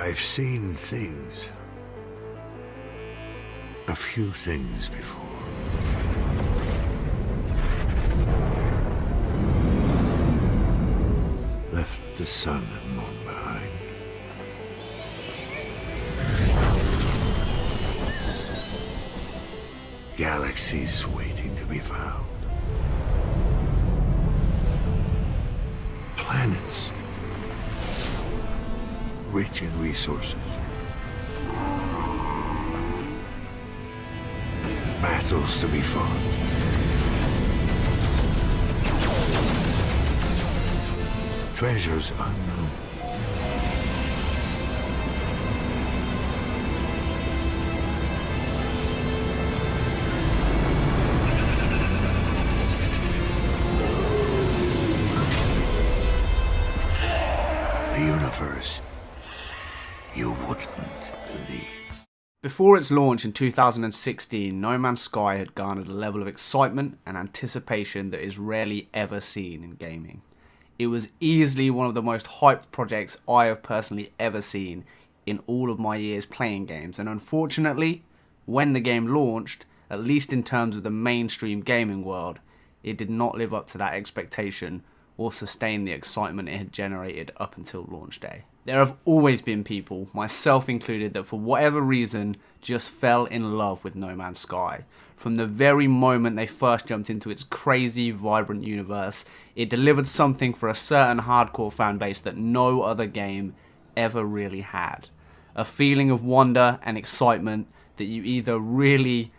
I've seen things. A few things before. Left the sun and moon behind. Galaxies waiting to be found. Planets rich in resources. Battles to be fought. Treasures unknown. The universe you wouldn't believe. Before its launch in 2016, No Man's Sky had garnered a level of excitement and anticipation that is rarely ever seen in gaming. It was easily one of the most hyped projects I have personally ever seen in all of my years playing games, and unfortunately, when the game launched, at least in terms of the mainstream gaming world, it did not live up to that expectation or sustain the excitement it had generated up until launch day. There have always been people, myself included, that for whatever reason just fell in love with No Man's Sky. From the very moment they first jumped into its crazy, vibrant universe, it delivered something for a certain hardcore fan base that no other game ever really had. A feeling of wonder and excitement that you either really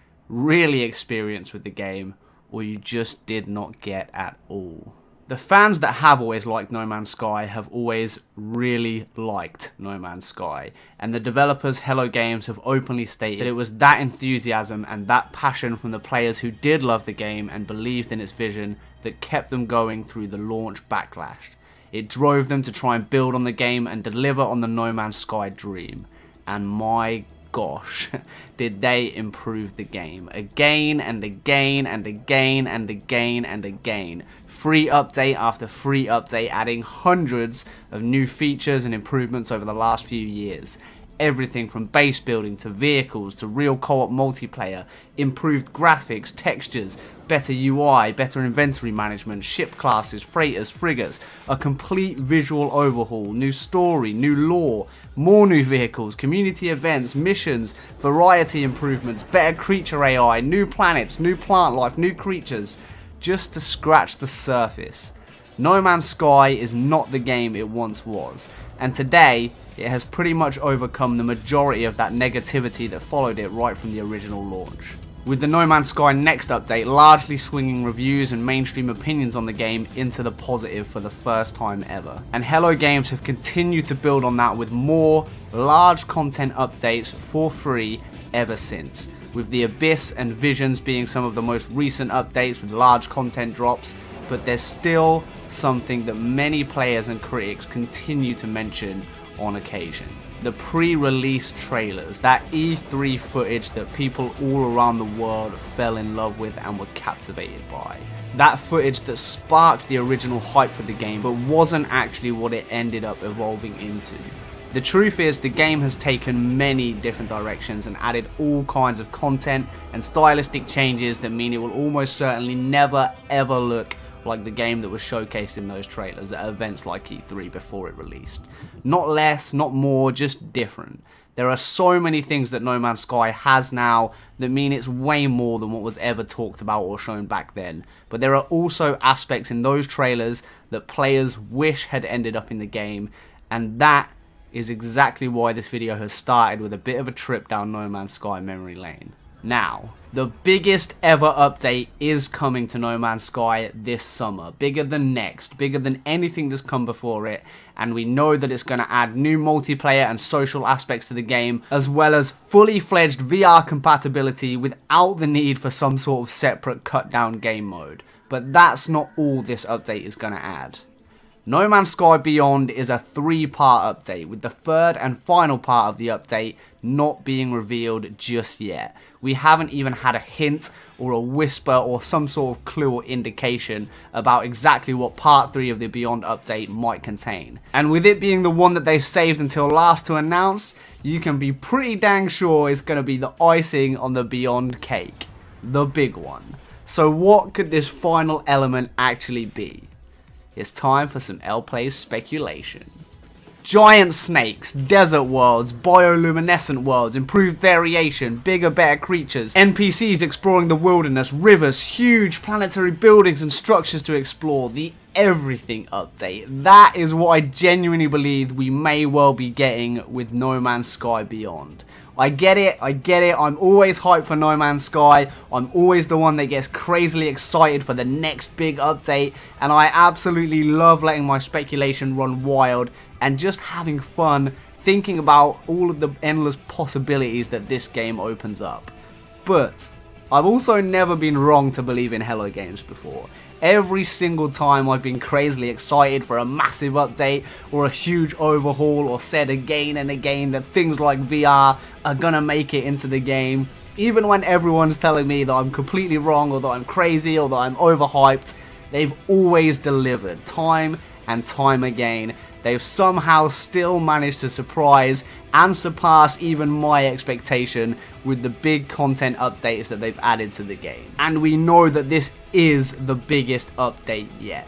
experienced with the game, or you just did not get at all. The fans that have always liked No Man's Sky have always really liked No Man's Sky, and the developers Hello Games have openly stated that it was that enthusiasm and that passion from the players who did love the game and believed in its vision that kept them going through the launch backlash. It drove them to try and build on the game and deliver on the No Man's Sky dream, and my gosh, did they improve the game again and again and again and again and again. Free update after free update, adding hundreds of new features and improvements over the last few years. Everything from base building to vehicles to real co-op multiplayer, improved graphics, textures, better UI, better inventory management, ship classes, freighters, frigates, a complete visual overhaul, new story, new lore, more new vehicles, community events, missions, variety improvements, better creature AI, new planets, new plant life, new creatures, just to scratch the surface. No Man's Sky is not the game it once was, and today it has pretty much overcome the majority of that negativity that followed it right from the original launch. With the No Man's Sky Next update largely swinging reviews and mainstream opinions on the game into the positive for the first time ever. And Hello Games have continued to build on that with more large content updates for free ever since, with the Abyss and Visions being some of the most recent updates with large content drops, but there's still something that many players and critics continue to mention on occasion. The pre-release trailers, that E3 footage that people all around the world fell in love with and were captivated by. That footage that sparked the original hype for the game but wasn't actually what it ended up evolving into. The truth is, the game has taken many different directions and added all kinds of content and stylistic changes that mean it will almost certainly never ever look like the game that was showcased in those trailers at events like E3 before it released. Not less, not more, just different. There are so many things that No Man's Sky has now that mean it's way more than what was ever talked about or shown back then. But there are also aspects in those trailers that players wish had ended up in the game, and that is exactly why this video has started with a bit of a trip down No Man's Sky memory lane. Now, the biggest ever update is coming to No Man's Sky this summer. Bigger than Next, bigger than anything that's come before it, and we know that it's going to add new multiplayer and social aspects to the game, as well as fully fledged VR compatibility without the need for some sort of separate cut down game mode. But that's not all this update is going to add. No Man's Sky Beyond is a 3-part update, with the third and final part of the update not being revealed just yet. We haven't even had a hint or a whisper or some sort of clue or indication about exactly what part 3 of the Beyond update might contain. And with it being the one that they've saved until last to announce, you can be pretty dang sure it's going to be the icing on the Beyond cake. The big one. So what could this final element actually be? It's time for some L-Plays speculation. Giant snakes, desert worlds, bioluminescent worlds, improved variation, bigger, better creatures, NPCs exploring the wilderness, rivers, huge planetary buildings and structures to explore, the everything update. That is what I genuinely believe we may well be getting with No Man's Sky Beyond. I get it, I'm always hyped for No Man's Sky, I'm always the one that gets crazily excited for the next big update, and I absolutely love letting my speculation run wild and just having fun thinking about all of the endless possibilities that this game opens up. But I've also never been wrong to believe in Hello Games before. Every single time I've been crazily excited for a massive update or a huge overhaul, or said again and again that things like VR are gonna make it into the game, even when everyone's telling me that I'm completely wrong or that I'm crazy or that I'm overhyped, they've always delivered time and time again. They've somehow still managed to surprise and surpass even my expectation with the big content updates that they've added to the game. And we know that this is the biggest update yet.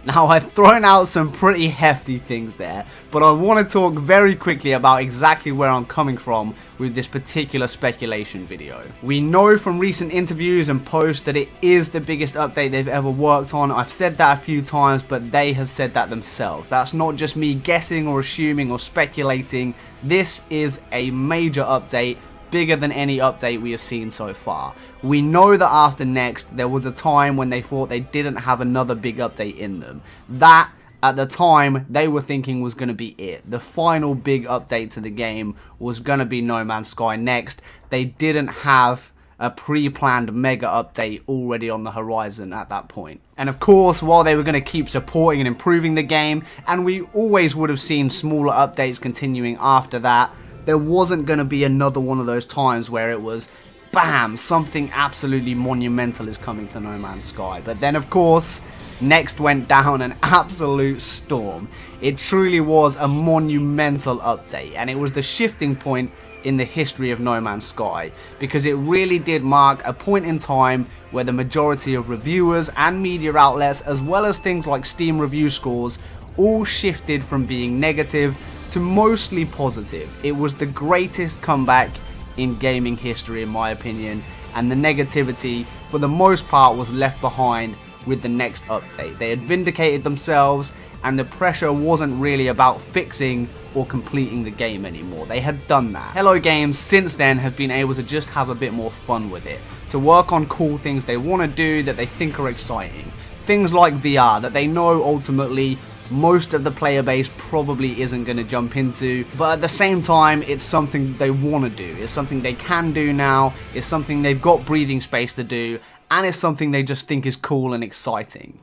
Now, I've thrown out some pretty hefty things there, but I want to talk very quickly about exactly where I'm coming from with this particular speculation video. We know from recent interviews and posts that it is the biggest update they've ever worked on. I've said that a few times, but they have said that themselves. That's not just me guessing or assuming or speculating. This is a major update, bigger than any update we have seen so far. We know that after Next, there was a time when they thought they didn't have another big update in them. That, at the time, they were thinking was going to be it. The final big update to the game was going to be No Man's Sky Next. They didn't have a pre-planned mega update already on the horizon at that point. And of course, while they were going to keep supporting and improving the game, and we always would have seen smaller updates continuing after that, there wasn't going to be another one of those times where it was, bam, something absolutely monumental is coming to No Man's Sky. But then, of course, Next went down an absolute storm. It truly was a monumental update, and it was the shifting point in the history of No Man's Sky, because it really did mark a point in time where the majority of reviewers and media outlets, as well as things like Steam review scores, all shifted from being negative to mostly positive. It was the greatest comeback in gaming history, in my opinion, and the negativity for the most part was left behind with the next update. They had vindicated themselves, and the pressure wasn't really about fixing or completing the game anymore. They had done that. Hello Games since then have been able to just have a bit more fun with it, to work on cool things they want to do that they think are exciting. Things like VR that they know ultimately most of the player base probably isn't going to jump into, but at the same time it's something they want to do, it's something they can do now, it's something they've got breathing space to do, and it's something they just think is cool and exciting.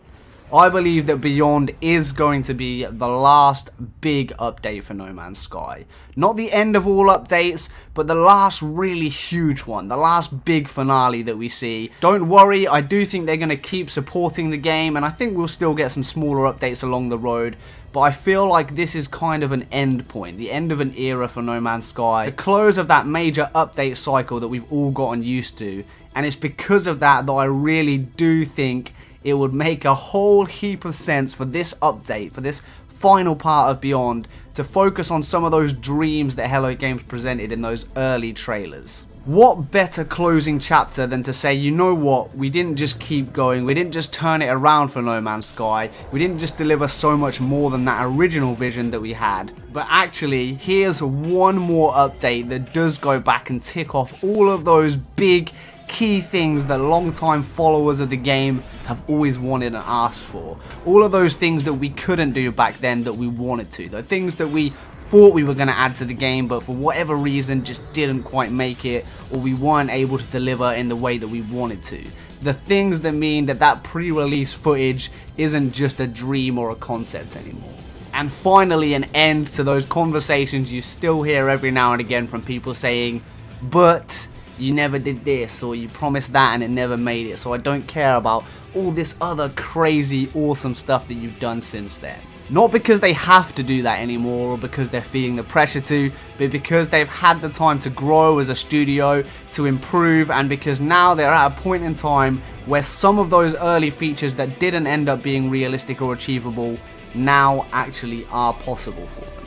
I believe that Beyond is going to be the last big update for No Man's Sky. Not the end of all updates, but the last really huge one, the last big finale that we see. Don't worry, I do think they're going to keep supporting the game, and I think we'll still get some smaller updates along the road, but I feel like this is kind of an end point, the end of an era for No Man's Sky, the close of that major update cycle that we've all gotten used to, and it's because of that that I really do think it would make a whole heap of sense for this update, for this final part of Beyond, to focus on some of those dreams that Hello Games presented in those early trailers. What better closing chapter than to say, you know what, we didn't just keep going, we didn't just turn it around for No Man's Sky, we didn't just deliver so much more than that original vision that we had, but actually, here's one more update that does go back and tick off all of those big key things that long-time followers of the game have always wanted and asked for. All of those things that we couldn't do back then that we wanted to. The things that we thought we were going to add to the game, but for whatever reason just didn't quite make it, or we weren't able to deliver in the way that we wanted to. The things that mean that that pre-release footage isn't just a dream or a concept anymore. And finally, an end to those conversations you still hear every now and again from people saying, but you never did this, or you promised that and it never made it, so I don't care about all this other crazy awesome stuff that you've done since then. Not because they have to do that anymore or because they're feeling the pressure to, but because they've had the time to grow as a studio, to improve, and because now they're at a point in time where some of those early features that didn't end up being realistic or achievable now actually are possible for them.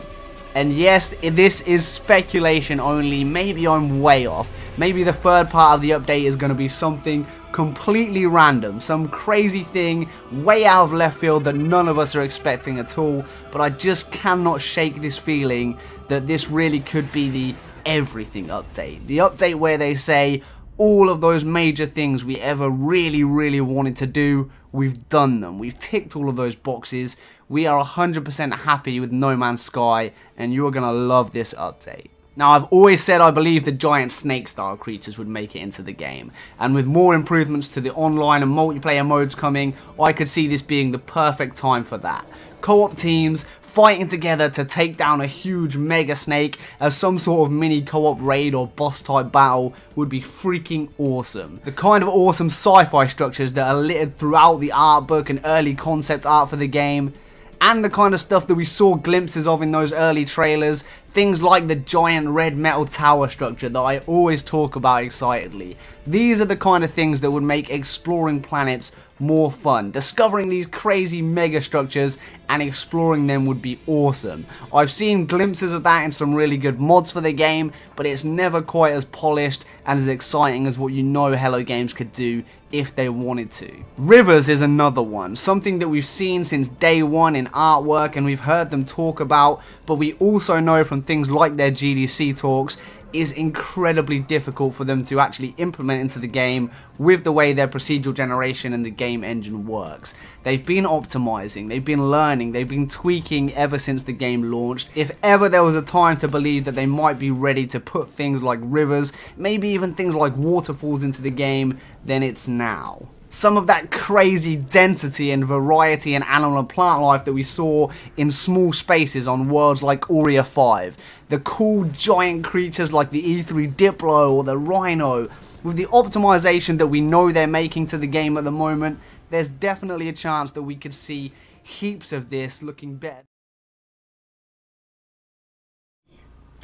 And yes, this is speculation only. Maybe I'm way off. Maybe the third part of the update is going to be something completely random, some crazy thing way out of left field that none of us are expecting at all, but I just cannot shake this feeling that this really could be the everything update. The update where they say all of those major things we ever really wanted to do, we've done them. We've ticked all of those boxes. We are 100% happy with No Man's Sky, and you're going to love this update. Now, I've always said I believe the giant snake-style creatures would make it into the game, and with more improvements to the online and multiplayer modes coming, I could see this being the perfect time for that. Co-op teams fighting together to take down a huge mega snake as some sort of mini co-op raid or boss type battle would be freaking awesome. The kind of awesome sci-fi structures that are littered throughout the art book and early concept art for the game, and the kind of stuff that we saw glimpses of in those early trailers, things like the giant red metal tower structure that I always talk about excitedly. These are the kind of things that would make exploring planets more fun. Discovering these crazy mega structures and exploring them would be awesome. I've seen glimpses of that in some really good mods for the game, but it's never quite as polished and as exciting as what you know Hello Games could do if they wanted to. Rivers is another one, something that we've seen since day one in artwork and we've heard them talk about, but we also know from things like their GDC talks is incredibly difficult for them to actually implement into the game with the way their procedural generation and the game engine works. They've been optimizing, they've been learning, they've been tweaking ever since the game launched. If ever there was a time to believe that they might be ready to put things like rivers, maybe even things like waterfalls into the game, then it's now. Some of that crazy density and variety in animal and plant life that we saw in small spaces on worlds like Aurea 5. The cool giant creatures like the E3 Diplo or the Rhino. With the optimization that we know they're making to the game at the moment, there's definitely a chance that we could see heaps of this looking better.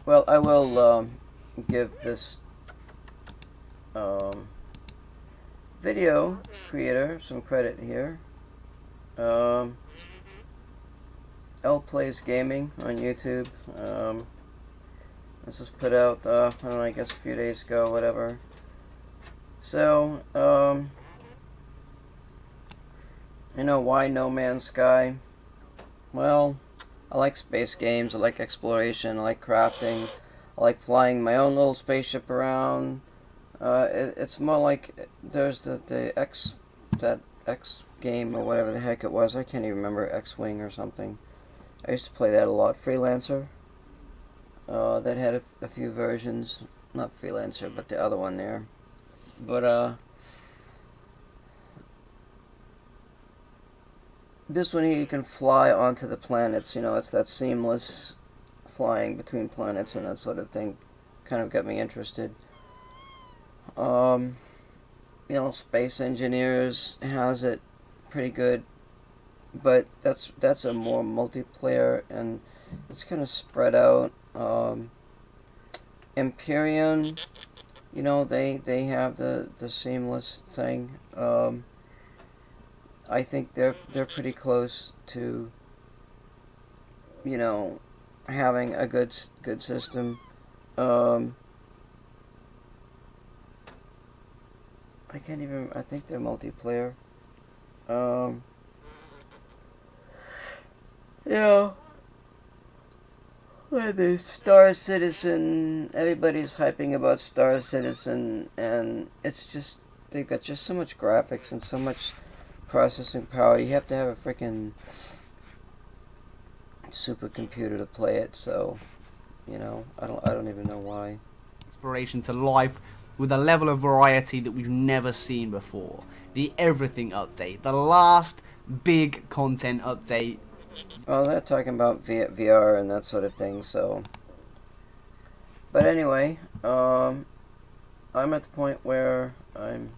Well, I will give this video creator some credit here. L Plays Gaming on YouTube. This was put out, I don't know, I guess a few days ago, whatever. So, you know, why No Man's Sky? Well, I like space games, I like exploration, I like crafting, I like flying my own little spaceship around. It's more like there's that X game or whatever the heck it was. I can't even remember, X-Wing or something. I used to play that a lot. Freelancer. That had a few versions. Not Freelancer, but the other one there. But this one here you can fly onto the planets. You know, it's that seamless flying between planets and that sort of thing. Kind of got me interested. You know, Space Engineers has it pretty good, but that's a more multiplayer and it's kind of spread out. Empyrean, you know, they have the seamless thing. I think they're pretty close to, you know, having a good system. I can't even, I think they're multiplayer. Yeah. The Star Citizen, everybody's hyping about Star Citizen, and it's just, they've got just so much graphics and so much processing power. You have to have a freaking supercomputer to play it, so, you know, I don't even know why. Inspiration to life with a level of variety that we've never seen before. The everything update, the last big content update. Well, they're talking about VR and that sort of thing, so. But anyway, I'm at the point where I'm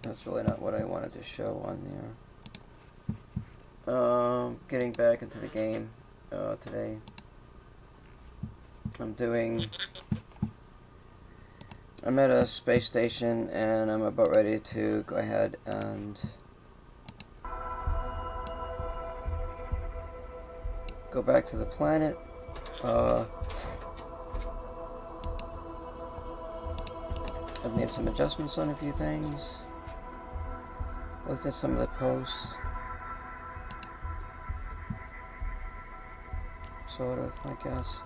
that's really not what I wanted to show on there. Getting back into the game today. I'm at a space station and I'm about ready to go ahead and go back to the planet. I've made some adjustments on a few things. Looked at some of the posts. Sort of, I guess.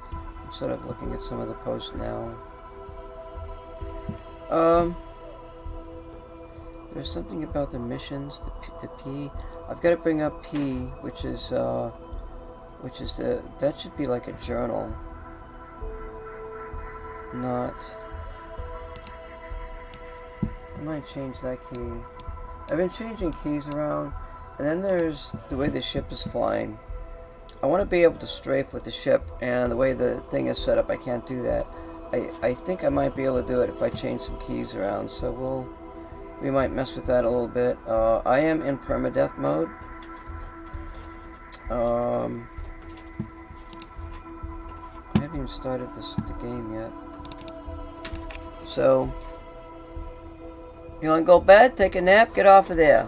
I'm sort of looking at some of the posts now. There's something about the missions, the P. I've got to bring up P, which is that should be like a journal. Not. I might change that key. I've been changing keys around, and then there's the way the ship is flying. I want to be able to strafe with the ship, and the way the thing is set up, I can't do that. I think I might be able to do it if I change some keys around, so we might mess with that a little bit. I am in permadeath mode. I haven't even started the game yet. So, you want to go to bed? Take a nap? Get off of there.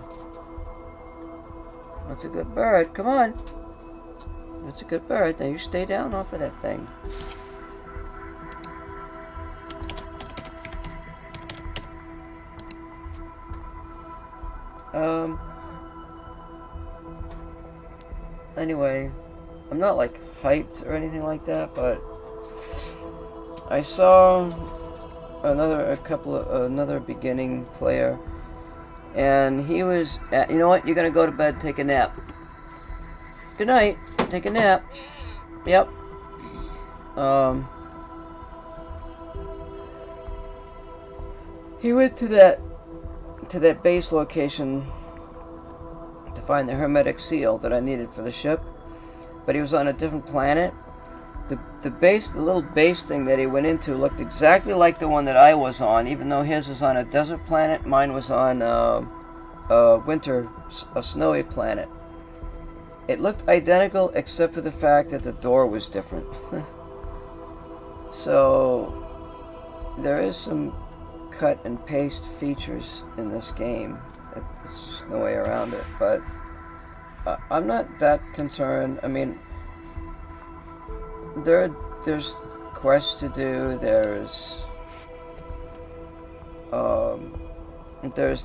That's a good bird. Come on. That's a good bird. Now you stay down off of that thing. Anyway, I'm not like hyped or anything like that, but I saw another beginning player, and he was you know what? You're gonna go to bed, take a nap. Good night. Take a nap. Yep. He went to that base location to find the hermetic seal that I needed for the ship, but he was on a different planet. The little base thing that he went into looked exactly like the one that I was on, even though his was on a desert planet, mine was on a snowy planet. It looked identical except for the fact that the door was different. So there is some cut and paste features in this game. There's no way around it, but I'm not that concerned. I mean, there's quests to do. There's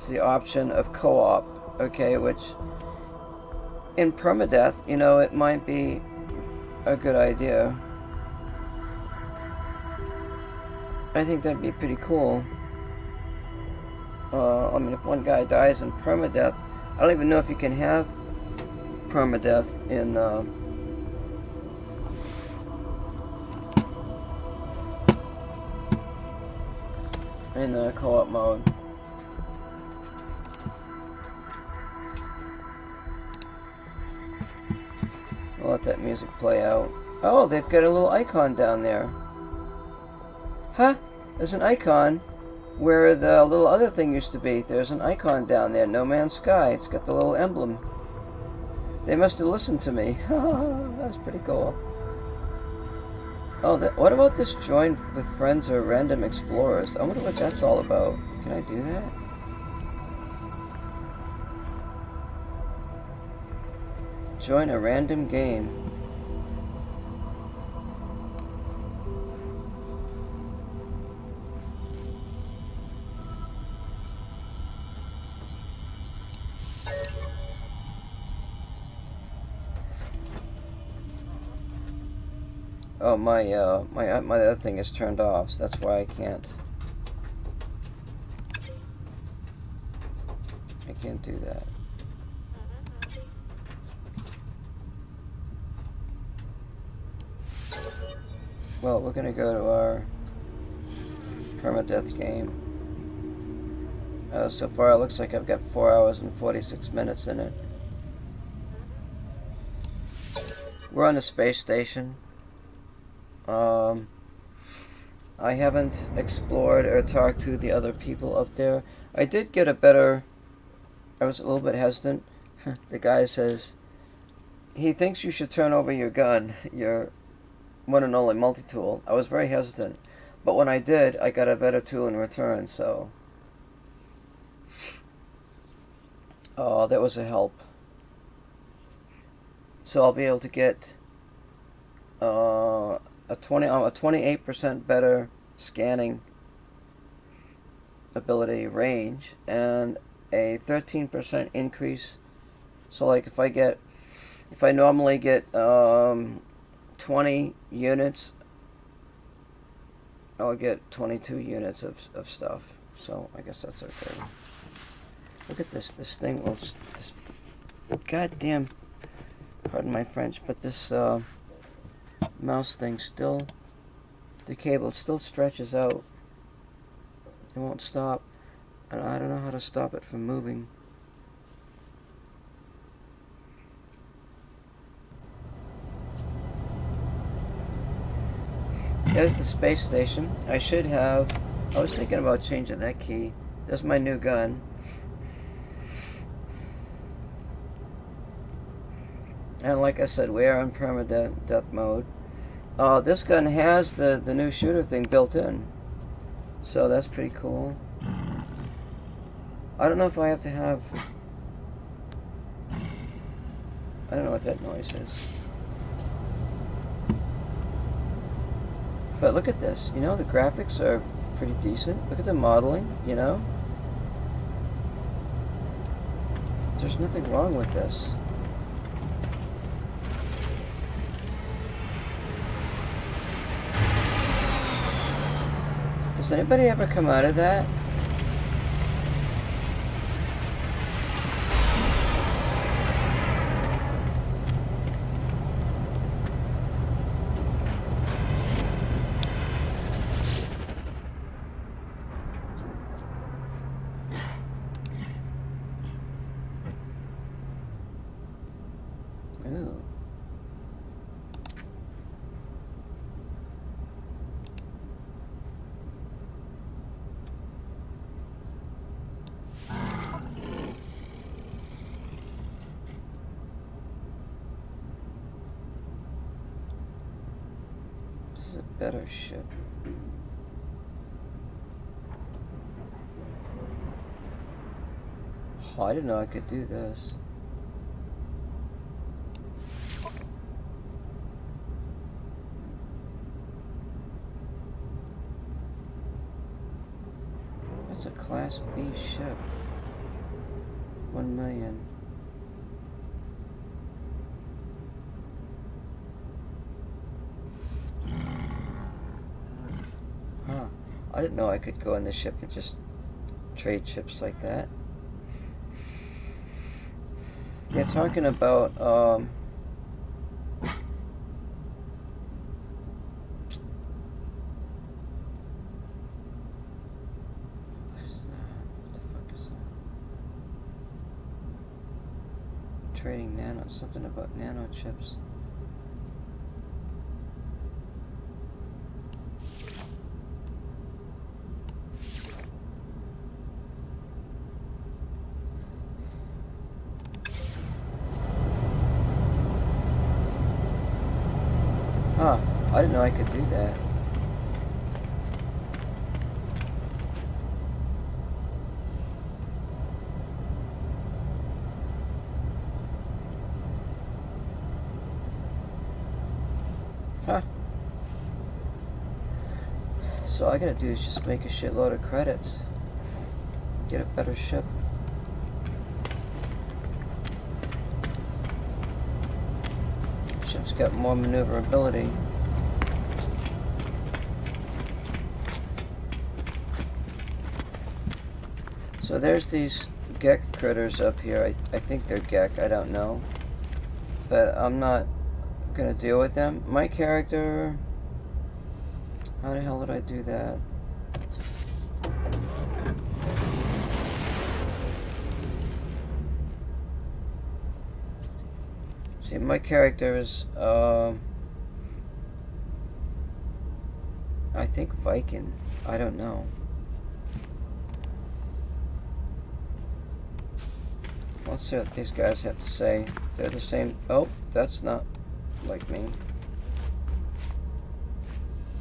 the option of co-op, okay, which in permadeath, you know, it might be a good idea. I think that'd be pretty cool. I mean, if one guy dies in permadeath, I don't even know if you can have permadeath in co-op mode. We'll let that music play out. Oh, they've got a little icon down there. Huh? There's an icon where the little other thing used to be. There's an icon down there, No Man's Sky. It's got the little emblem. They must have listened to me. That's pretty cool. Oh, what about this join with friends or random explorers? I wonder what that's all about. Can I do that? Join a random game. Oh, my other thing is turned off, so that's why I can't do that. Well, we're gonna go to our permadeath game. So far, it looks like I've got 4 hours and 46 minutes in it. We're on the space station. I haven't explored or talked to the other people up there. I did get a better... I was a little bit hesitant. The guy says he thinks you should turn over your gun, your one and only multi-tool. I was very hesitant, but when I did, I got a better tool in return, so that was a help. So I'll be able to get a 28% better scanning ability range and a 13% increase. So like if I normally get 20 units, I'll get 22 units of stuff. So I guess that's okay. Look at this thing will this goddamn, pardon my French, but this mouse thing still, the cable still stretches out. It won't stop, and I don't know how to stop it from moving. There's the space station. I was thinking about changing that key. There's my new gun. And like I said, we are in permadeath mode. This gun has the new shooter thing built in. So that's pretty cool. I don't know if I have to have... I don't know what that noise is. But look at this. You know, the graphics are pretty decent. Look at the modeling, you know? There's nothing wrong with this. Does anybody ever come out of that? Ooh. This is a better ship. Oh, I didn't know I could do this. It's a Class B ship. 1 million. Huh. I didn't know I could go on the ship and just trade ships like that. They're talking about, what the fuck is that? Trading something about nano chips. Huh, I didn't know I could do that. Huh. So all I gotta do is just make a shitload of credits. Get a better ship. Ship's got more maneuverability. So there's these Gek critters up here. I think they're Gek, I don't know. But I'm not gonna deal with them. My character... How the hell did I do that? See, my character is, I think Viking. I don't know. Let's see what these guys have to say. They're the same. Oh, that's not like me.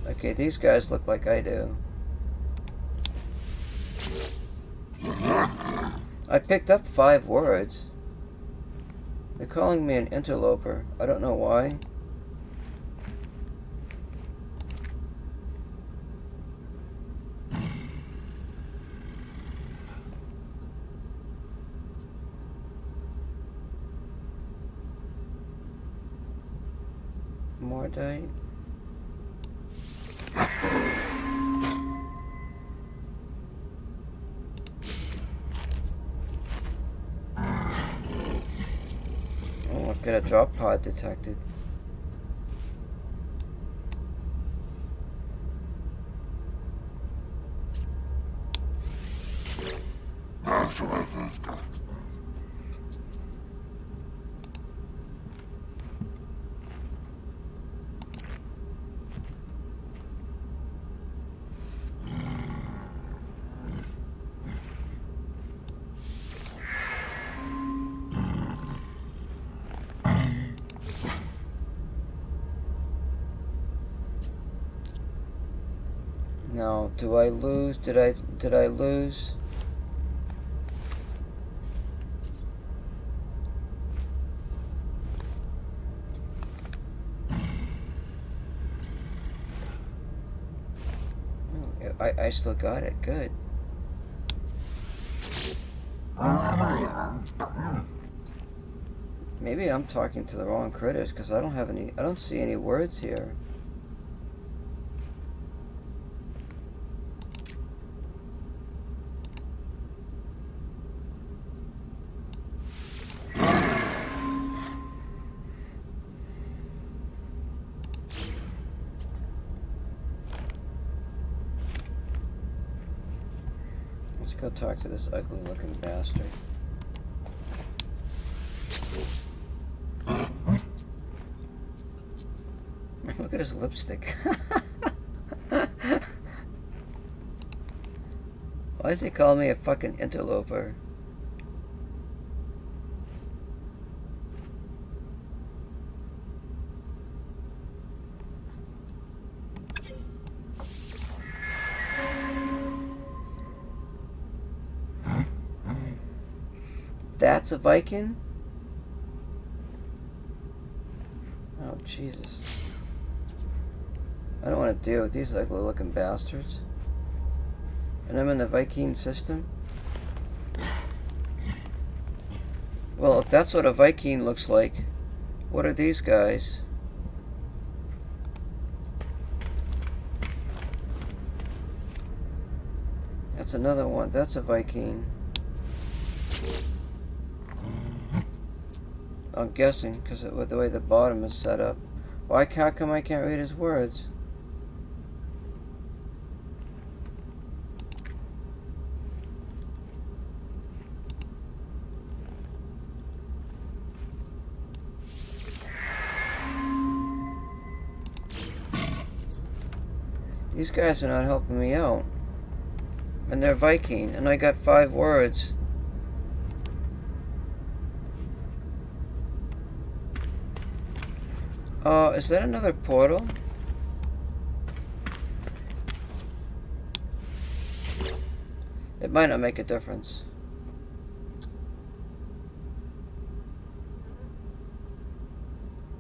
Okay, these guys look like I do. I picked up 5 words. They're calling me an interloper. I don't know why. Mordite. Oh, I've got a drop pod detected. Now, do I lose? Did I lose? Oh, I still got it. Good. Maybe I'm talking to the wrong critters because I don't see any words here. Let's go talk to this ugly looking bastard. Look at his lipstick. Why does he call me a fucking interloper? That's a Viking? Oh, Jesus. I don't want to deal with these ugly looking bastards. And I'm in the Viking system? Well, if that's what a Viking looks like, what are these guys? That's another one. That's a Viking. I'm guessing, because with the way the bottom is set up. Why, how come I can't read his words? These guys are not helping me out. And they're Viking, and I got 5 words. Is that another portal? It might not make a difference.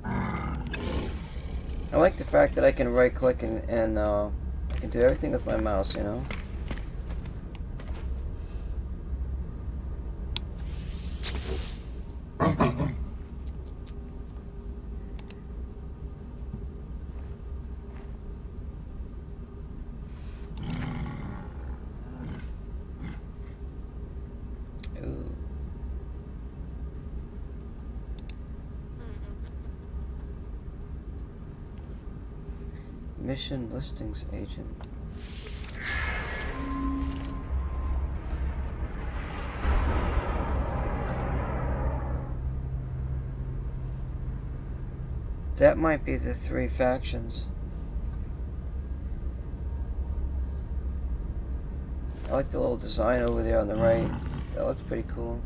I like the fact that I can right click and I can do everything with my mouse, you know? Mission listings agent. That might be the 3 factions. I like the little design over there on the right. That looks pretty cool.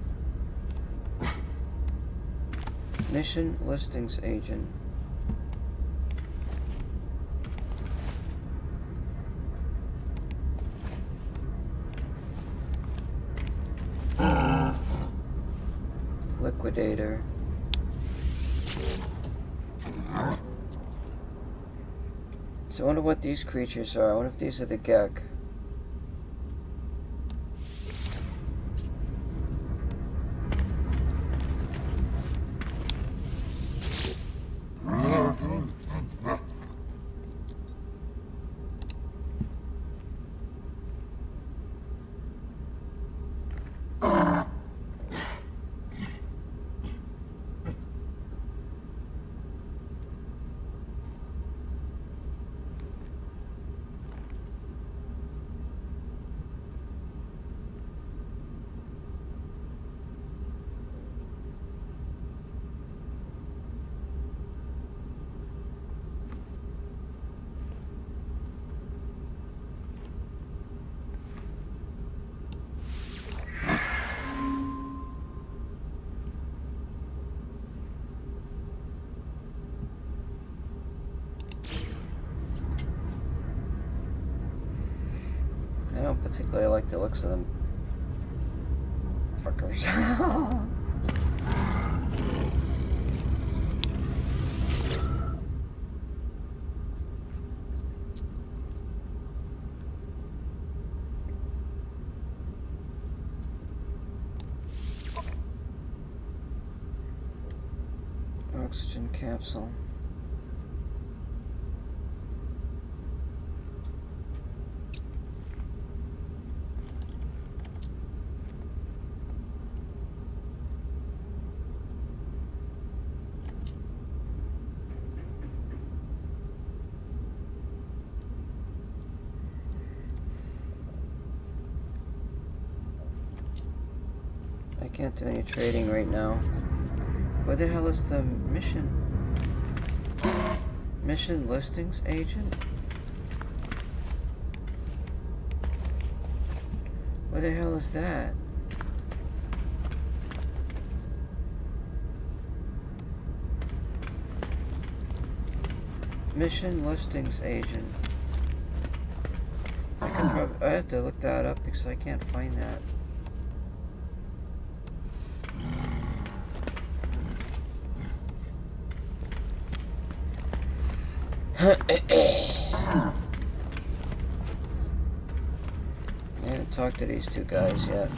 Mission listings agent. Liquidator. So I wonder what these creatures are. I wonder if these are the Gek. I don't particularly like the looks of them fuckers. Oxygen capsule. I can't do any trading right now. Where the hell is the mission? Mission listings agent? Where the hell is that? Mission listings agent. I have to look that up because I can't find that. I haven't talked to these 2 guys yet.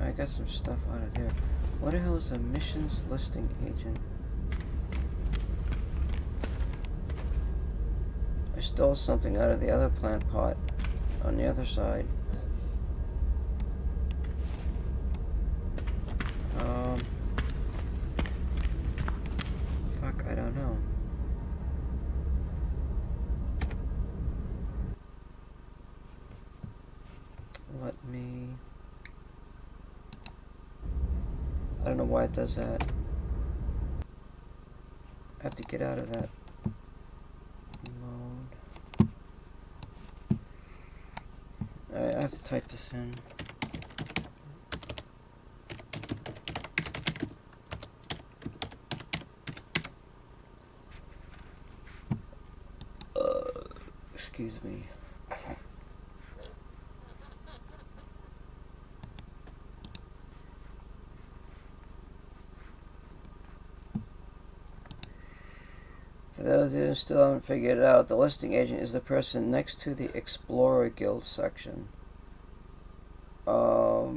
I got some stuff out of there. What the hell is a missions listing agent? I stole something out of the other plant pot on the other side. Fuck, I don't know. Let me... I don't know why it does that. I have to get out of that mode. Alright, I have to type this in. Excuse me. For those who still haven't figured it out, the listing agent is the person next to the Explorer Guild section. He'll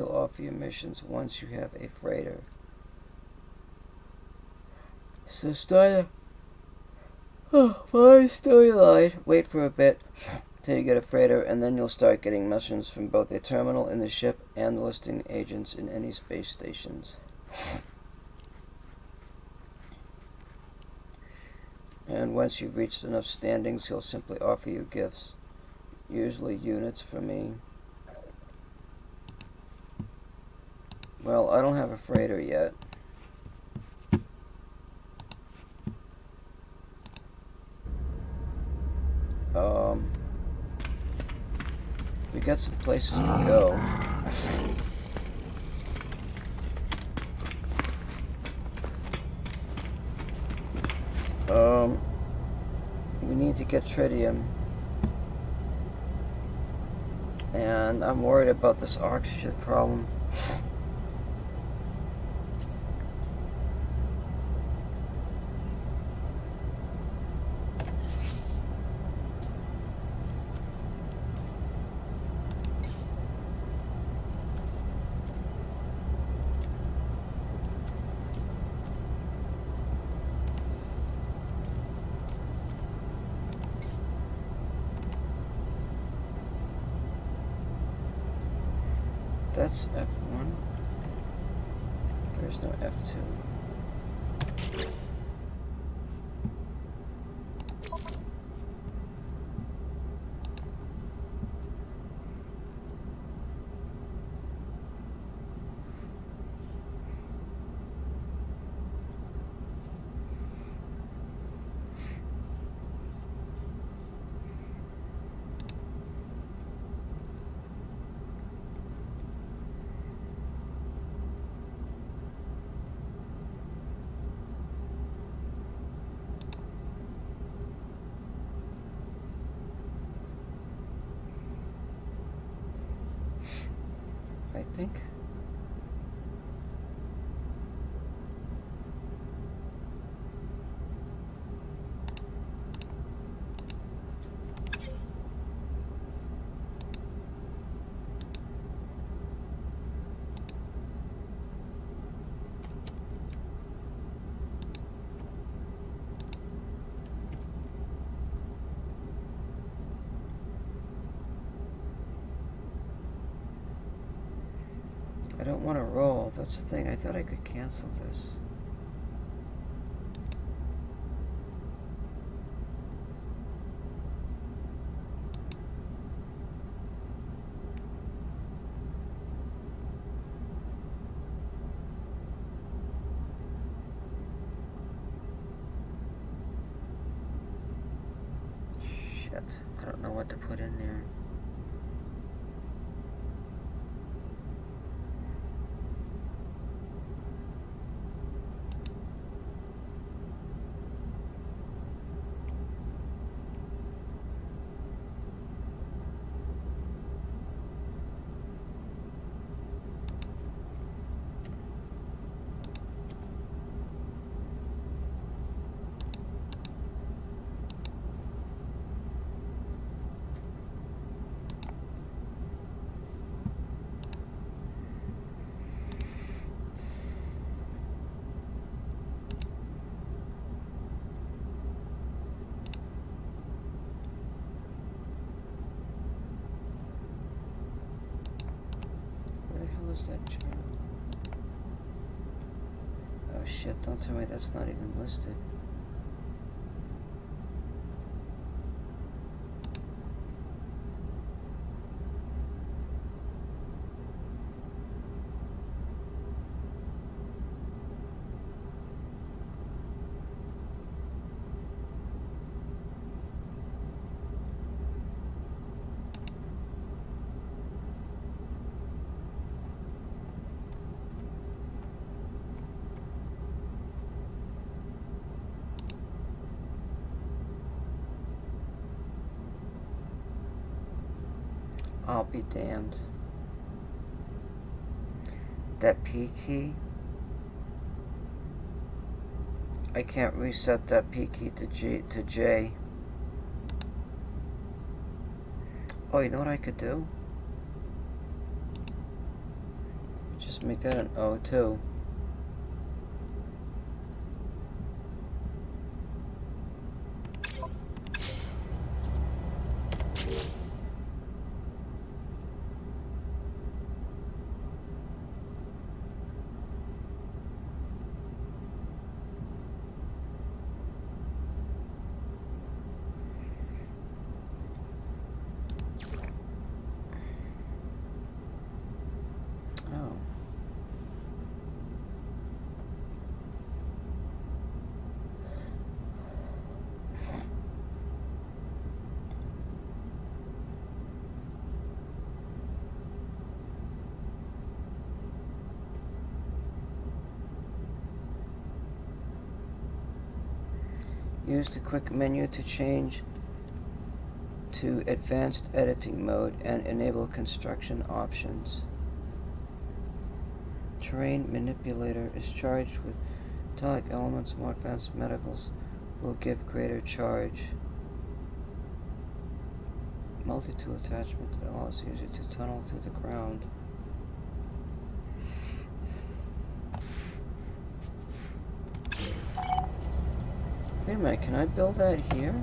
offer you missions once you have a freighter. So start my storyline. Wait for a bit till you get a freighter, and then you'll start getting missions from both the terminal in the ship and the listing agents in any space stations. And once you've reached enough standings, he'll simply offer you gifts, usually units for me. Well, I don't have a freighter yet. We got some places to go. We need to get tritium. And I'm worried about this oxygen problem. That's F1. There's no F2. I think. I don't want to roll. That's the thing. I thought I could cancel this. Shit. I don't know what to put in there. Was that channel? Oh shit, don't tell me that's not even listed. I'll be damned. That P key? I can't reset that P key to J. Oh, you know what I could do? Just make that an O too. Oh. Use the quick menu to change to advanced editing mode and enable construction options. Terrain manipulator is charged with metallic elements. More advanced medicals will give greater charge. Multi-tool attachment that allows user to tunnel through the ground. Wait a minute, can I build that here?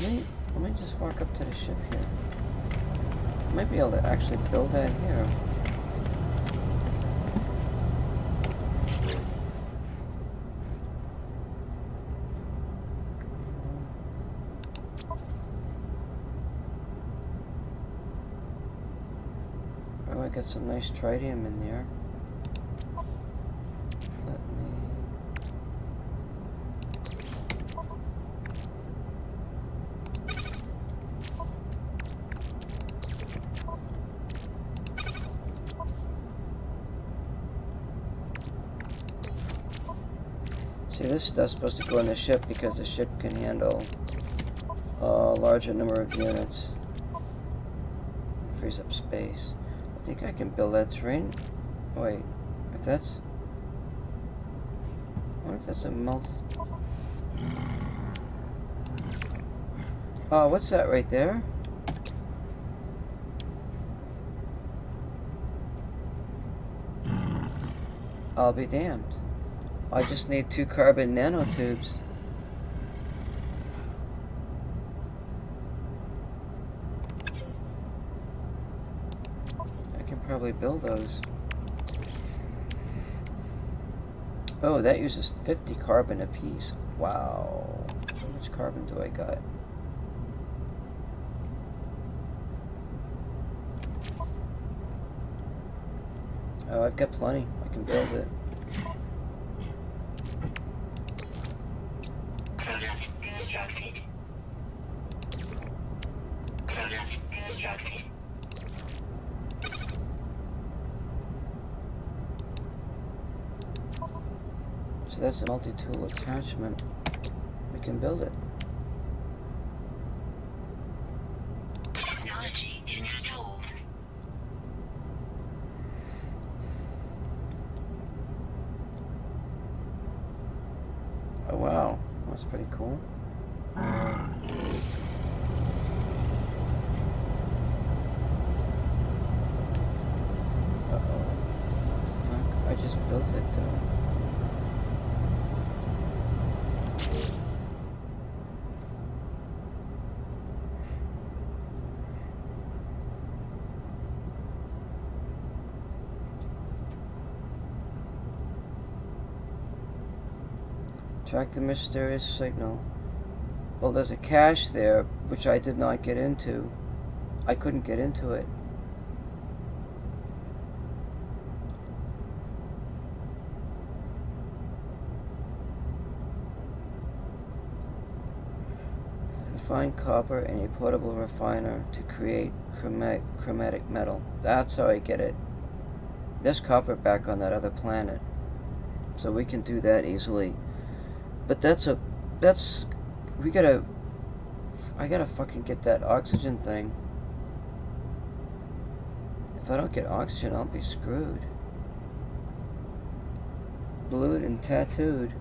Let me just walk up to the ship here. I might be able to actually build that here. Oh, I got some nice tritium in there. Let me... See, this stuff's supposed to go in the ship because the ship can handle a larger number of units. It frees up space. I think I can build that terrain. Wait, if that's... I wonder if that's a multi... Oh, what's that right there? I'll be damned. I just need 2 carbon nanotubes. I can probably build those. Oh, that uses 50 carbon apiece. Wow. How much carbon do I got? Oh, I've got plenty. I can build it. Product constructed. Product constructed. So that's a multi-tool attachment. We can build it. Technology installed. Oh wow, that's pretty cool. Uh-oh. Fuck, I just built it though. Track the mysterious signal. Well, there's a cache there, which I did not get into. I couldn't get into it. Refine copper in a portable refiner to create chromatic metal. That's how I get it. There's copper back on that other planet. So we can do that easily. But I gotta fucking get that oxygen thing. If I don't get oxygen, I'll be screwed. Blued and tattooed.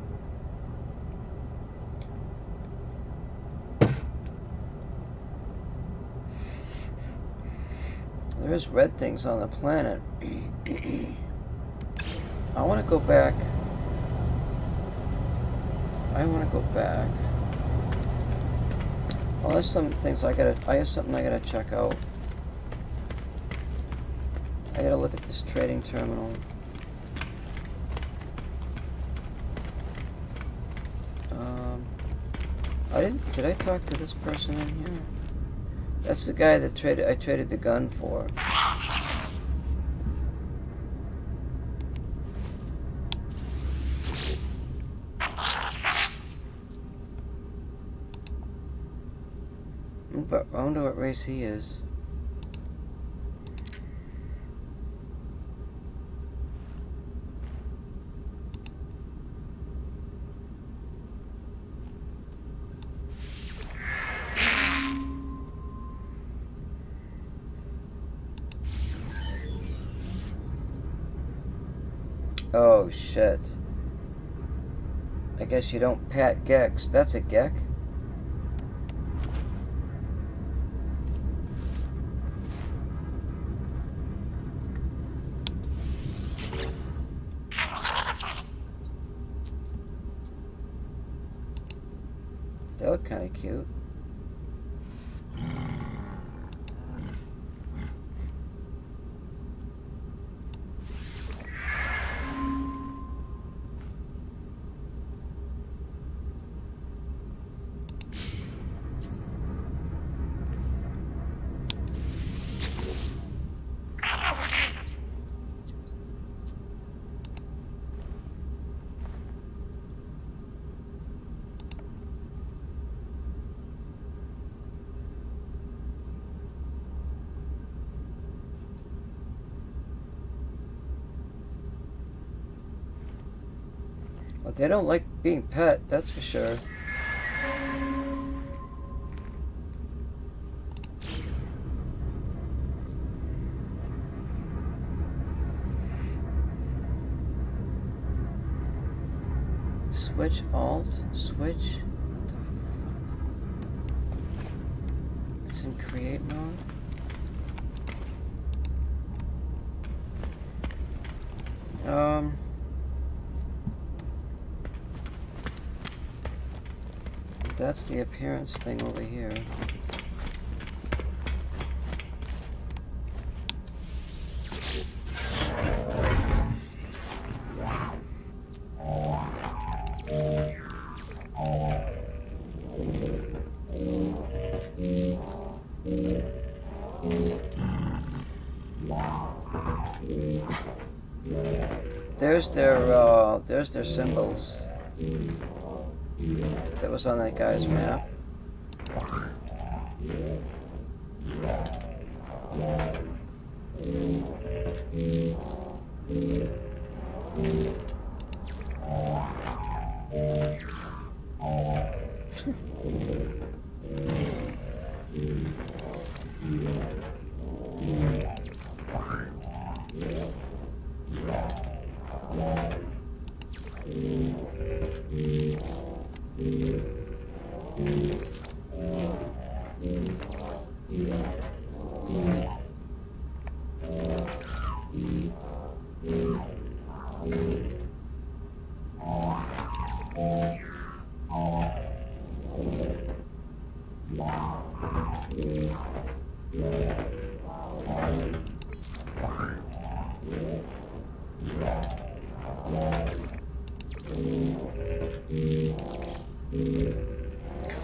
There's red things on the planet. I want to go back. Oh, there's some things I have something I gotta check out. I gotta look at this trading terminal. Did I talk to this person in here? That's the guy that I traded the gun for. But I wonder what race he is. Oh shit. I guess you don't pat Gex. That's a Gek. They look kind of cute. Well, they don't like being pet, that's for sure. Switch Alt, switch. What the fuck? It's in create mode. That's the appearance thing over here. There's their symbols. That was on that guy's map.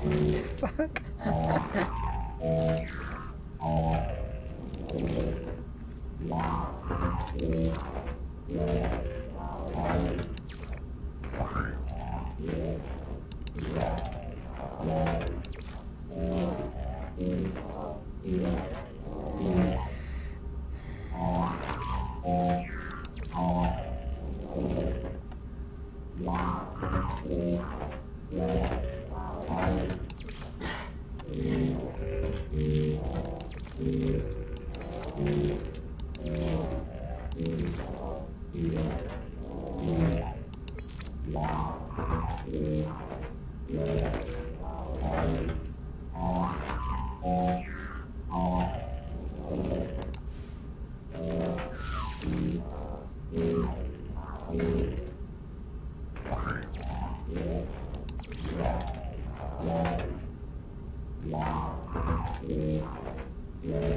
What the fuck?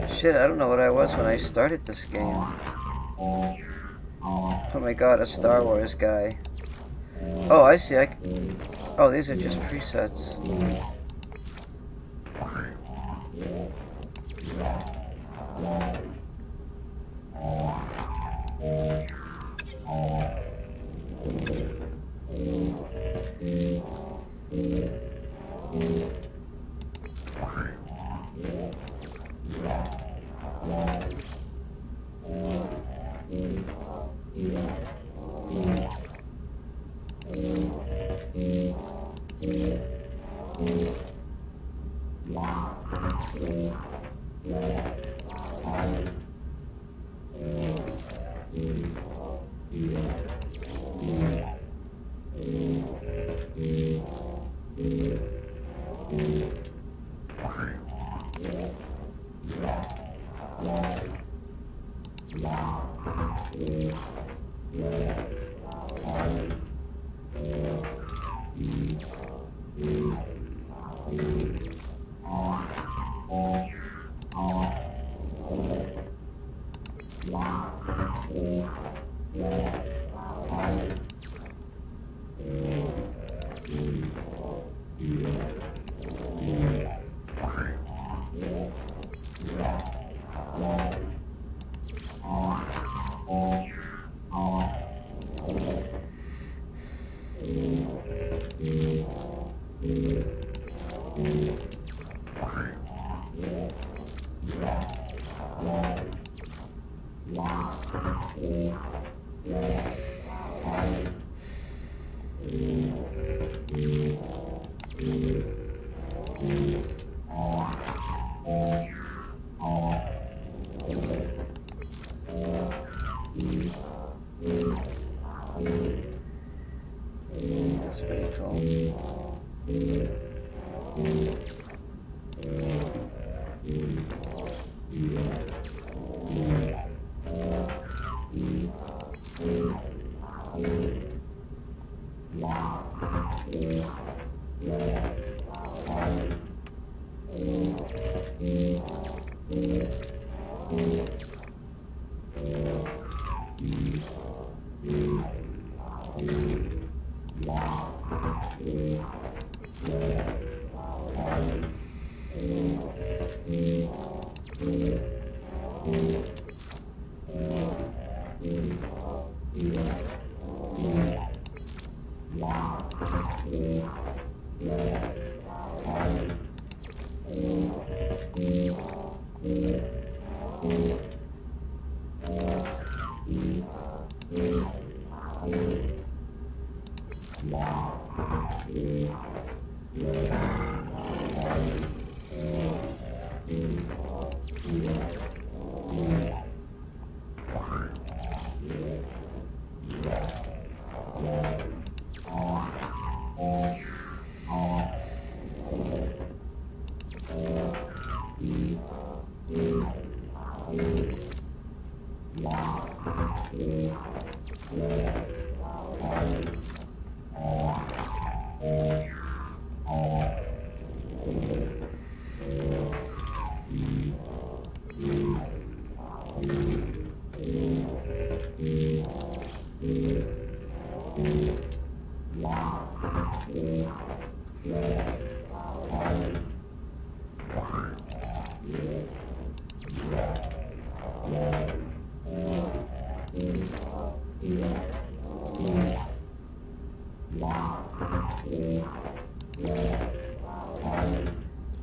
Shit, I don't know what I was when I started this game. Oh my god, a Star Wars guy. Oh, I see. Oh, these are just presets. That's pretty cool.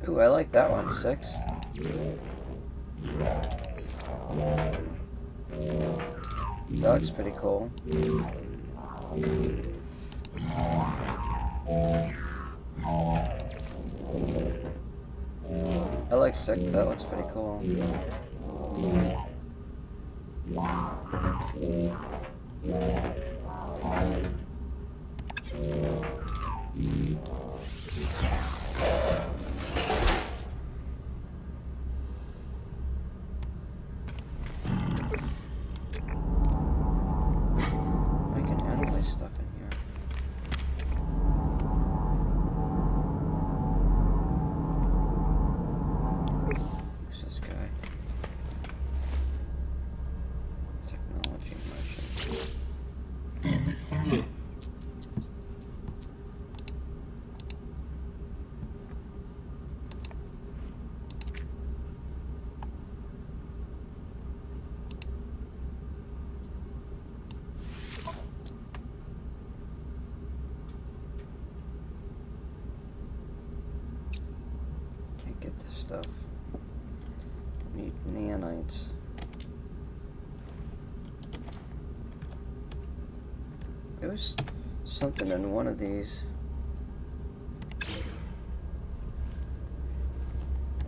Ooh, I like that one. 6. That looks pretty cool. I like 6. That looks pretty cool. I can handle my stuff in here. need this stuff. Need nanites. There was something in one of these.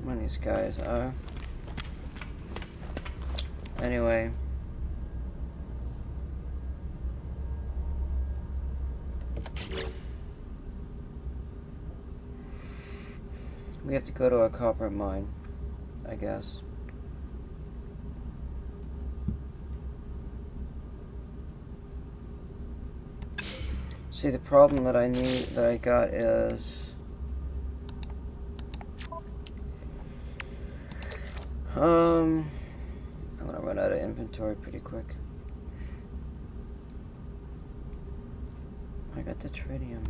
One of these guys are. Anyway. We have to go to a copper mine, I guess. See, the problem that I got is I'm gonna run out of inventory pretty quick. I got the tritium.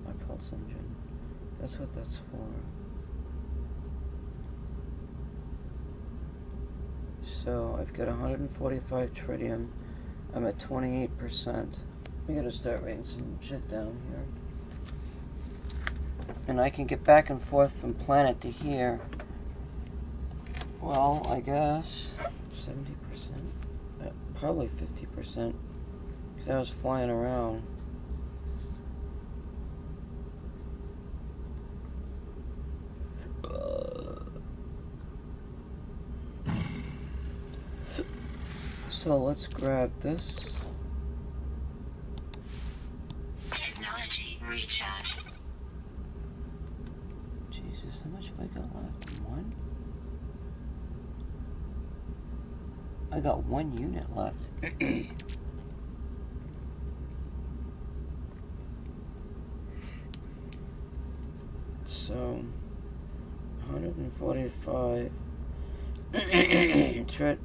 My pulse engine. That's what that's for. So I've got 145 tritium. I'm at 28%. We gotta start writing some shit down here. And I can get back and forth from planet to here. Well, I guess 70%. Probably 50%. Because I was flying around. So let's grab this. Technology recharge. Jesus, how much have I got left? One? I got one unit left. So 145 trit.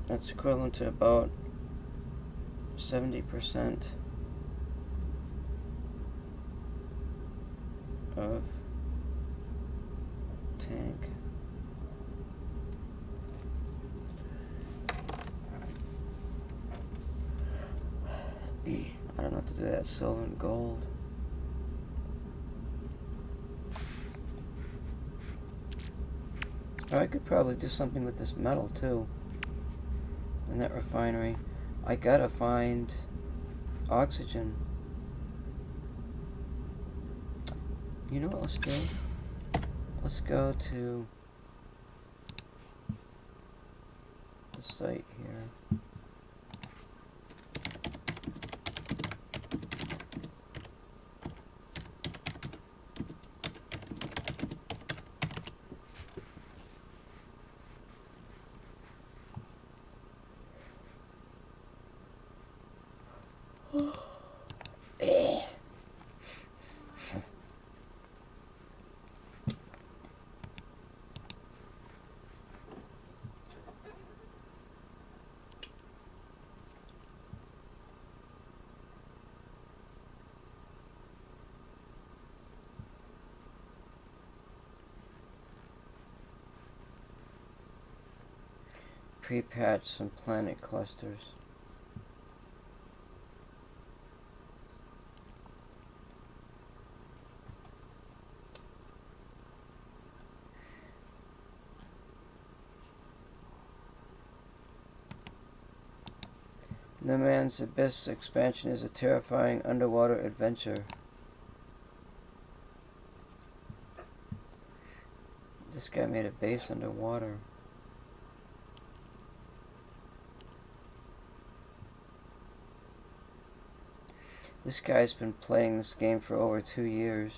That's equivalent to about 70% of tank. I don't know what to do with that silver and gold. Or I could probably do something with this metal too. In that refinery. I gotta find oxygen. You know what, let's do? Let's go to the site here. Pre-patch some planet clusters. No Man's Abyss expansion is a terrifying underwater adventure. This guy made a base underwater. This guy's been playing this game for over 2 years.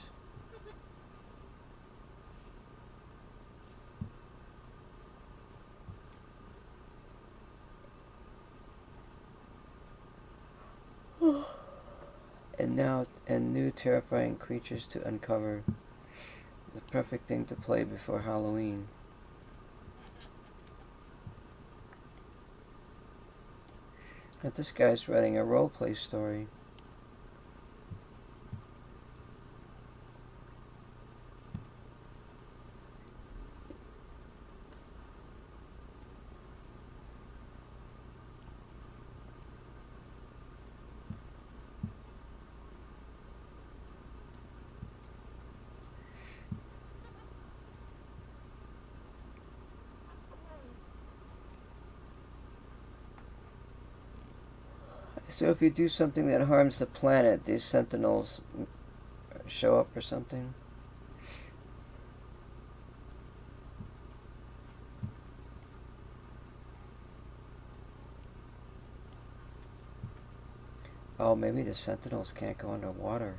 And new terrifying creatures to uncover. The perfect thing to play before Halloween. But this guy's writing a roleplay story. So if you do something that harms the planet, these sentinels show up or something? Oh, maybe the sentinels can't go underwater.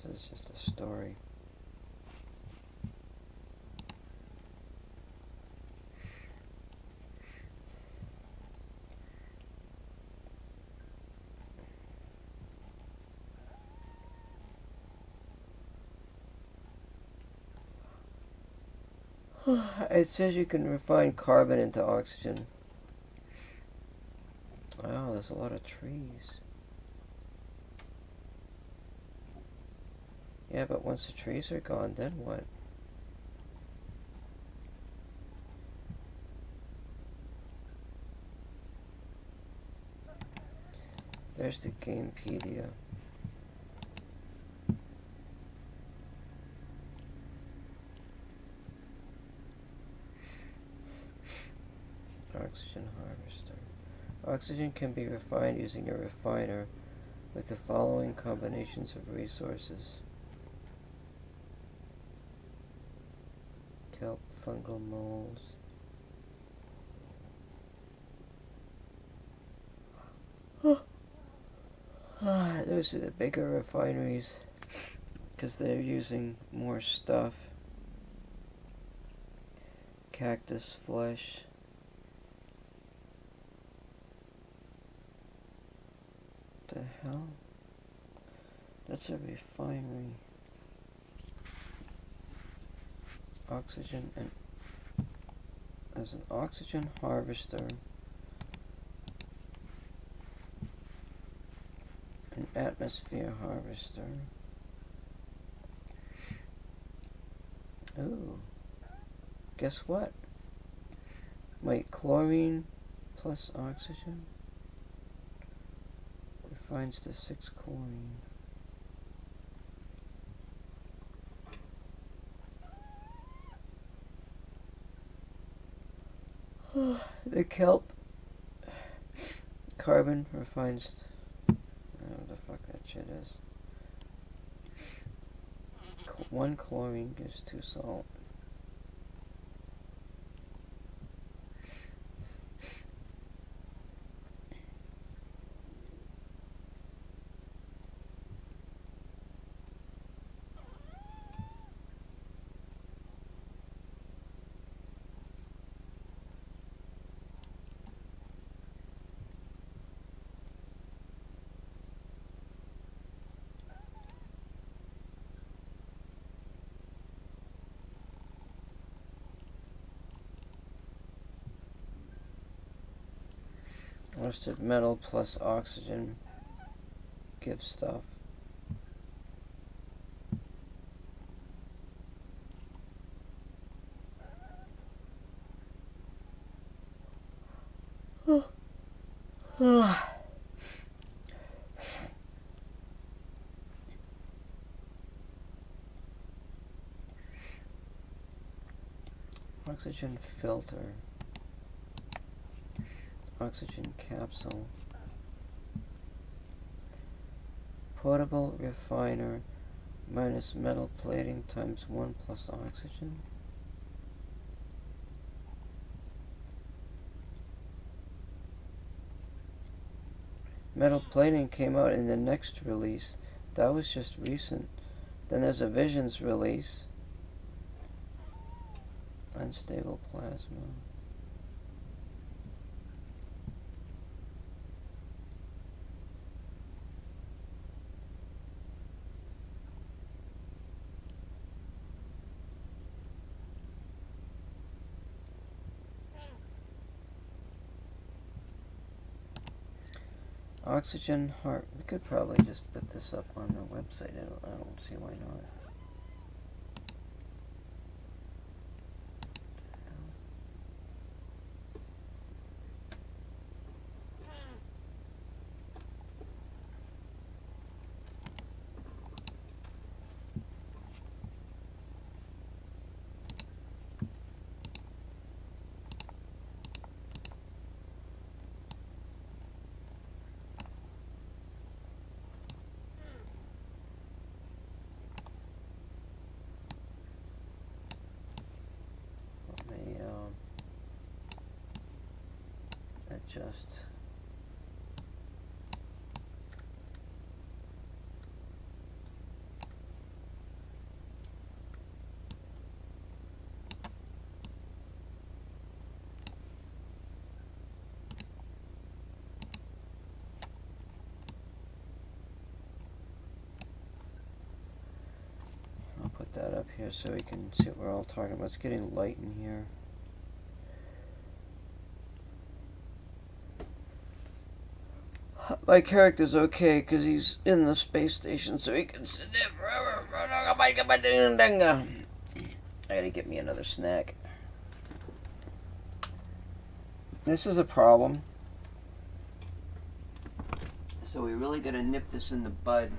This is just a story. It says you can refine carbon into oxygen. Wow, there's a lot of trees. Yeah, but once the trees are gone, then what? There's the Gamepedia. Oxygen harvester. Oxygen can be refined using a refiner with the following combinations of resources: kelp, fungal molds. Those are the bigger refineries because they're using more stuff. Cactus flesh. What the hell? That's a refinery. Oxygen and there's an oxygen harvester. An atmosphere harvester. Ooh. Guess what? Wait, chlorine plus oxygen refines to 6 chlorine. The kelp carbon refines. I don't know what the fuck that shit is. 1 chlorine gives 2 salt. Roasted metal plus oxygen gives stuff. Oxygen filter. Oxygen capsule. Portable refiner minus metal plating times 1 plus oxygen. Metal plating came out in the next release. That was just recent. Then there's a Visions release. Unstable plasma. Oxygen heart. We could probably just put this up on the website. I don't see why not. Adjust. I'll put that up here so we can see what we're all talking about. It's getting light in here. My character's okay because he's in the space station, so he can sit there forever. I gotta get me another snack. This is a problem. So we really gotta nip this in the bud.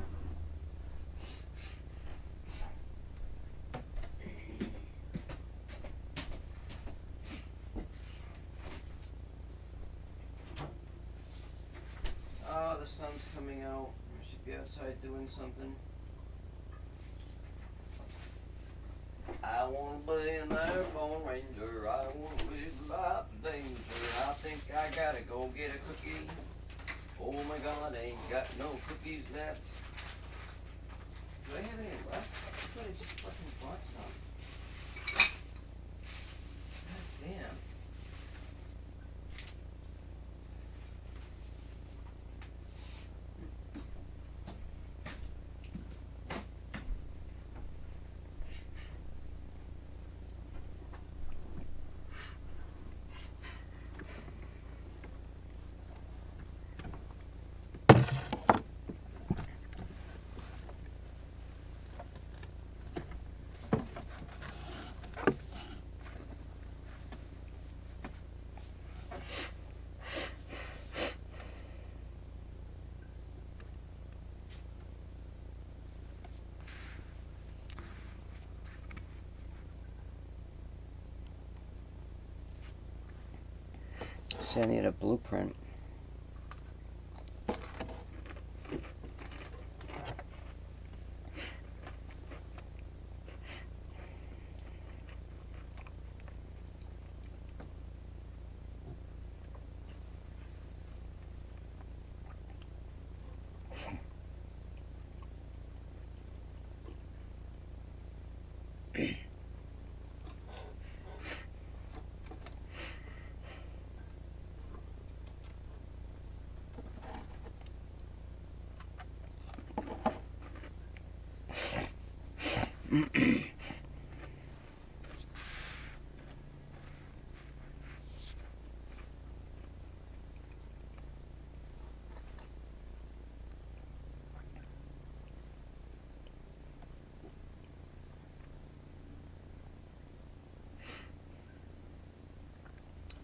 Oh, the sun's coming out. I should be outside doing something. I want to be an airborne ranger. I want to live a life of danger. I think I gotta go get a cookie. Oh my God, I ain't got no cookies left. Do I have any left? I thought I just fucking bought some. God damn. See, I need a blueprint.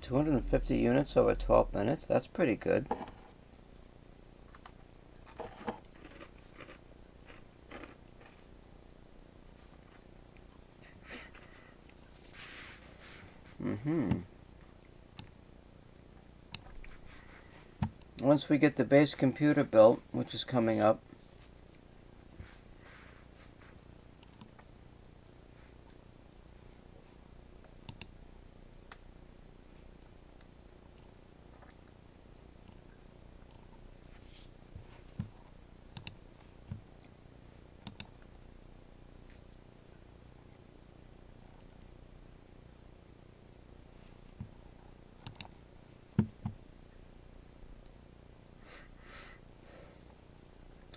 $250 units over 12 minutes. That's pretty good. Once we get the base computer built, which is coming up,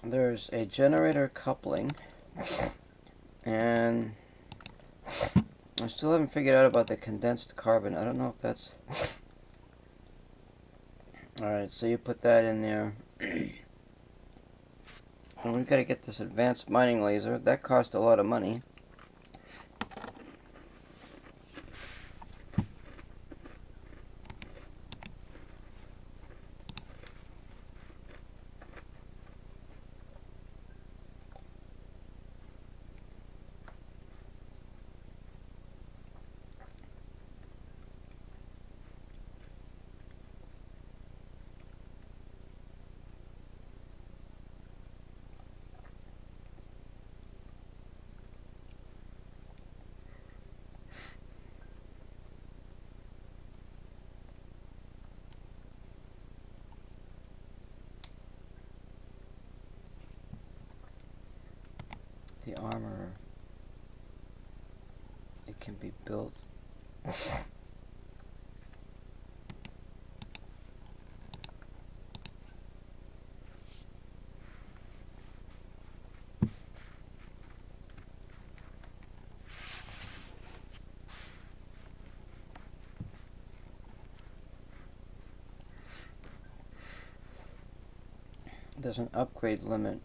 there's a generator coupling, and I still haven't figured out about the condensed carbon. I don't know if that's... Alright, so you put that in there. And we've got to get this advanced mining laser. That cost a lot of money. The armor, it can be built. There's an upgrade limit.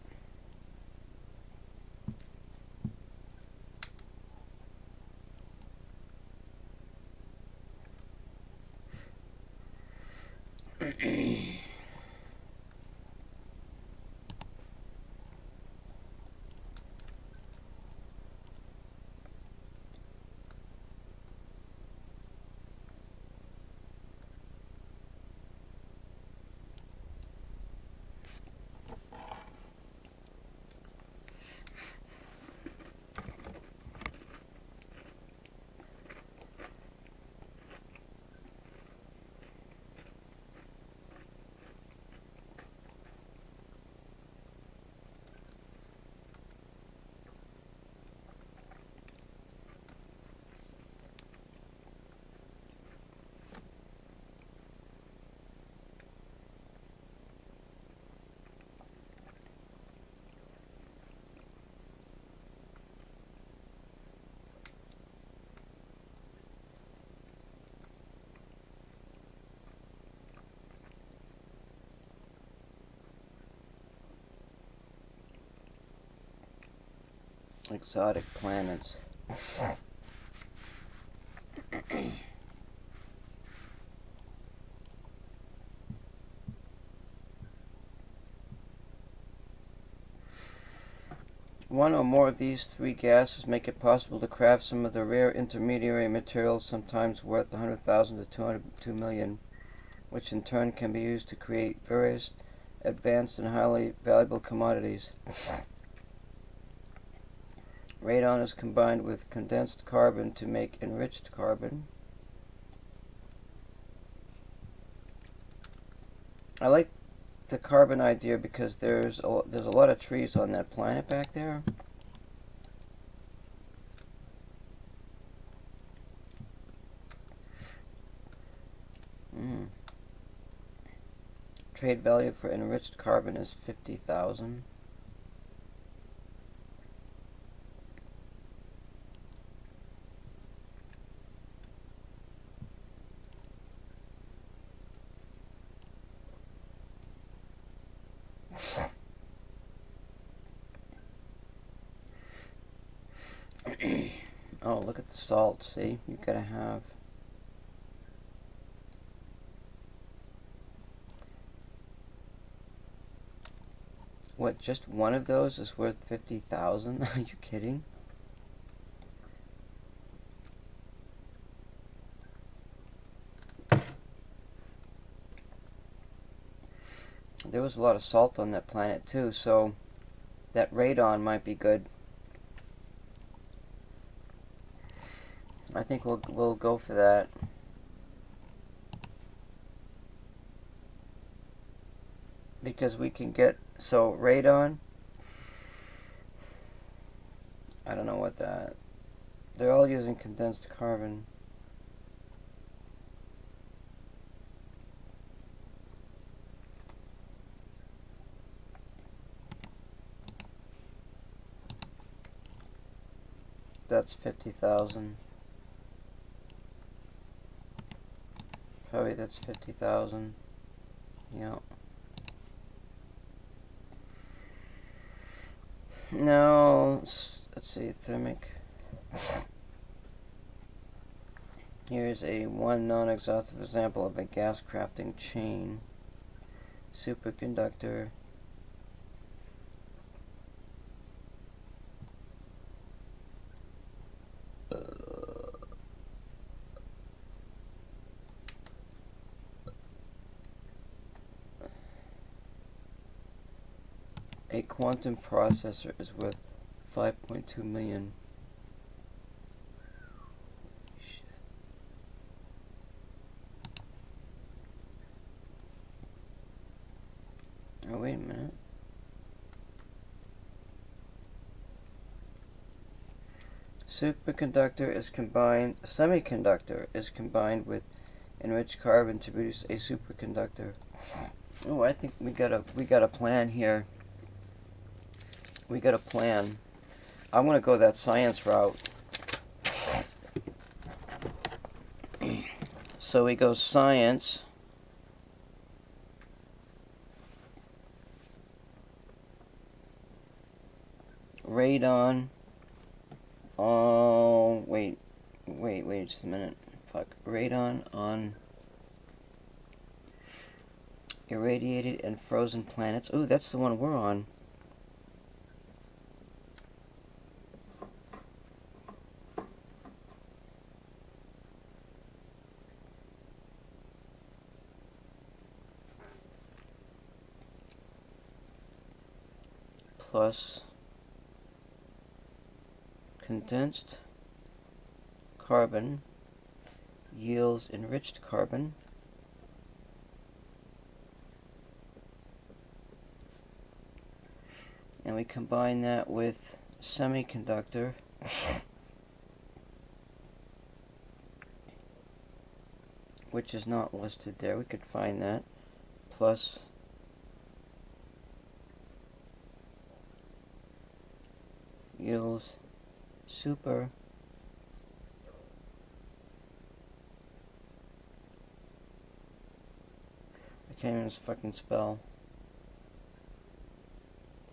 Exotic planets. One or more of these three gases make it possible to craft some of the rare intermediary materials, sometimes worth 100,000 to 202 million, which in turn can be used to create various advanced and highly valuable commodities. Radon is combined with condensed carbon to make enriched carbon. I like the carbon idea because there's a lot of trees on that planet back there. Trade value for enriched carbon is 50,000. Oh, look at the salt, see? You've got to have... What, just one of those is worth 50,000? Are you kidding? there was a lot of salt on that planet too, so that radon might be good. I think we'll go for that. Because we can get, so radon, I don't know what that, they're all using condensed carbon. That's 50,000. Probably that's 50,000. Yeah. Now, let's see, thermic. Here's one non-exhaustive example of a gas crafting chain. Superconductor. A quantum processor is worth 5.2 million. Oh, wait a minute. Semiconductor is combined with enriched carbon to produce a superconductor. Oh, I think we got a plan here. We got a plan. I'm gonna go that science route. So we go science. Radon. Oh, wait just a minute. Fuck. Radon on irradiated and frozen planets. Ooh, that's the one we're on. Plus condensed carbon yields enriched carbon. And we combine that with semiconductor. Which is not listed there. We could find that. Plus yields super I can't even fucking spell.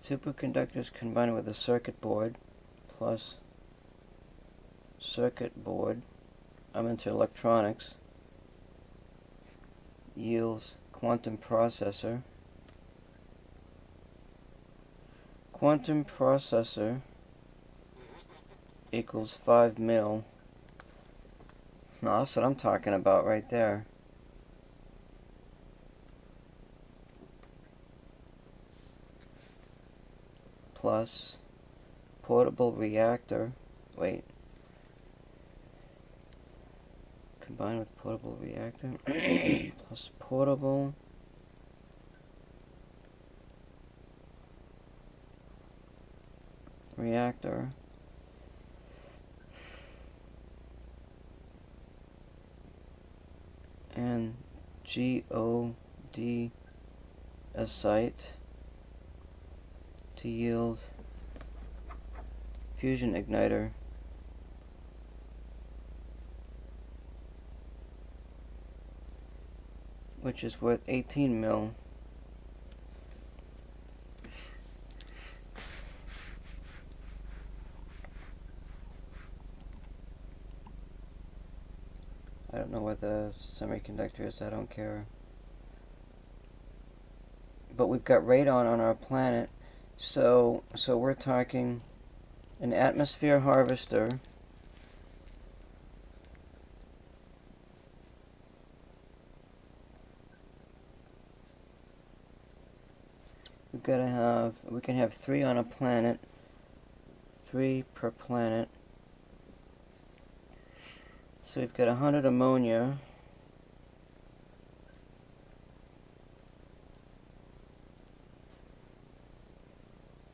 Superconductors combined with a circuit board plus circuit board. I'm into electronics. Yields quantum processor. Quantum processor equals 5 mil. No, that's what I'm talking about right there. Plus portable reactor. Wait. Combined with portable reactor. Plus portable reactor. And GOD a site to yield fusion igniter. Which is worth 18 mil. I don't know what the semiconductor is, I don't care. But we've got radon on our planet, so we're talking an atmosphere harvester. gotta have, we can have 3 on a planet, 3 per planet. So we've got 100 ammonia.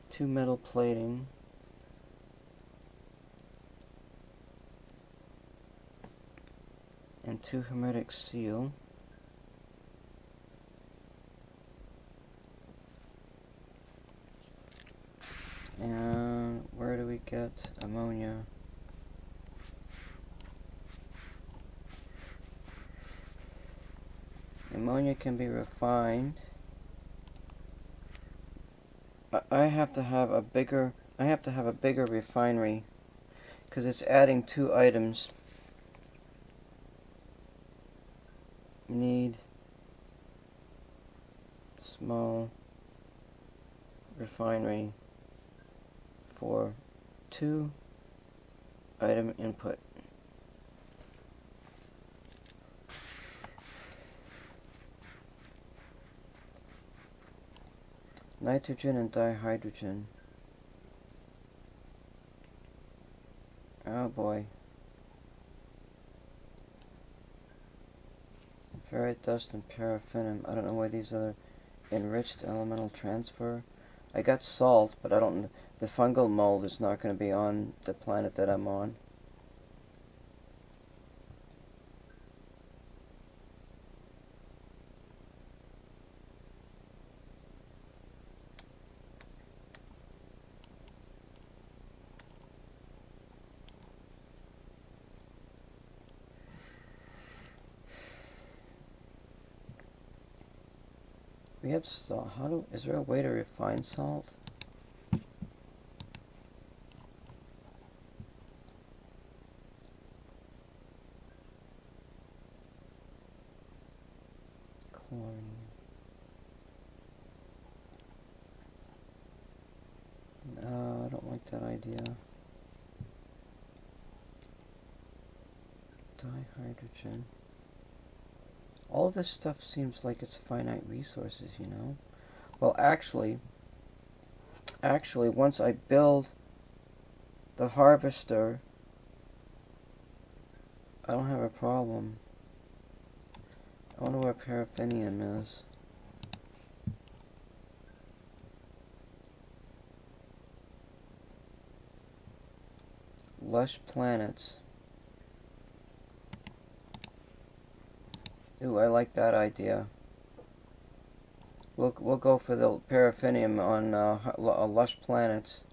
Two metal plating. And 2 hermetic seal. And where do we get ammonia? Ammonia can be refined. I have to have a bigger refinery because it's adding 2 items. Need small refinery for 2 item input. Nitrogen and dihydrogen. Oh boy. Ferrite dust and paraffinium. I don't know why these are enriched elemental transfer. I got salt, but I don't. The fungal mold is not going to be on the planet that I'm on. We have salt. Is there a way to refine salt? Chlorine. No, I don't like that idea. Dihydrogen. All this stuff seems like it's finite resources, you know? Well, actually, once I build the harvester, I don't have a problem. I wonder where paraffinium is. Lush planets. Ooh, I like that idea. We'll go for the paraffinium on lush planets.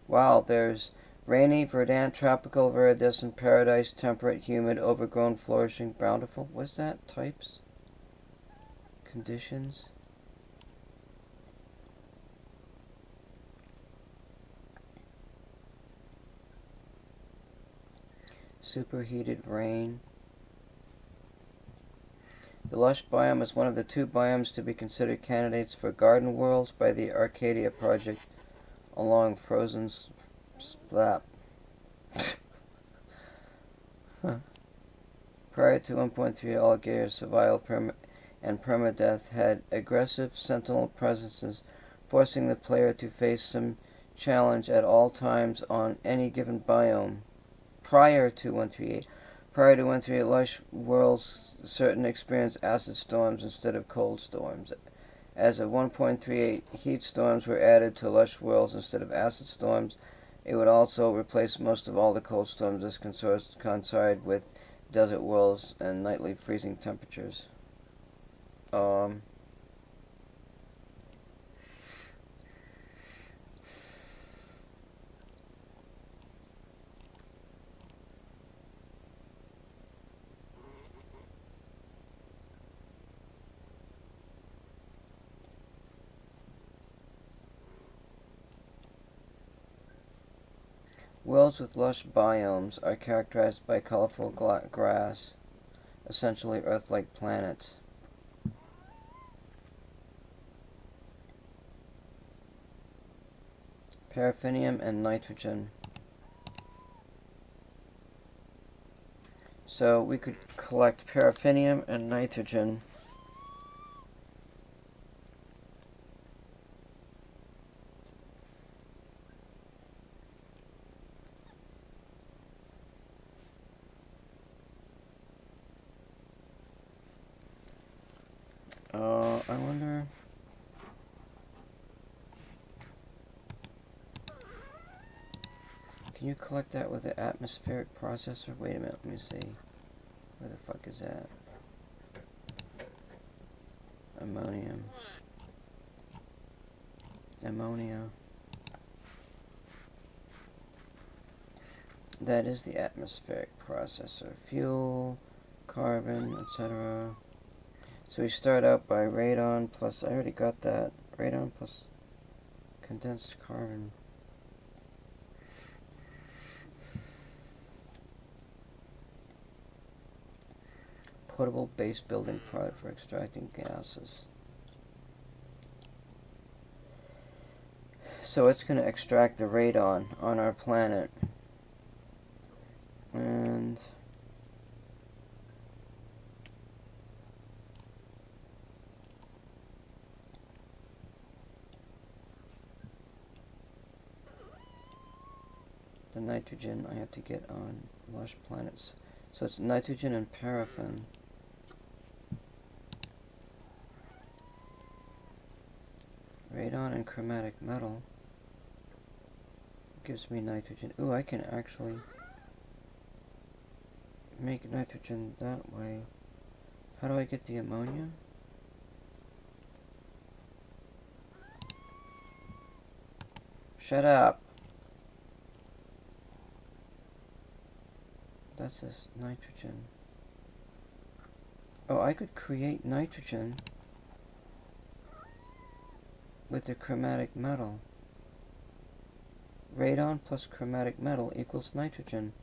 Wow, there's rainy, verdant, tropical, viridescent, paradise, temperate, humid, overgrown, flourishing, bountiful. What's that? Types? Conditions? Superheated rain. The lush biome is one of the 2 biomes to be considered candidates for garden worlds by the Arcadia project along frozen slap. Prior to 1.3, alligator survival and permadeath had aggressive sentinel presences, forcing the player to face some challenge at all times on any given biome. Prior to 1.3.8. Prior to 1.3.8, lush worlds certain experienced acid storms instead of cold storms. As of 1.38, heat storms were added to lush worlds instead of acid storms. It would also replace most of all the cold storms as coincide with desert worlds and nightly freezing temperatures. Worlds with lush biomes are characterized by colorful grass, essentially Earth-like planets. Paraffinium and nitrogen. So we could collect paraffinium and nitrogen Can you collect that with the atmospheric processor? Wait a minute, let me see. Where the fuck is that? Ammonium. Ammonia. That is the atmospheric processor. Fuel, carbon, etc. So we start out by radon plus, I already got that. Radon plus condensed carbon. Portable base building product for extracting gases. So it's going to extract the radon on our planet. And the nitrogen I have to get on lush planets. So it's nitrogen and paraffin. Radon and chromatic metal gives me nitrogen. Ooh, I can actually make nitrogen that way. How do I get the ammonia? Shut up. That's this nitrogen. Oh, I could create nitrogen with the chromatic metal. Radon plus chromatic metal equals nitrogen.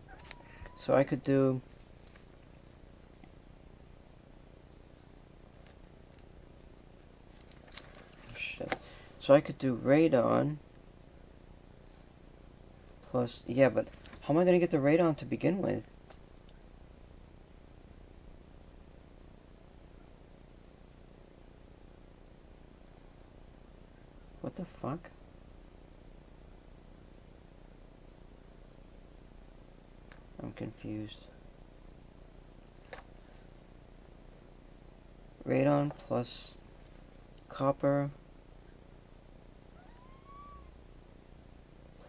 So I could do So I could do radon plus, yeah, but how am I going to get the radon to begin with? What the fuck? I'm confused. Radon plus copper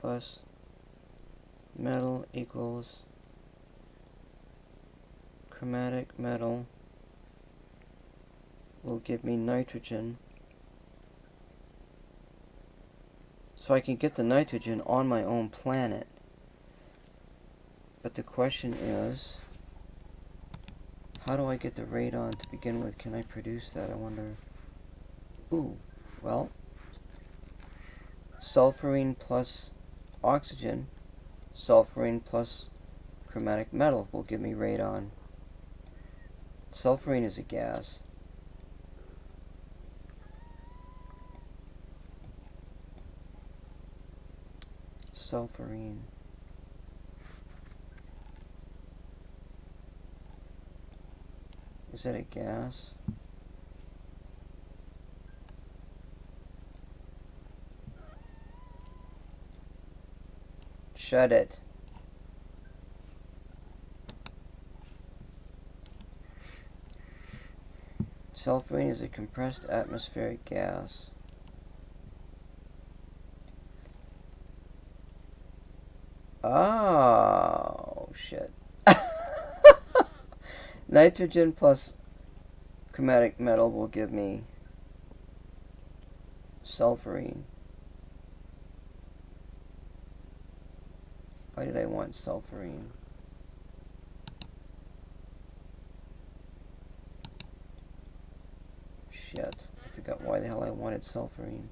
plus metal equals chromatic metal will give me nitrogen. So I can get the nitrogen on my own planet. But the question is, how do I get the radon to begin with? Can I produce that, I wonder? Ooh, well, sulfurine plus oxygen, sulfurine plus chromatic metal will give me radon. Sulfurine is a gas. Sulfurine. Is that a gas? Shut it. Sulfurine is a compressed atmospheric gas. Oh, shit. Nitrogen plus chromatic metal will give me sulfurine. Why did I want sulfurine? Shit, I forgot why the hell I wanted sulfurine.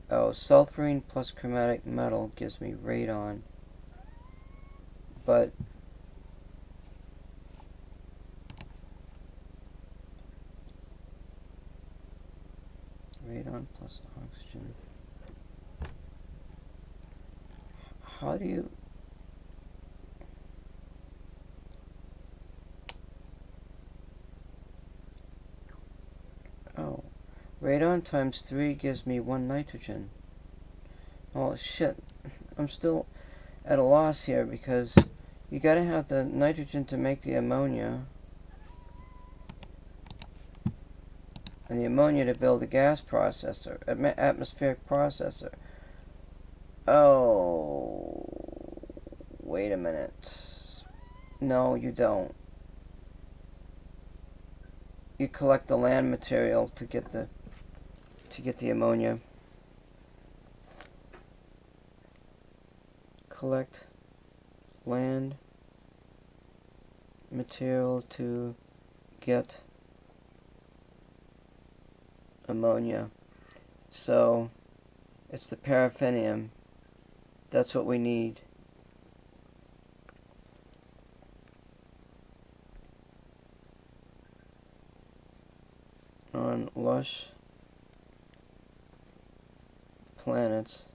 Oh, sulfurine plus chromatic metal gives me radon. But radon plus oxygen. How do you... Oh. Radon times 3 gives me 1 nitrogen. Oh shit. I'm still at a loss here because you gotta have the nitrogen to make the ammonia. And the ammonia to build a gas processor, atmospheric processor. Oh, wait a minute. No, you don't. You collect the land material to get the ammonia. Collect land material to get ammonia. So it's the paraffinium. That's what we need. On lush planets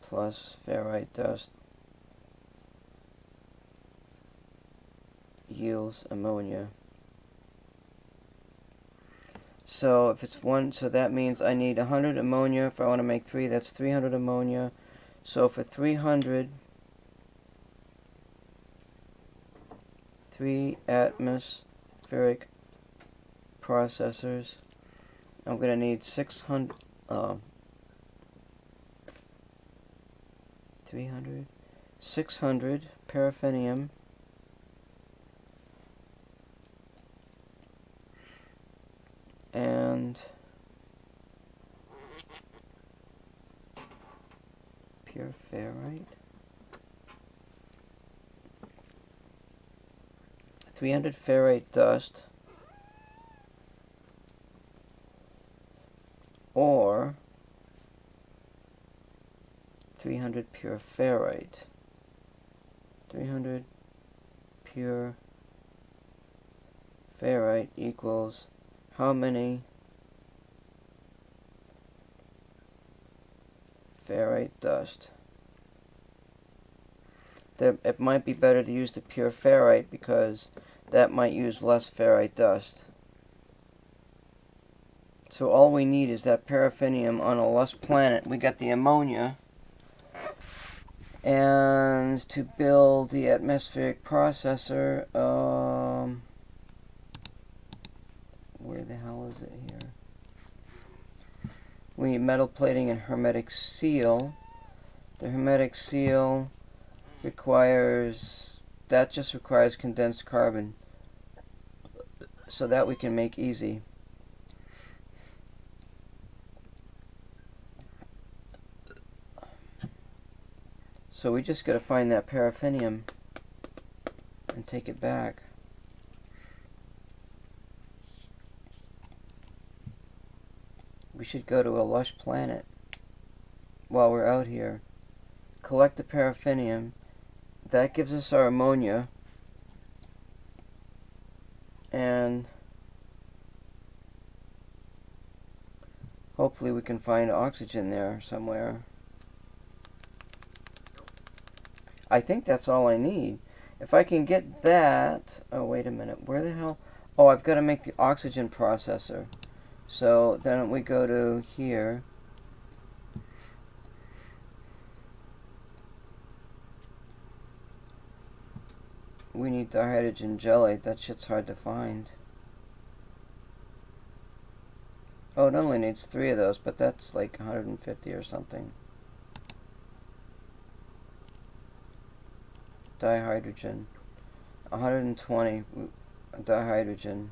plus ferrite dust yields ammonia. So if it's one, so that means I need 100 ammonia. If I want to make 3, that's 300 ammonia. So for 300, 3 atmospheric processors, I'm going to need 600, 300, 600 paraffinium, and pure ferrite, 300 ferrite dust, or 300 pure ferrite. 300 pure ferrite equals how many ferrite dust? It might be better to use the pure ferrite because that might use less ferrite dust. So all we need is that paraffinium on a lush planet. We got the ammonia. And to build the atmospheric processor, where the hell is it here? We need metal plating and hermetic seal. The hermetic seal just requires condensed carbon. So that we can make easy. So we just gotta find that paraffinium and take it back. We should go to a lush planet while we're out here. Collect the paraffinium. That gives us our ammonia. And hopefully we can find oxygen there somewhere. I think that's all I need. If I can get that... Oh, wait a minute. Where the hell... Oh, I've got to make the oxygen processor. So then we go to here. We need dihydrogen jelly. That shit's hard to find. Oh, it only needs 3 of those, but that's like 150 or something. Dihydrogen. 120 dihydrogen.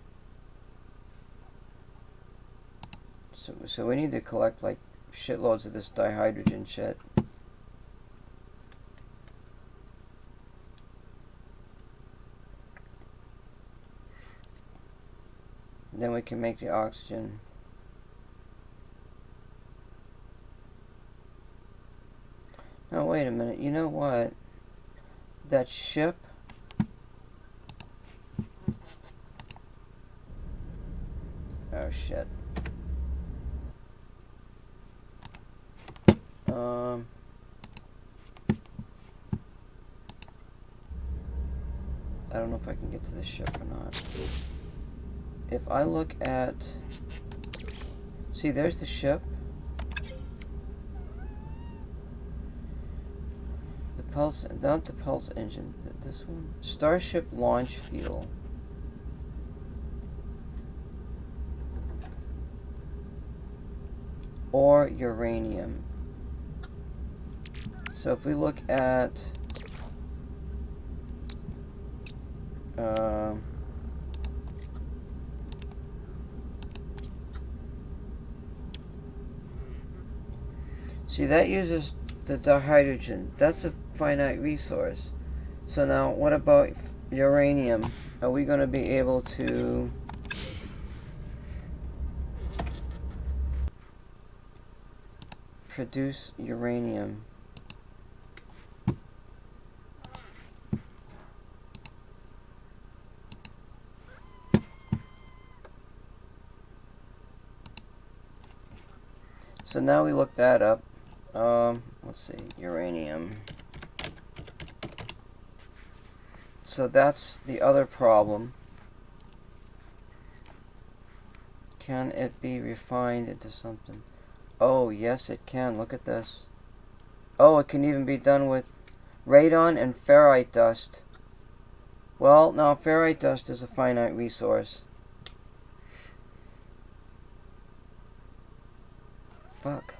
So we need to collect like shitloads of this dihydrogen shit. Then we can make the oxygen. Now wait a minute, you know what? That ship... Oh shit. I don't know if I can get to the ship or not. If I look at... See, there's the ship. The pulse... Not the pulse engine. This one? Starship launch fuel. or uranium. So if we look at see, that uses the dihydrogen. That's a finite resource. So now what about uranium? Are we going to be able to produce uranium? So now we look that up. Let's see, uranium. So that's the other problem. Can it be refined into something? Oh, yes it can. Look at this. Oh, it can even be done with radon and ferrite dust. Well, now ferrite dust is a finite resource. Fuck.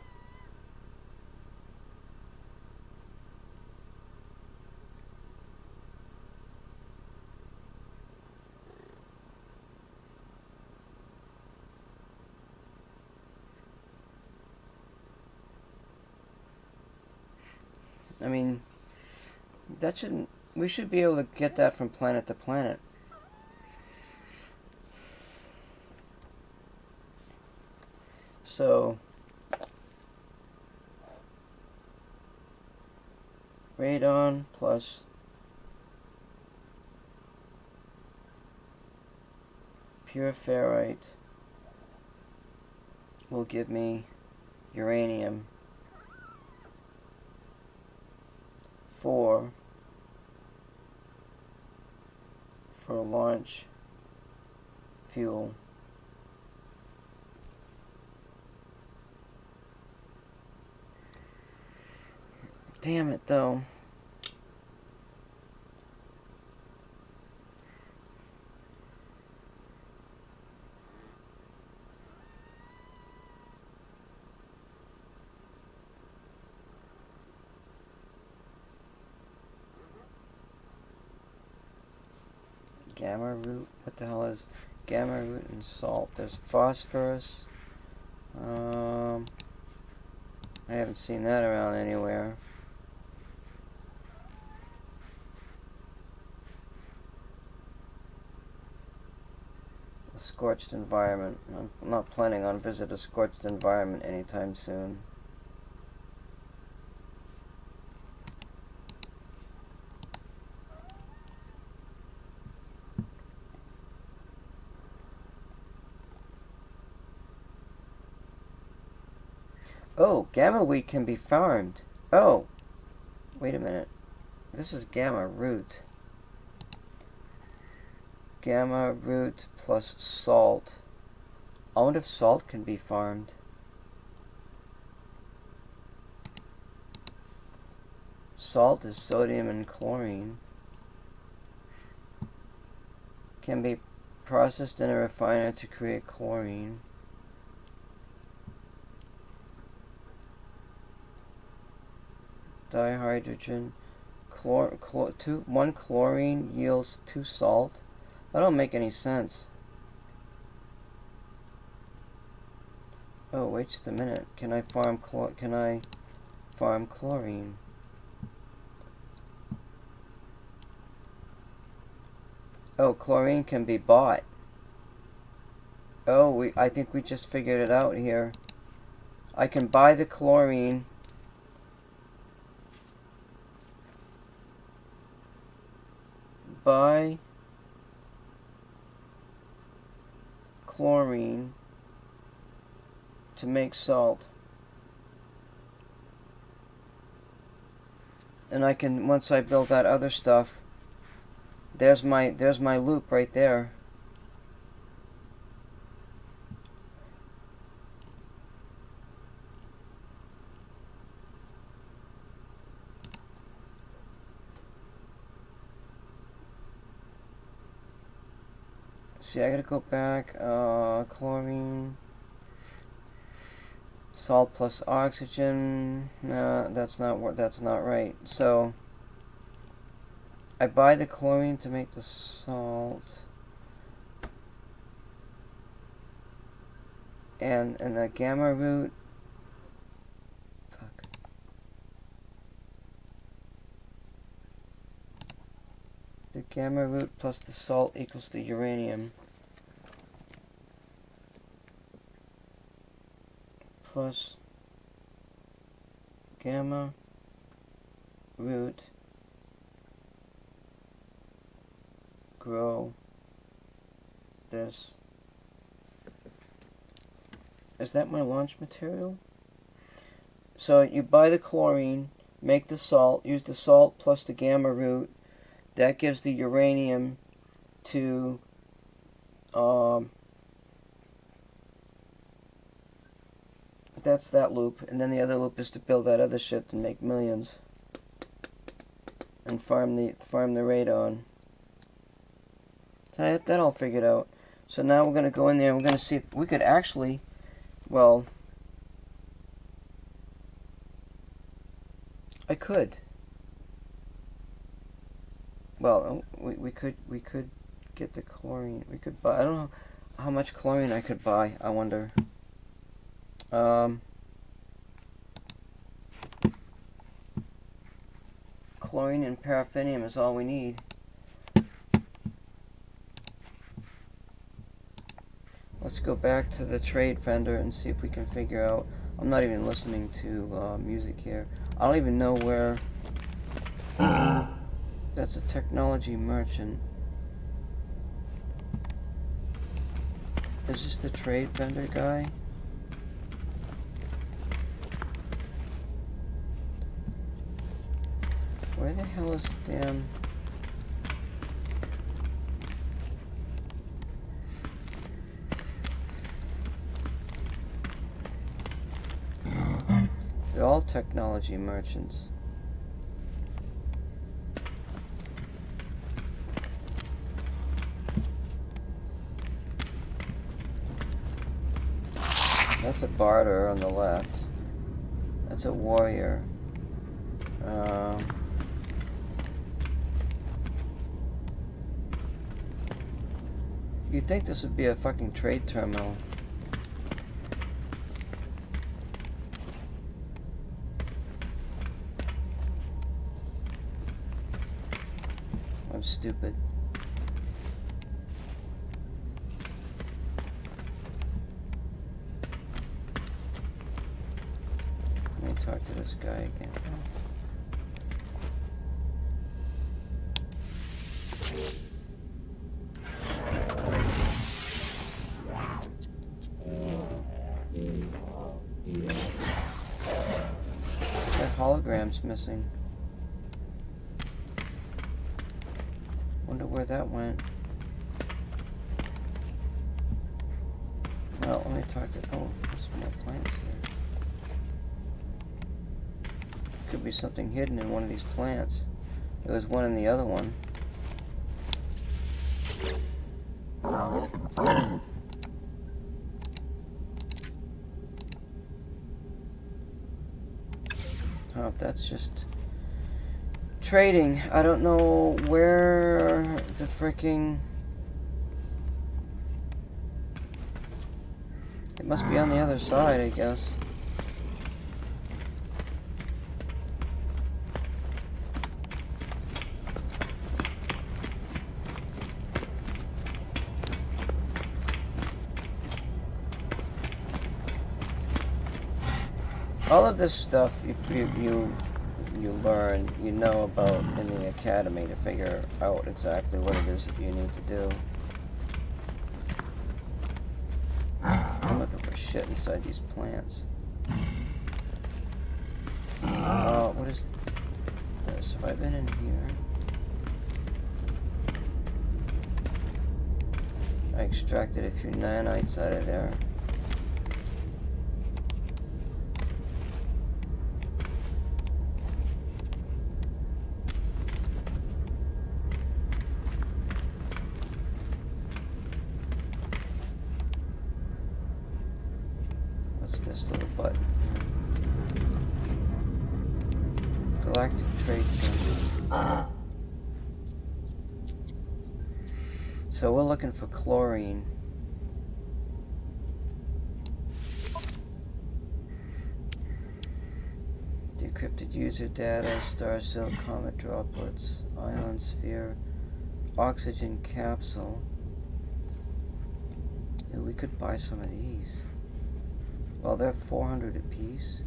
I mean, that shouldn't... We should be able to get that from planet to planet. So... radon plus pure ferrite will give me uranium for launch fuel. Damn it, though. Gamma root? What the hell is gamma root and salt? There's phosphorus. I haven't seen that around anywhere. A scorched environment. I'm not planning on visiting a scorched environment anytime soon. Oh, gamma wheat can be farmed. Oh, wait a minute. This is gamma root. Gamma root plus salt. I wonder if salt can be farmed. Salt is sodium and chlorine. Can be processed in a refiner to create chlorine. Dihydrogen. One chlorine yields 2 salt. That don't make any sense. Oh, wait just a minute. Can I farm chlorine? Oh, chlorine can be bought. Oh, I think we just figured it out here. I can buy the chlorine. Buy chlorine to make salt. And I can, once I build that other stuff, there's my loop right there. See, I gotta go back. Chlorine, Salt plus oxygen. No, that's not right. So I buy the chlorine to make the salt. And the gamma root. Fuck. The gamma root plus the salt equals the uranium. Plus gamma root grow this. Is that my launch material? So you buy the chlorine, make the salt, use the salt plus the gamma root. That gives the uranium to that's that loop, and then the other loop is to build that other shit and make millions and farm the radon. So I had that all figured out. So now we're gonna go in there and we're gonna see if we could actually, well, I could. Well, we could get the chlorine. We could buy. I don't know how much chlorine I could buy. I wonder. Chlorine and paraffinium is all we need. Let's go back to the trade vendor and see if we can figure out. I'm not even listening to music here. I don't even know where. That's a technology merchant. Is this the trade vendor guy? Where the hell is the damn... They're all technology merchants. That's a barter on the left. That's a warrior. You'd think this would be a fucking trade terminal. I'm stupid. Let me talk to this guy again. That hologram's missing. Wonder where that went. Well, let me talk to... Oh, there's more plants here. Could be something hidden in one of these plants. There was one in the other one. Oh, that's just trading. I don't know where the fricking... It must be on the other side, I guess. All of this stuff you learn, you know about in the academy to figure out exactly what it is that you need to do. I'm looking for shit inside these plants. What is this? Have I been in here? I extracted a few nanites out of there. This little button. active traits then. So we're looking for chlorine. Decrypted user data, star cell, comet droplets, ion sphere, oxygen capsule. Yeah, we could buy some of these. Well, they're 400 apiece.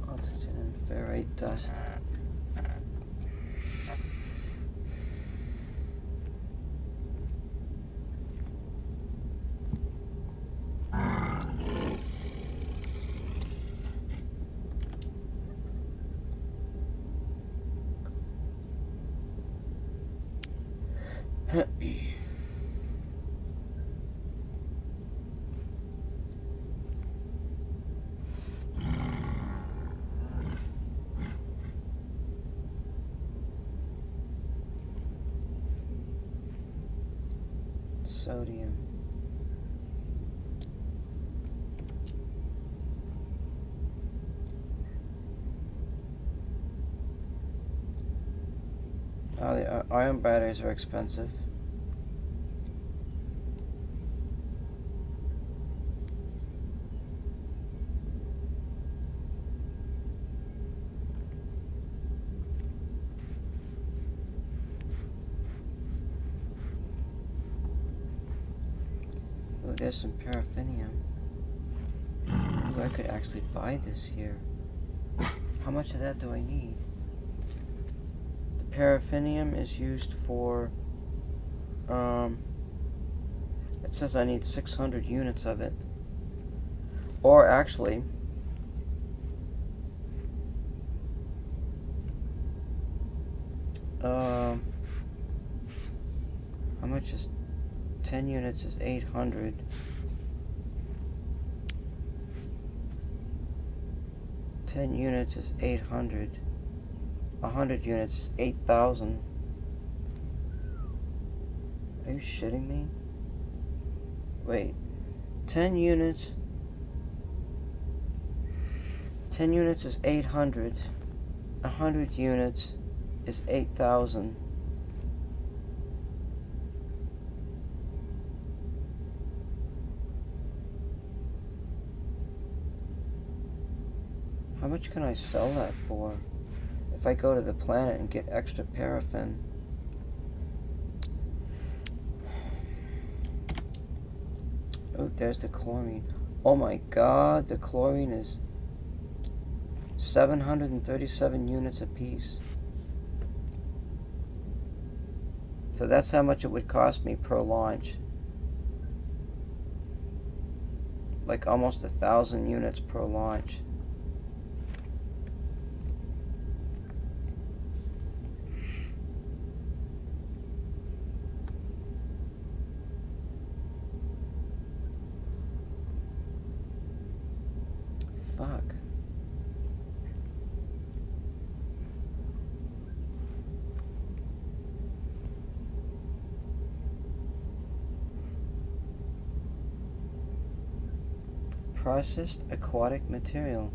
Oxygen and ferrite dust. Sodium. Oh, the ion batteries are expensive. Oh, there's some paraffinium. Ooh, I could actually buy this here. How much of that do I need? The paraffinium is used for, it says I need 600 units of it. Or actually, how much is 10 units is 800. Ten units is 800. 100 units is 8,000. Are you shitting me? Wait. 10 units. 10 units is 800. 100 units is 8,000. How much can I sell that for? If I go to the planet and get extra paraffin. Oh, there's the chlorine. Oh my god, the chlorine is 737 units apiece. So that's how much it would cost me per launch. Like almost 1,000 units per launch. Fuck. Processed aquatic material.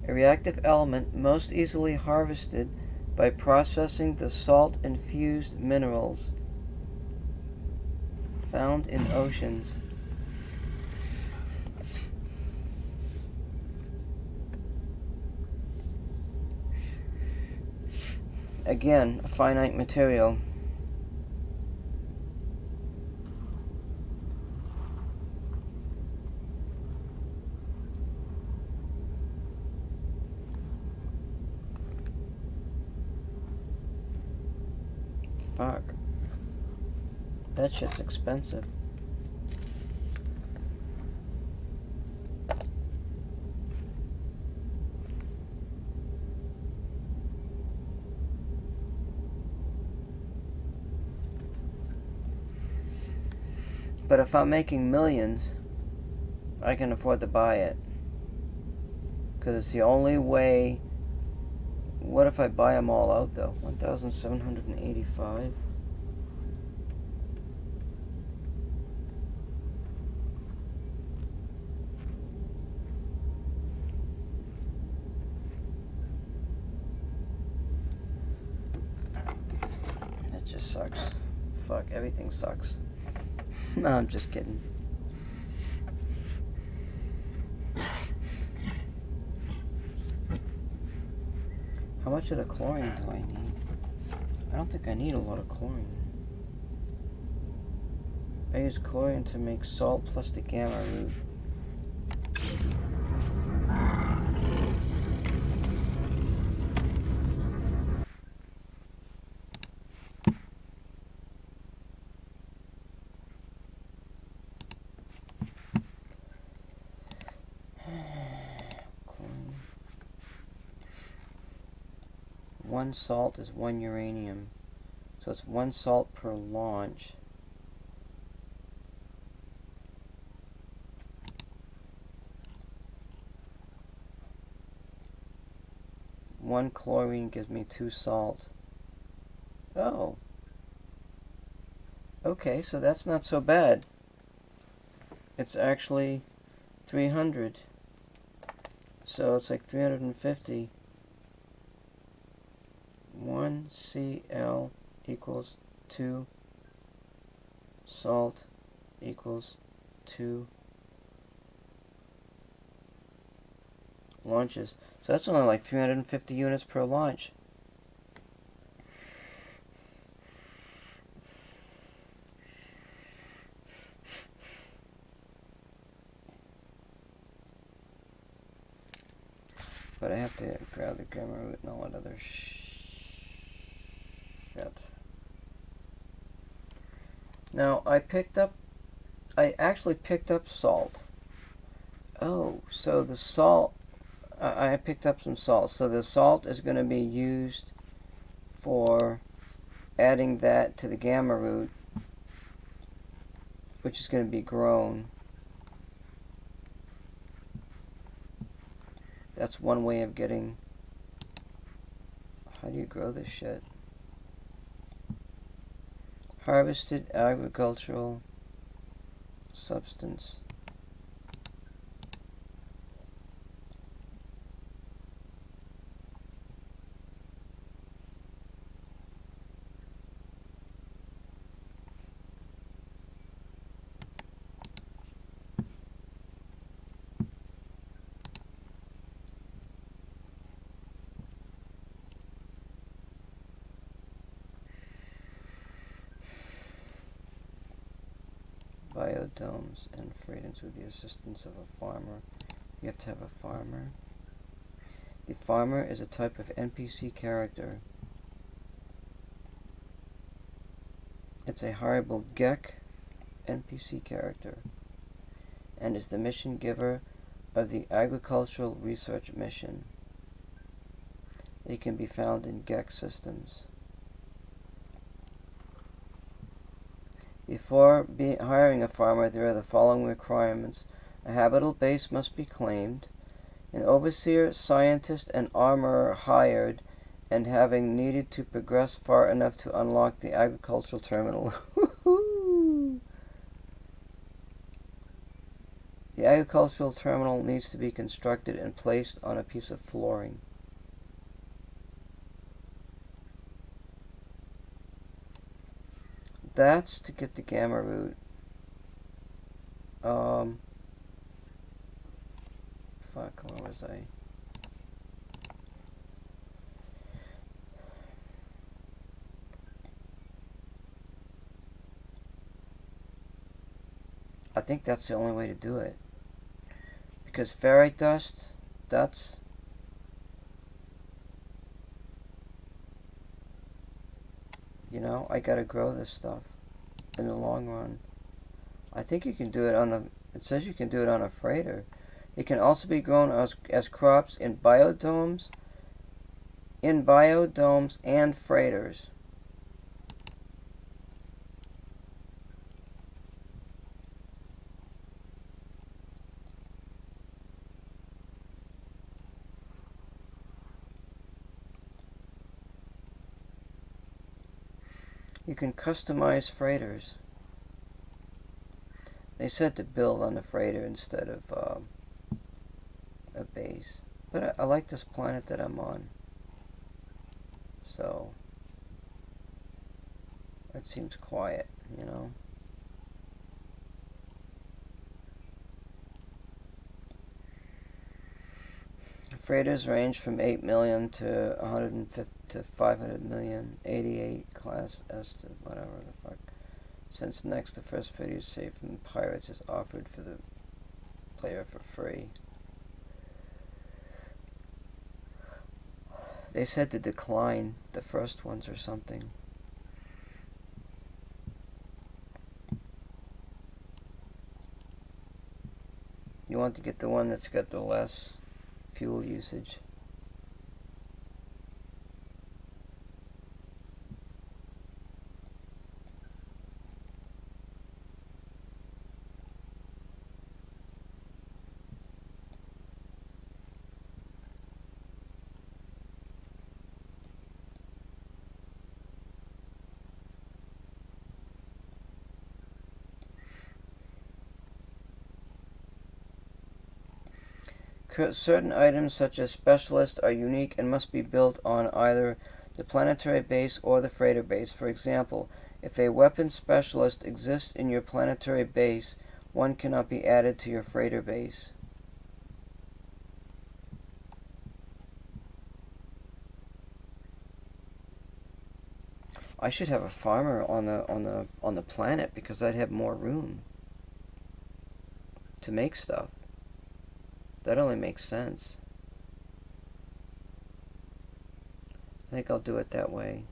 A reactive element most easily harvested by processing the salt-infused minerals found in oceans. Again, a finite material. Fuck. That shit's expensive. But if I'm making millions, I can afford to buy it. Because it's the only way. What if I buy them all out though? 1,785. sucks. Fuck, everything sucks. No, I'm just kidding. How much of the chlorine do I need? I don't think I need a lot of chlorine. I use chlorine to make salt plus the gamma root. Chlorine. 1 salt is 1 uranium. So it's 1 salt per launch. One chlorine gives me 2 salt. Oh. Okay, so that's not so bad. It's actually 300. So it's like 350. 1 Cl equals 2 salt equals 2 launches. So that's only like 350 units per launch. But I have to grab the gamma root and all that other shit. Now I actually picked up salt. Oh, so the salt, I picked up some salt. So the salt is going to be used for adding that to the gamma root, which is going to be grown. That's one way of getting... How do you grow this shit? Harvested agricultural substance. Biodomes and freedoms with the assistance of a farmer. You have to have a farmer. The farmer is a type of NPC character. It's a hireable Gek NPC character and is the mission giver of the Agricultural Research Mission. It can be found in Gek systems. Before hiring a farmer, there are the following requirements. A habitable base must be claimed, an overseer, scientist, and armorer hired, and having needed to progress far enough to unlock the agricultural terminal. The agricultural terminal needs to be constructed and placed on a piece of flooring. That's to get the gamma root. Fuck, where was I? I think that's the only way to do it. Because ferrite dust, that's... You know, I gotta grow this stuff in the long run. I think you can do it on a... It says you can do it on a freighter. It can also be grown as crops in biodomes and freighters. You can customize freighters. They said to build on the freighter instead of a base. But I like this planet that I'm on. So, It seems quiet, you know. Freighters range from 8 million to 150 to 500 million. 88 class S to whatever the fuck. Since next, the first freighter saved from pirates is offered for the player for free. They said to decline the first ones or something. You want to get the one that's got the less fuel usage. Certain items, such as specialists, are unique and must be built on either the planetary base or the freighter base. For example, if a weapon specialist exists in your planetary base, one cannot be added to your freighter base. I should have a farmer on the planet, because I'd have more room to make stuff. That only makes sense. I think I'll do it that way.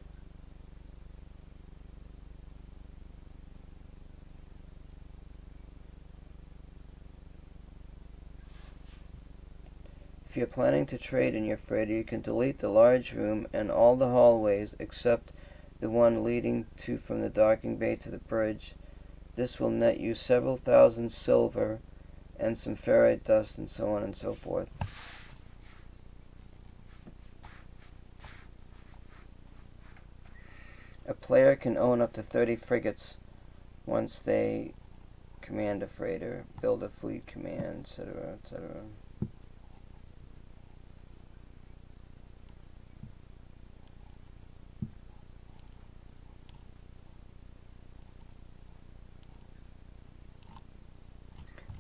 If you're planning to trade in your freighter, you can delete the large room and all the hallways except the one leading from the docking bay to the bridge. This will net you several thousand silver and some ferrite dust and so on and so forth. A player can own up to 30 frigates once they command a freighter, build a fleet command, etc., etc.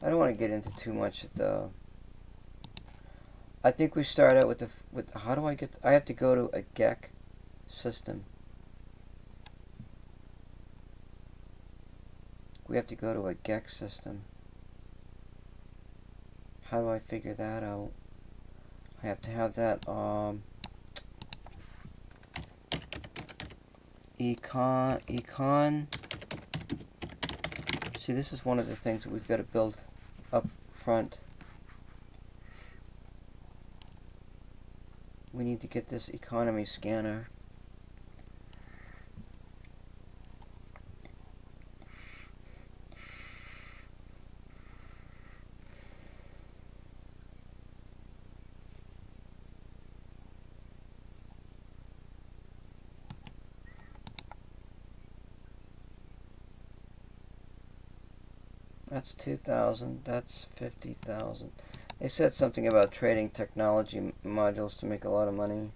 I don't want to get into too much of the. I think we start out with how do I get? I have to go to a GEC system. We have to go to a GEC system. How do I figure that out? I have to have that econ. See, this is one of the things that we've got to build up front. We need to get this economy scanner. That's 2,000. That's 50,000. They said something about trading technology modules to make a lot of money.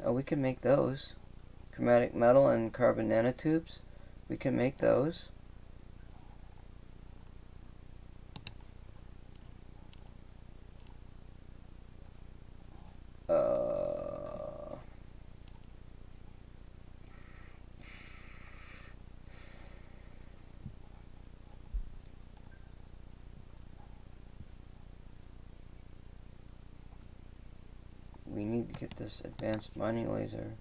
Oh, we can make those. Chromatic metal and carbon nanotubes. We can make those. We need to get this advanced mining laser.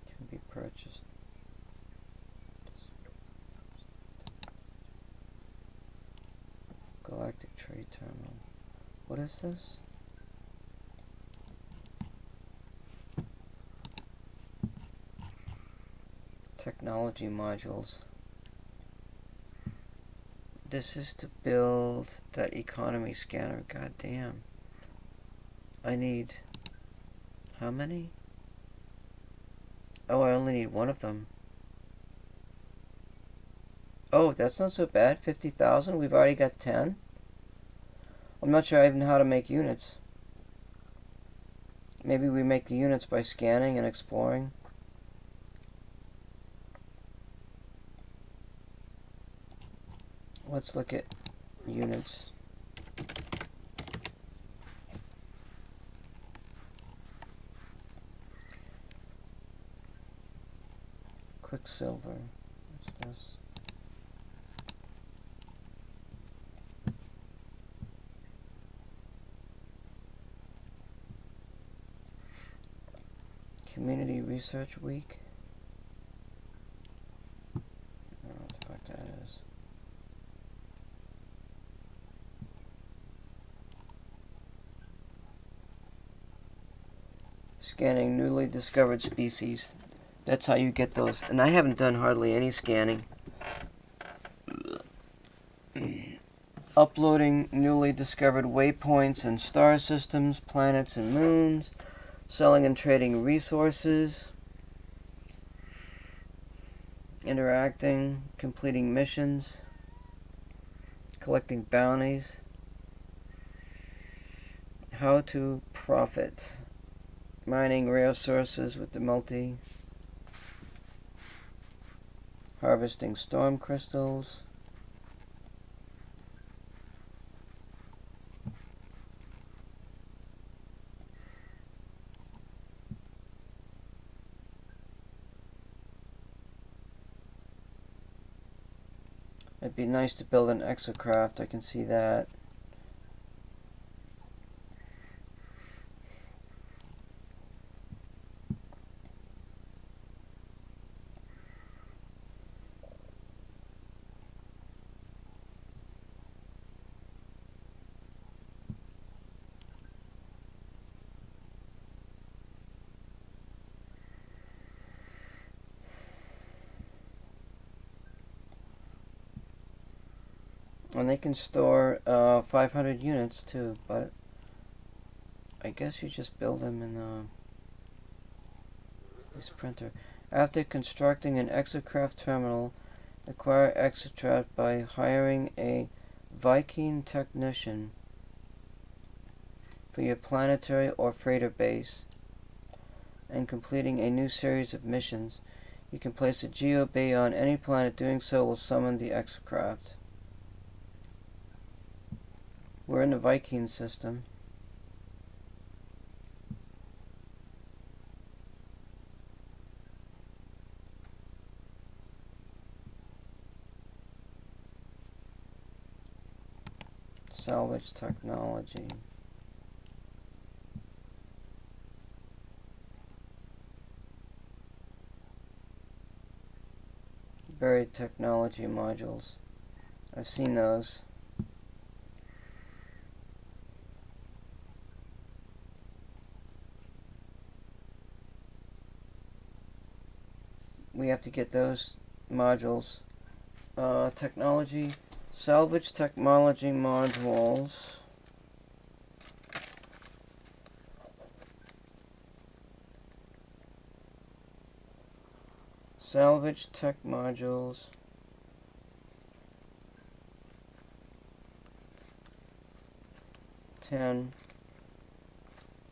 Can be purchased. Galactic Trade Terminal. What is this? Technology modules. This is to build that economy scanner. God damn. I need how many? Oh, I only need one of them. Oh, that's not so bad. 50,000. We've already got 10. I'm not sure even how to make units. Maybe we make the units by scanning and exploring. Let's look at units. Quicksilver. What's this? Community Research Week. I don't know what the fuck that is. Scanning newly discovered species. That's how you get those. And I haven't done hardly any scanning. Uploading newly discovered waypoints and star systems, planets and moons. Selling and trading resources. Interacting, completing missions. Collecting bounties. How to profit. Mining rare sources with the multi. Harvesting storm crystals. It'd be nice to build an exocraft, I can see that. And they can store 500 units too, but I guess you just build them in this printer. After constructing an exocraft terminal, acquire exocraft by hiring a Viking technician for your planetary or freighter base and completing a new series of missions. You can place a GeoBay on any planet. Doing so will summon the exocraft. We're in the Viking system. Salvage technology. Buried technology modules. I've seen those. We have to get those modules. Technology, salvage technology modules. Salvage tech modules.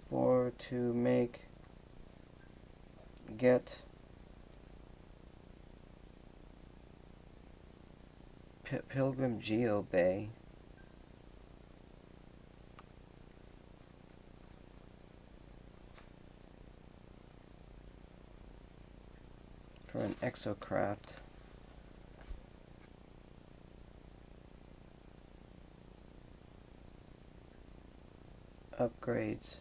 For to make get Pilgrim GeoBay. For an exocraft. Upgrades.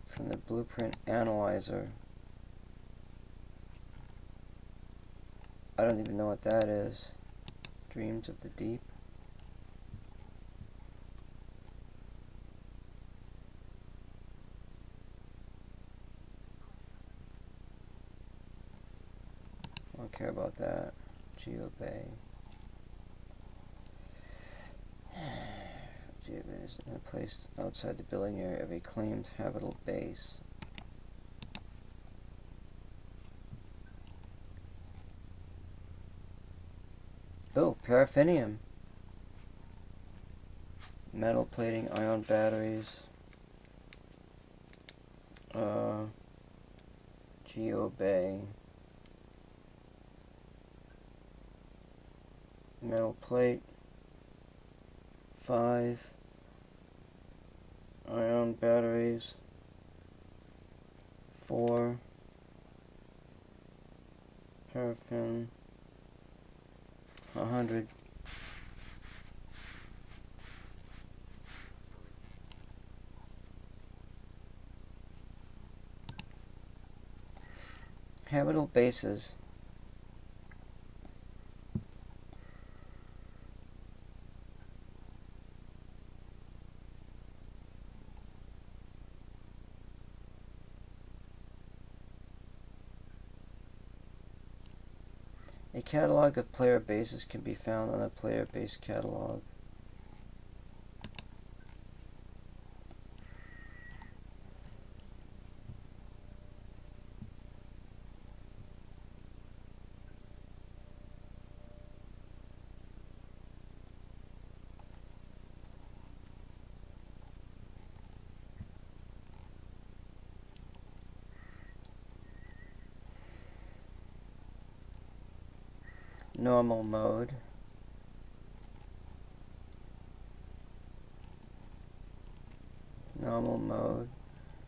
From the blueprint analyzer. I don't even know what that is. Dreams of the Deep. I don't care about that. GeoBay. Is placed outside the building area of a claimed habitable base. Oh, paraffinium. Metal plating, ion batteries. Geo Bay. Metal plate. 5. Ion batteries. 4. Paraffin. 100. Habitable bases. A catalog of player bases can be found on a player base catalog. Normal mode. Normal mode.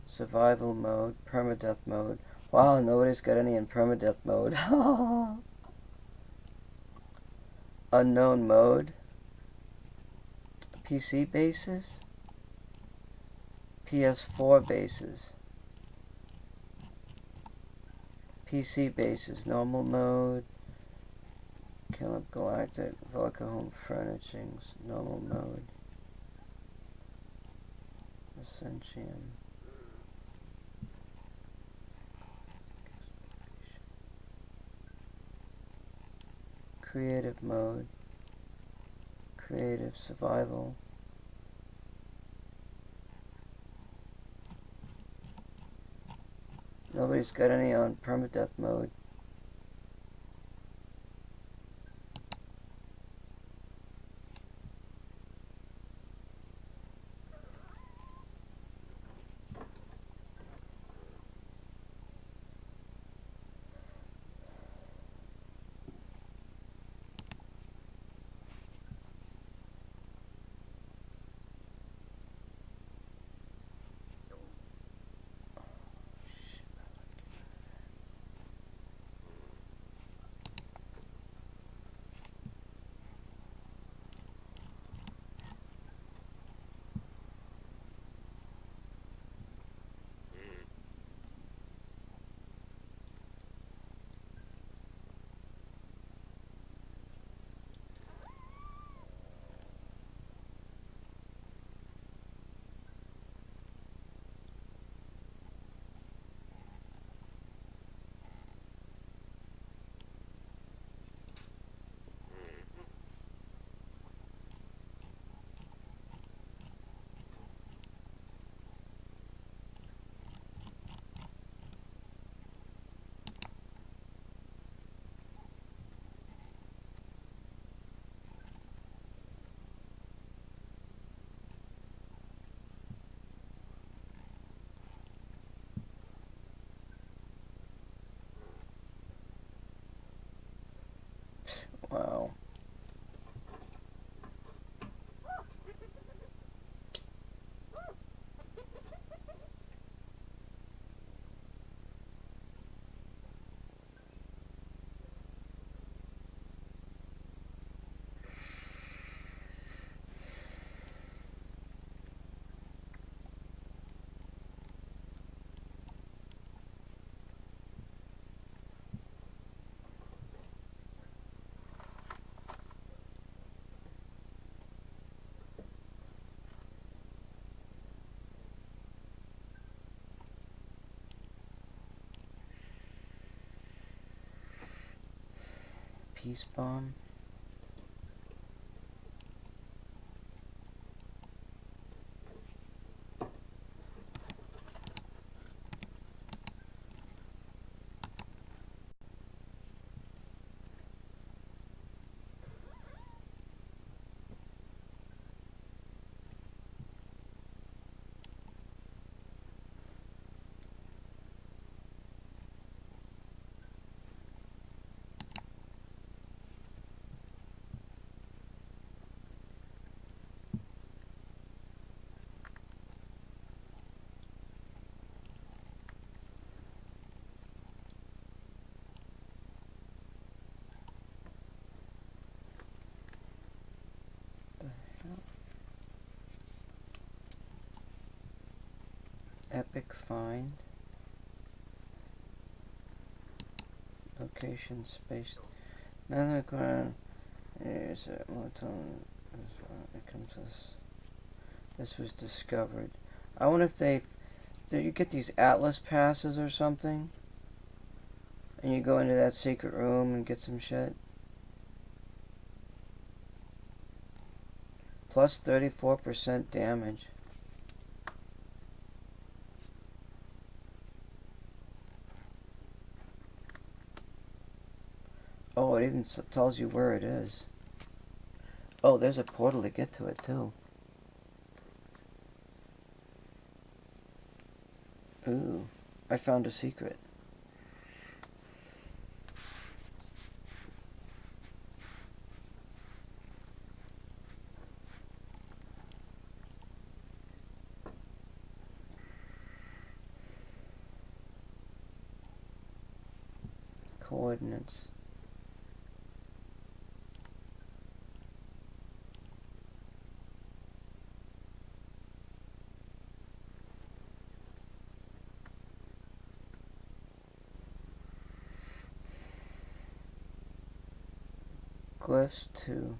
Survival mode. Permadeath mode. Wow, nobody's got any in permadeath mode. Unknown mode. PC bases. PS4 bases. PC bases. Normal mode. Caleb Galactic, Velka Home Furnishings, normal mode. Ascension. Creative mode. Creative survival. Nobody's got any on permadeath mode. Wow. Peace bomb. Epic find. Location space. Now there's a monotone. It comes this was discovered. I wonder if you get these Atlas passes or something, and you go into that secret room and get some shit. Plus 34% damage. Oh, it even tells you where it is. Oh, there's a portal to get to it too. Ooh, I found a secret. Coordinates. Glyphs 2.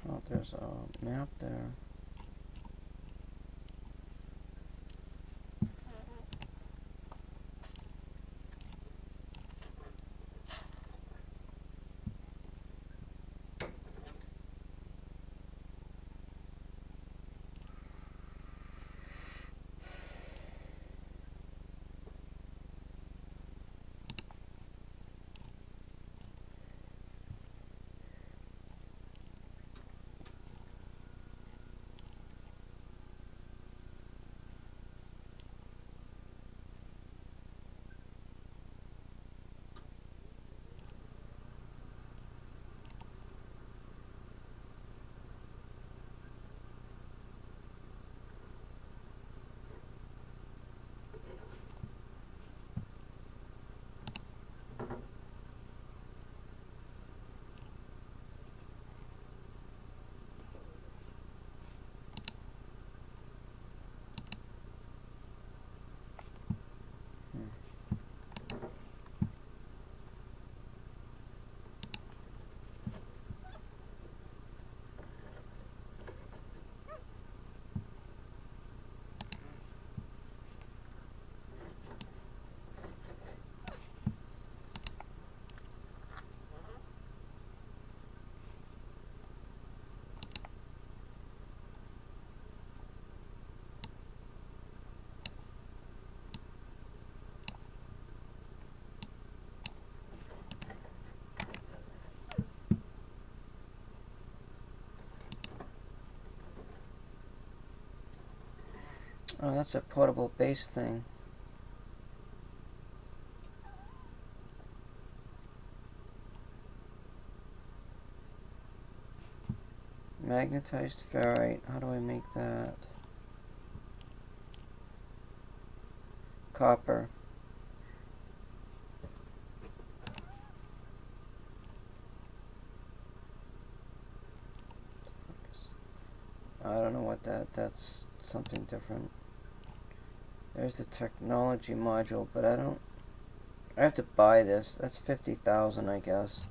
Oh, there's a map there. Oh, that's a portable base thing. Magnetized ferrite. How do I make that? Copper. I don't know what that's something different. There's the technology module, but I have to buy this. That's 50,000, I guess.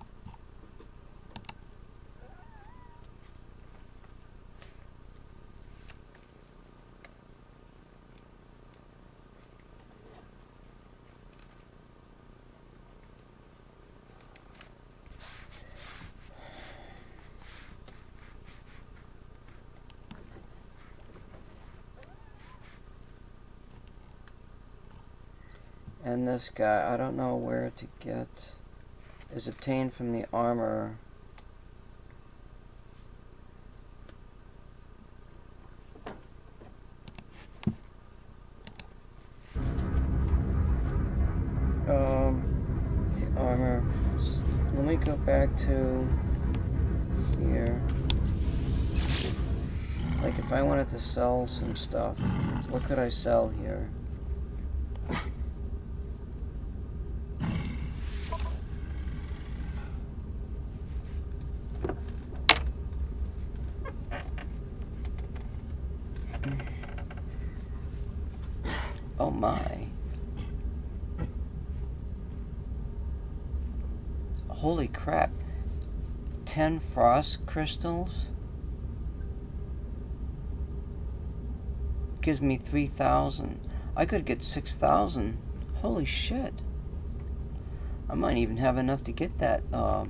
And this guy, I don't know where to get, is obtained from the armor. The armor. Let me go back to here. Like if I wanted to sell some stuff, what could I sell here? Oh my. Holy crap. 10 frost crystals? Gives me 3,000. I could get 6,000. Holy shit. I might even have enough to get that. Wow,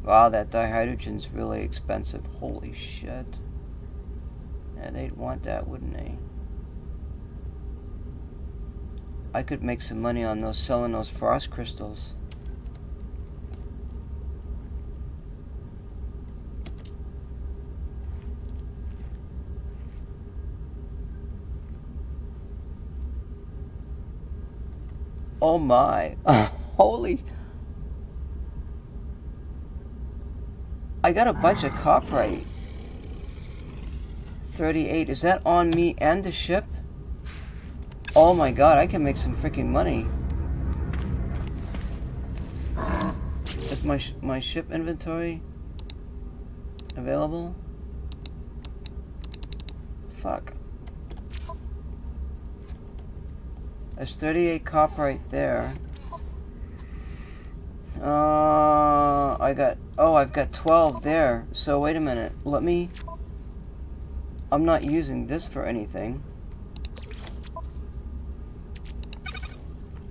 that dihydrogen's really expensive. Holy shit. Yeah, they'd want that, wouldn't they? I could make some money on those selling those frost crystals. Oh my. Holy. I got a bunch of copyright. 38. Is that on me and the ship? Oh my god, I can make some freaking money. Is my ship inventory available? Fuck. There's 38 copyright there. I've got 12 there. So wait a minute. I'm not using this for anything.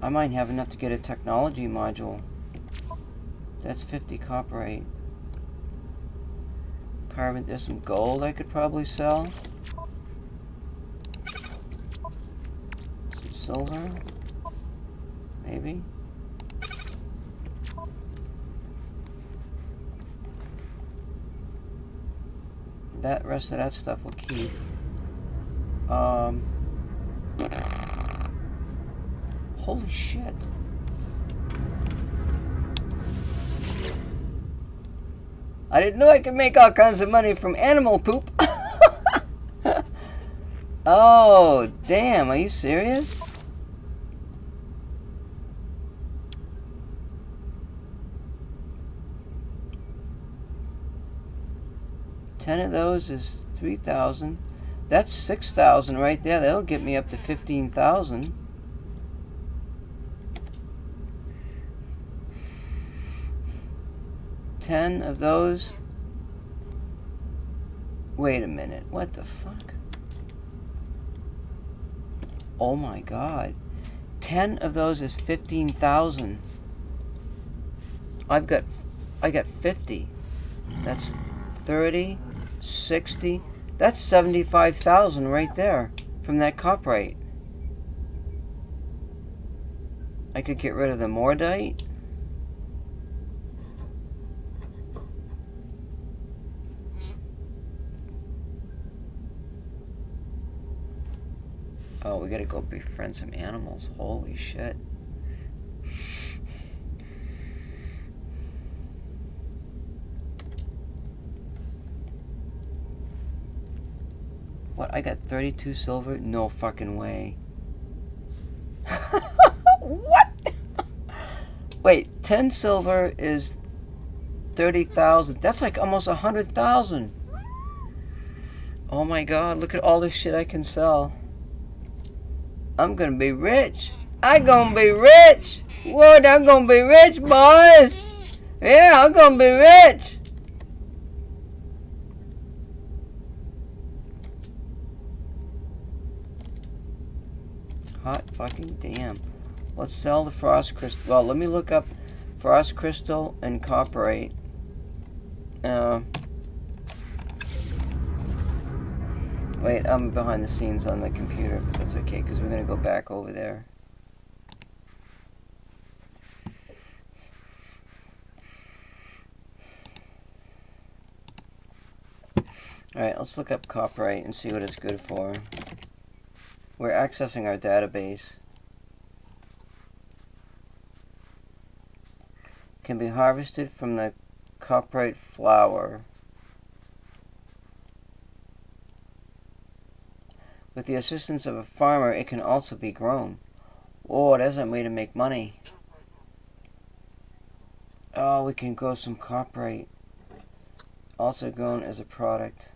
I might have enough to get a technology module. That's 50 copyright. Carbon, there's some gold I could probably sell. Some silver. Maybe. That rest of that stuff will keep. Holy shit. I didn't know I could make all kinds of money from animal poop. Oh, damn, are you serious? Ten of those is 3,000. That's 6,000 right there. That'll get me up to 15,000. Ten of those. Wait a minute. What the fuck? Oh my god. 10 of those is 15,000. I got 50. That's 30, 60. That's 75,000 right there from that copyright. I could get rid of the mordite. Oh, we gotta go befriend some animals. Holy shit. What? I got 32 silver? No fucking way. What? Wait, 10 silver is 30,000. That's like almost 100,000. Oh my god, look at all this shit I can sell. I'm gonna be rich. I'm gonna be rich. What? I'm gonna be rich, boys. Yeah, I'm gonna be rich. Hot fucking damn. Let's sell the frost crystal. Well, let me look up frost crystal and copperite. Wait, I'm behind the scenes on the computer, but that's okay, because we're going to go back over there. Alright, let's look up copyright and see what it's good for. We're accessing our database. Can be harvested from the copyright flower. With the assistance of a farmer, it can also be grown. Oh, that's a way to make money. Oh, we can grow some copyright. Also grown as a product.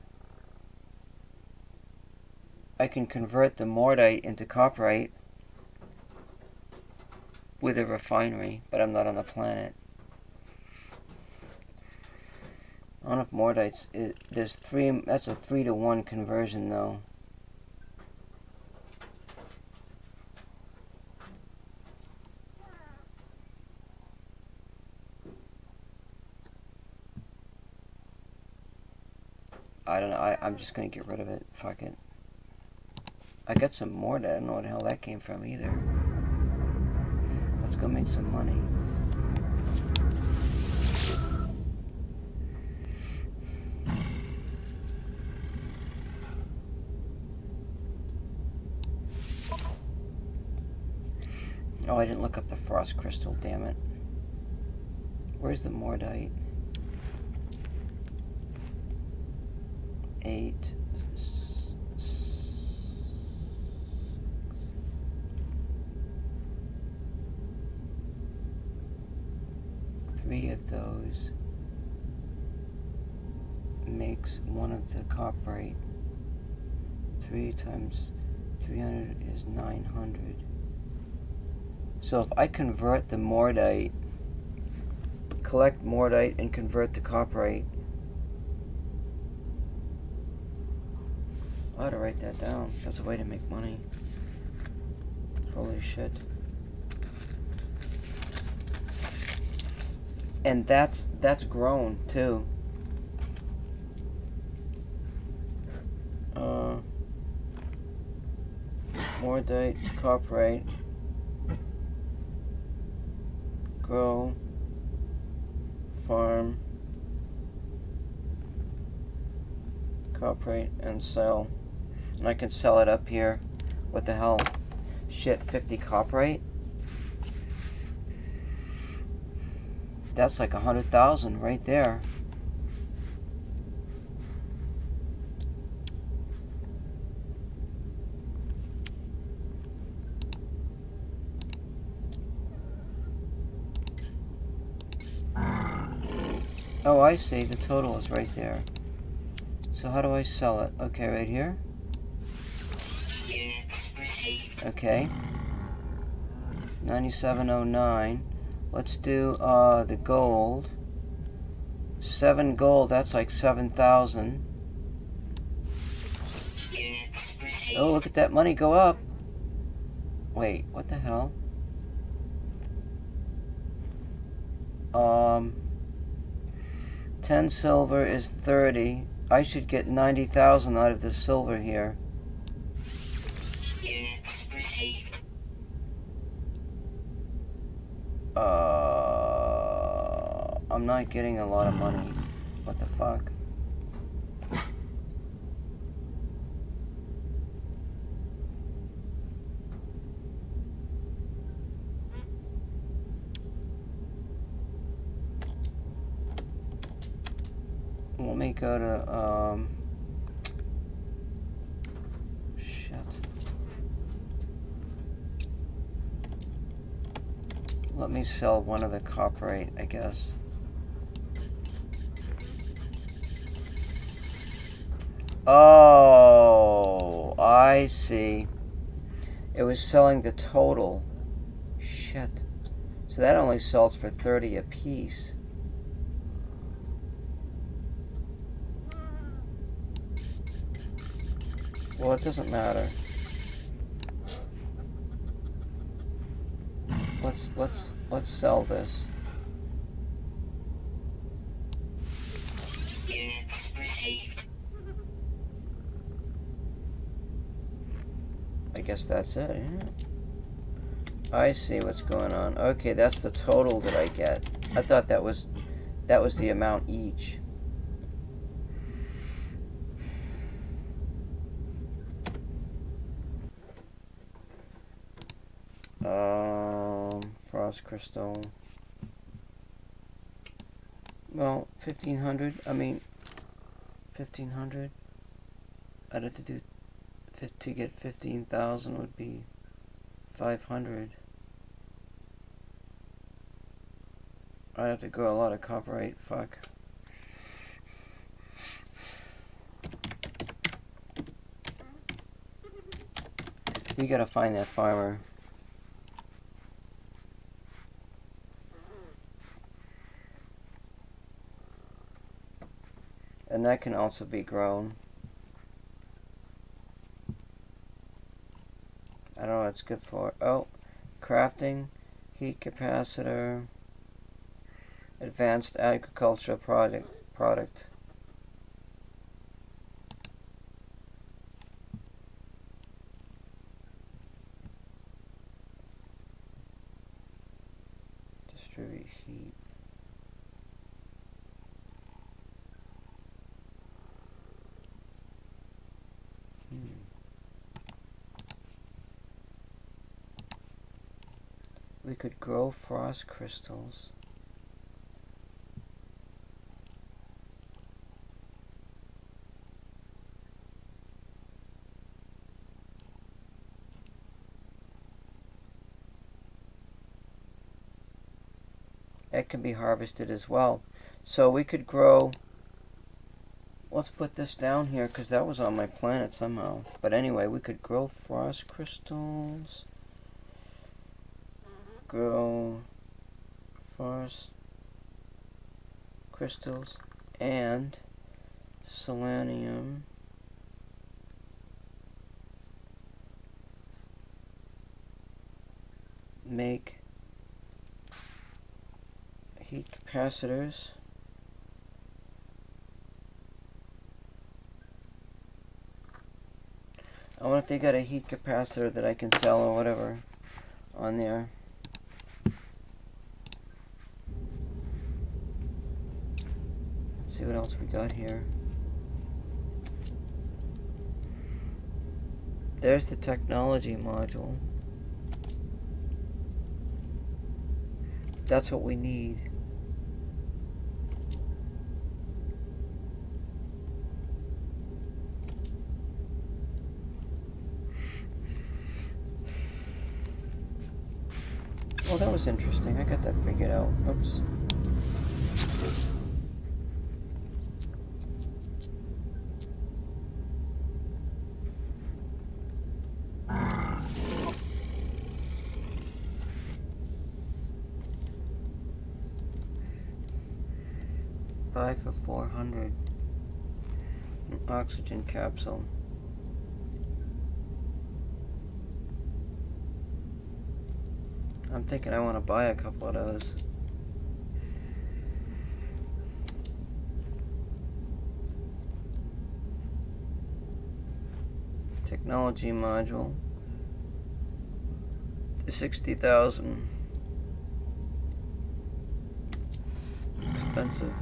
I can convert the Mordite into copperite with a refinery, but I'm not on the planet. I don't know if Mordite's... There's 3... That's a 3-to-1 conversion, though. I don't know. I'm just gonna get rid of it. Fuck it. I got some more that I don't know where the hell that came from either. Let's go make some money. Oh, I didn't look up the frost crystal, damn it. Where's the Mordite? 8. 3 of those makes 1 of the copperite. 3 times 300 is 900. So if I convert the Mordite, collect Mordite and convert to copperite, I ought to write that down. That's a way to make money. Holy shit. And that's grown too. Mordite, copperite, grow, farm, copperite, and sell. And I can sell it up here. What the hell? Shit, 50 copperite? That's like 100,000 right there. Oh, I see. The total is right there. So how do I sell it? Okay, right here. Okay. 9709. Let's do the gold. 7 gold, that's like 7,000. Oh, look at that money go up. Wait, what the hell? 10 silver is 30. I should get 90,000 out of this silver here. I'm not getting a lot of money. What the fuck? Let me go to, shit. Let me sell 1 of the copperite, I guess. Oh, I see. It was selling the total. Shit. So that only sells for 30 a piece. Well, it doesn't matter. Let's sell this. Units received. I guess that's it, yeah. I see what's going on. Okay, that's the total that I get. I thought that was the amount each. Frost crystal. Well, 1,500. I mean, 1,500. I'd have to do to get 15,000 would be 500. I'd have to grow a lot of copperite. Fuck. We gotta find that farmer. And that can also be grown. I don't know what it's good for. Oh, crafting, heat capacitor, advanced agricultural product. Distribute heat. We could grow frost crystals. That can be harvested as well. So we could grow. Let's put this down here because that was on my planet somehow. But anyway, we could grow frost crystals. Grow frost crystals and selenium. Make heat capacitors. I wonder if they got a heat capacitor that I can sell or whatever on there. Let's see what else we got here. There's the technology module. That's what we need. Well, that was interesting. I got that figured out. Oops. Buy for 400. An oxygen capsule. I'm thinking I want to buy a couple of those. Technology module. 60,000. Expensive.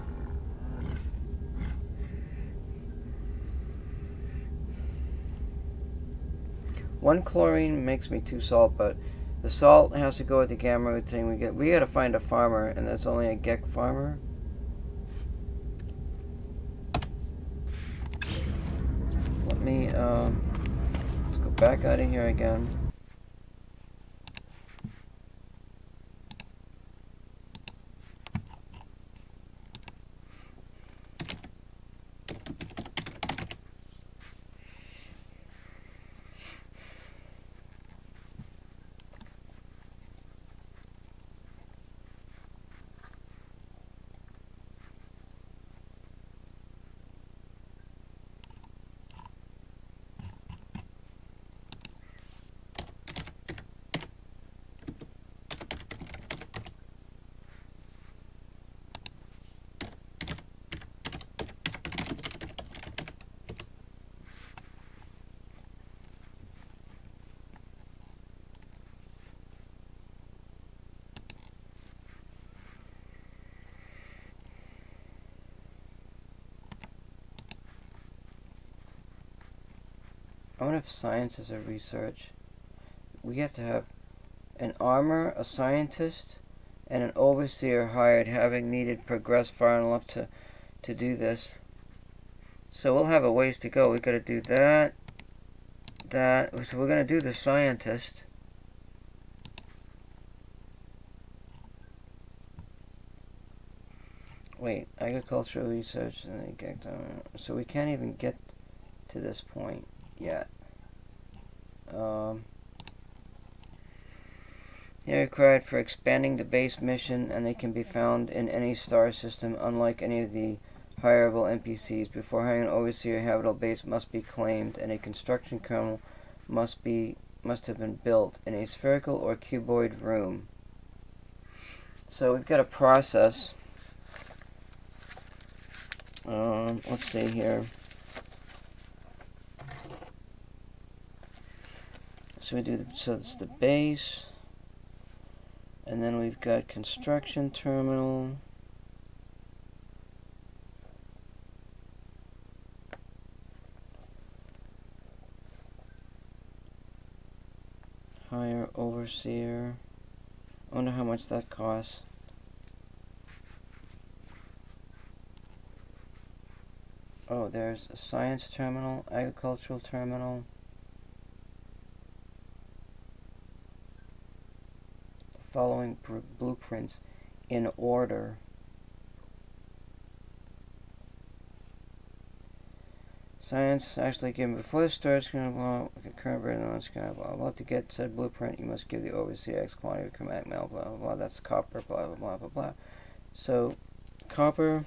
One chlorine makes me 2 salt, but the salt has to go with the gamma root thing. We gotta find a farmer, and there's only a Gek farmer. Let me let's go back out of here again. I wonder if science is a research. We have to have an armor, a scientist, and an overseer hired, having needed progressed far enough to do this. So we'll have a ways to go. We gotta do that. So we're gonna do the scientist. Wait, agricultural research, so we can't even get to this point yet. They are required for expanding the base mission, and they can be found in any star system, unlike any of the hireable NPCs. Before hiring an overseer, a habitable base must be claimed, and a construction kernel must have been built in a spherical or cuboid room. So we've got a process. Let's see here. So it's the base, and then we've got construction terminal. Hire overseer. I wonder how much that costs. Oh, there's a science terminal, agricultural terminal. The following blueprints in order. Science actually given before the start. Current version of to get said blueprint, you must give the overseer X quantity of chromatic metal. Blah blah blah. That's copper. Blah blah blah blah blah. So, copper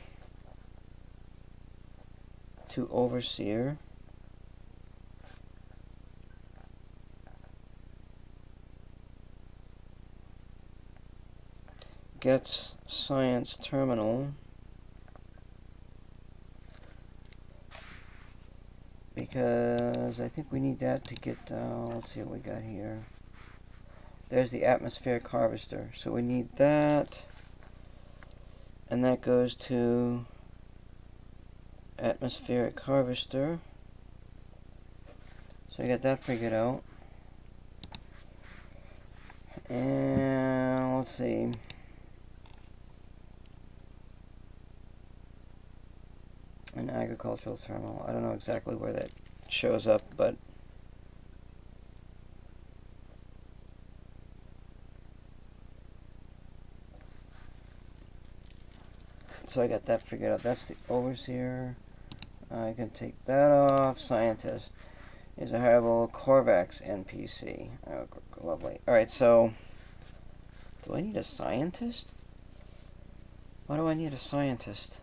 to overseer. Gets science terminal. Because I think we need that to get, let's see what we got here. There's the atmospheric harvester. So we need that. And that goes to atmospheric harvester. So I got that figured out. And let's see. An agricultural terminal. I don't know exactly where that shows up, but so I got that figured out. That's the overseer. I can take that off. Scientist is a hireable Corvax NPC. Oh, lovely. Alright, so do I need a scientist? Why do I need a scientist?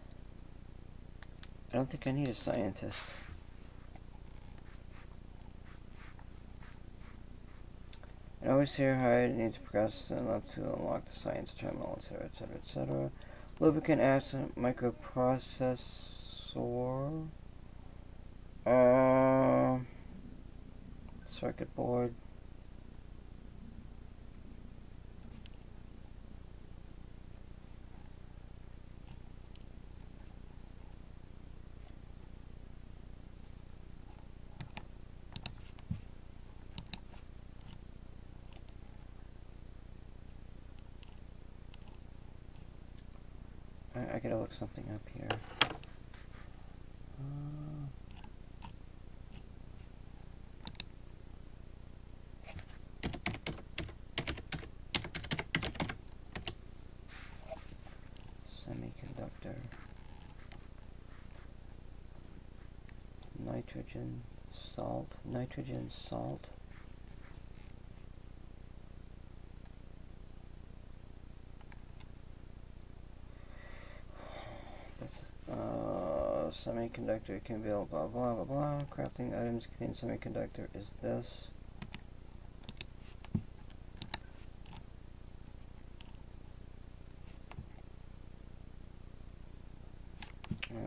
I don't think I need a scientist. An overseer hired needs to progress enough to unlock the science terminal, etc., etc., etc. Lubricant acid microprocessor. Circuit board. I gotta look something up here. Semiconductor. Nitrogen salt. Nitrogen salt. Semiconductor can be blah blah blah blah. Crafting items contain semiconductor is this.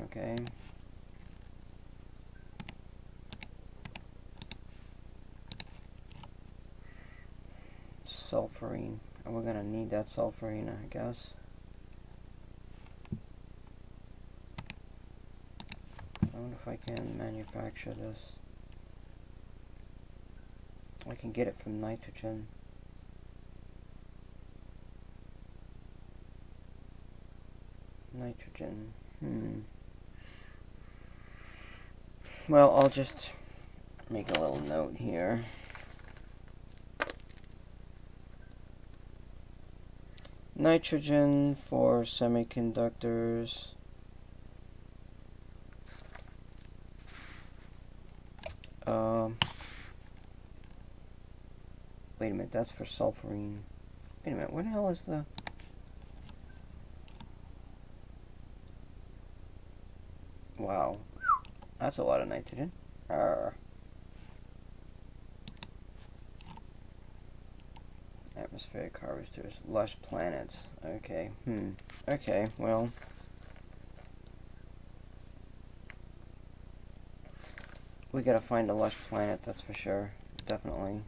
Okay. Sulfurine. And we're gonna need that sulfurine, I guess. I wonder if I can manufacture this. I can get it from nitrogen. Nitrogen. Well, I'll just make a little note here. Nitrogen for semiconductors. Wait a minute, that's for sulfurine. Wait a minute, where the hell is the... Wow. That's a lot of nitrogen. Arr. Atmospheric harvesters. Lush planets. Okay. Okay, well. We gotta find a lush planet, that's for sure. Definitely.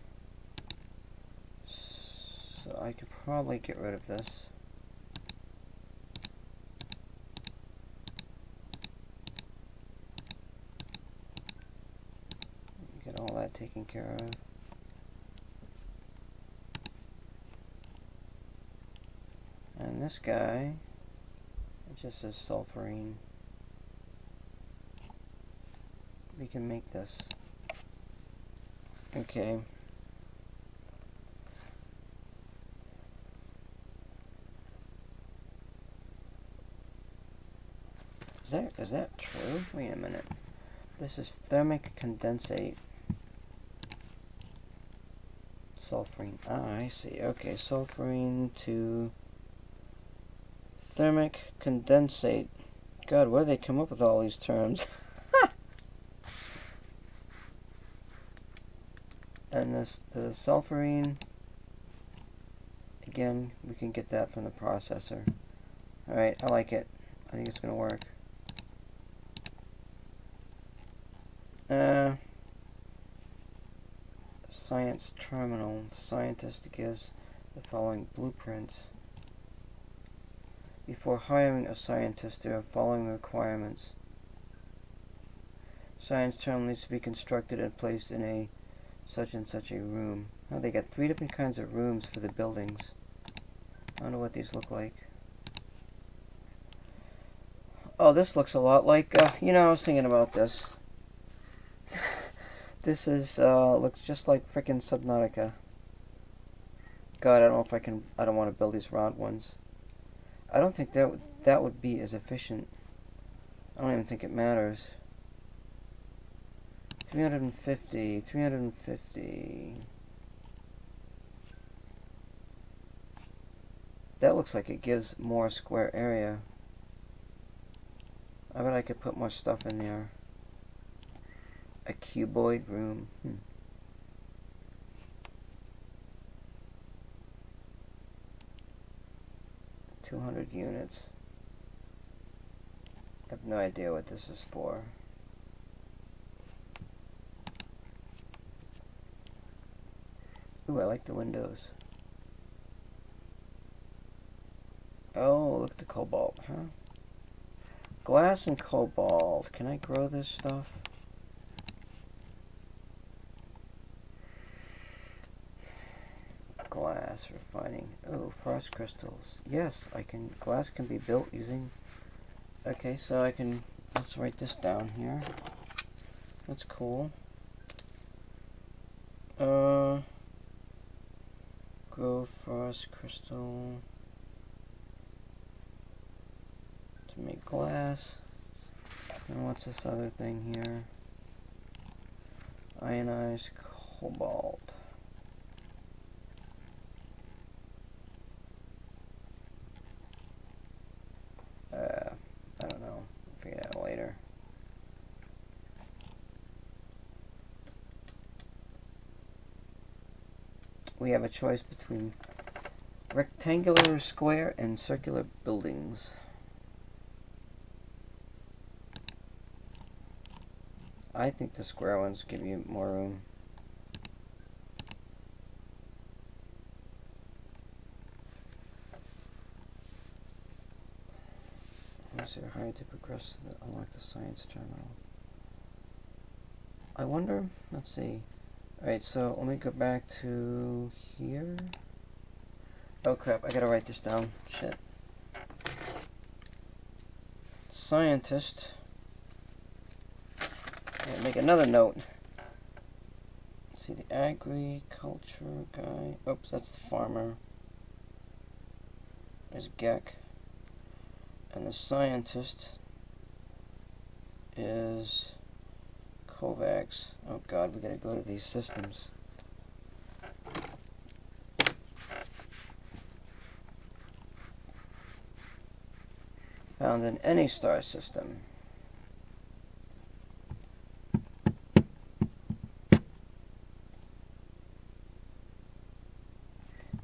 So I could probably get rid of this. Get all that taken care of. And this guy, it just says sulfurine. We can make this. Okay. Is that true? Wait a minute. This is thermic condensate. Sulfurine. Ah, I see. Okay, sulfurine to thermic condensate. God, where do they come up with all these terms? And the sulfurine, again, we can get that from the processor. Alright, I like it. I think it's going to work. Science terminal. Scientist gives the following blueprints. Before hiring a scientist, there are following requirements. Science terminal needs to be constructed and placed in a such and such a room. Oh, they got 3 different kinds of rooms for the buildings. I don't know what these look like. Oh, this looks a lot like, you know, I was thinking about this. This is, looks just like frickin' Subnautica. God, I don't know if I can, I don't want to build these round ones. I don't think that would be as efficient. I don't even think it matters. 350, 350. That looks like it gives more square area. I bet I could put more stuff in there. A cuboid room. 200 units. I have no idea what this is for. Ooh, I like the windows. Oh, look at the cobalt, huh? Glass and cobalt. Can I grow this stuff? Glass refining. Oh, frost crystals. Yes, I can. Glass can be built using. Okay, so I can. Let's write this down here. That's cool. Grow frost crystal to make glass. And what's this other thing here? Ionized cobalt. I don't know. I'll figure it out later. We have a choice between rectangular, square, and circular buildings. I think the square ones give you more room. Once you're hired to progress, unlock the science terminal. I wonder, let's see. Alright, so let me go back to here. Oh crap, I gotta write this down. Shit. Scientist. Make another note. Let's see, the agriculture guy. Oops, that's the farmer. There's Gek. And the scientist is Kovacs. Oh god, we gotta go to these systems. Found in any star system.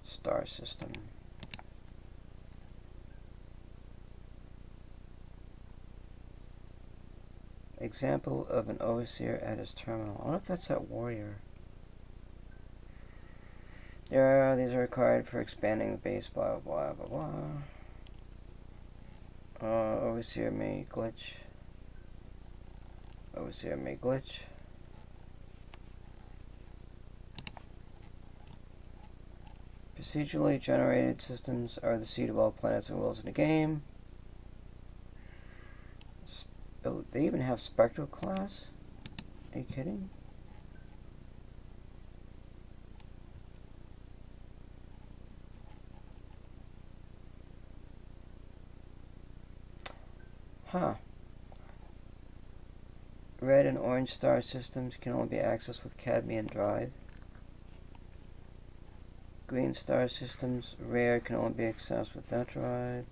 Star system. Example of an overseer at his terminal. I wonder if that's that warrior. These are required for expanding the base, blah, blah, blah, blah, blah. Overseer may glitch. Overseer may glitch. Procedurally generated systems are the seed of all planets and worlds in the game. Oh, they even have Spectral class? Are you kidding? Huh. Red and orange star systems can only be accessed with cadmium drive. Green star systems, rare, can only be accessed with that drive,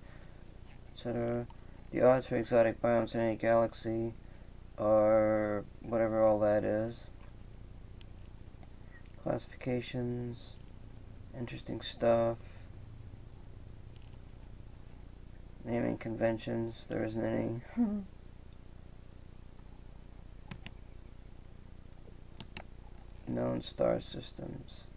etc. The odds for exotic biomes in any galaxy are whatever all that is. Classifications, interesting stuff. Naming conventions, there isn't any. Known star systems.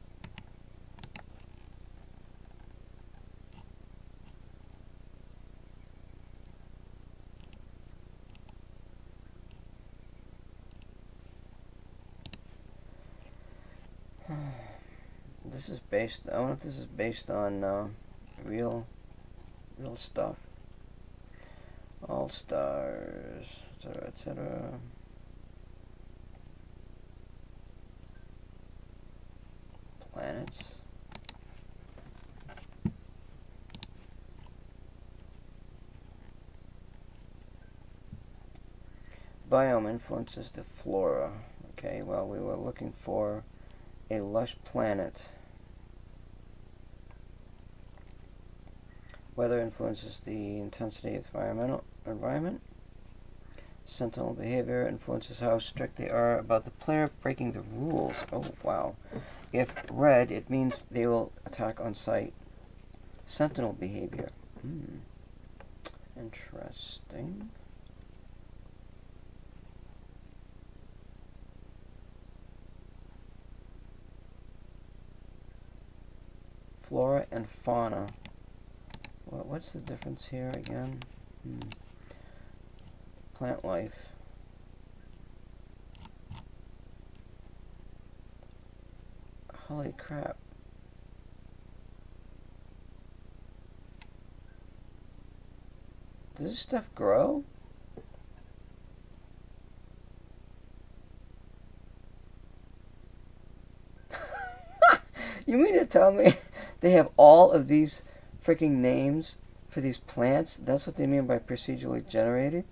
This is based, I wonder if this is based on real stuff. All stars, etc., etc. Planets. Biome influences the flora. Okay, well, we were looking for a lush planet. Weather influences the intensity of the environment. Sentinel behavior influences how strict they are about the player breaking the rules. Oh, wow. If red, it means they will attack on sight. Sentinel behavior. Interesting. Flora and fauna. What's the difference here again? Plant life. Holy crap. Does this stuff grow? You mean to tell me they have all of these freaking names for these plants? That's what they mean by procedurally generated?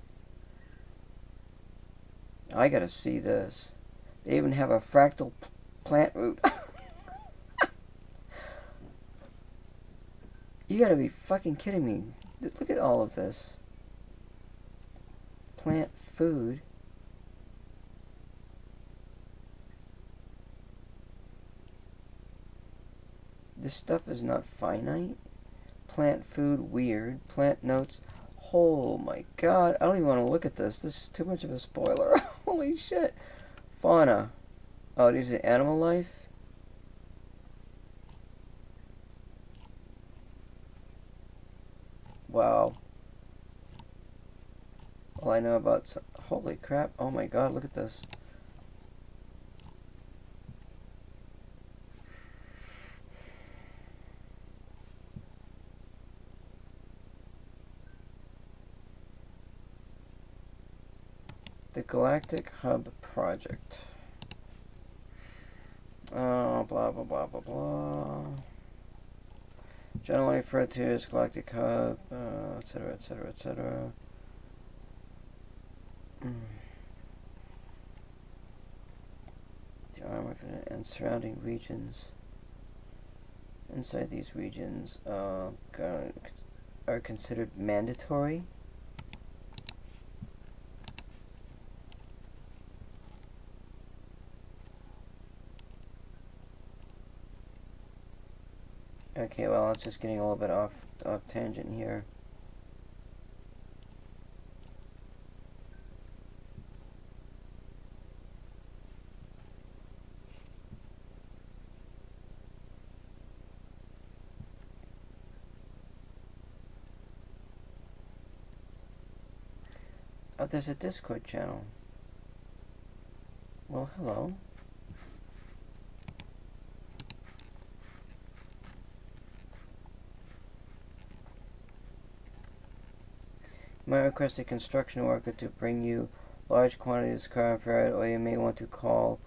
I gotta see this. They even have a fractal plant root. You gotta be fucking kidding me. Look at all of this. Plant food. This stuff is not finite. Plant food, weird. Plant notes. Oh my god. I don't even want to look at this. This is too much of a spoiler. Holy shit. Fauna. Oh, these are animal life? Wow. All I know about... Holy crap. Oh my god, look at this. The Galactic Hub Project. Oh, blah, blah, blah, blah, blah. Generally referred to as Galactic Hub, etc., etc., etc. The armor and surrounding regions. Inside these regions are considered mandatory. Okay, well, it's just getting a little bit off tangent here. Oh, there's a Discord channel. Well, hello. You might request a construction worker to bring you large quantities of carbon ferrite, or you may want to call.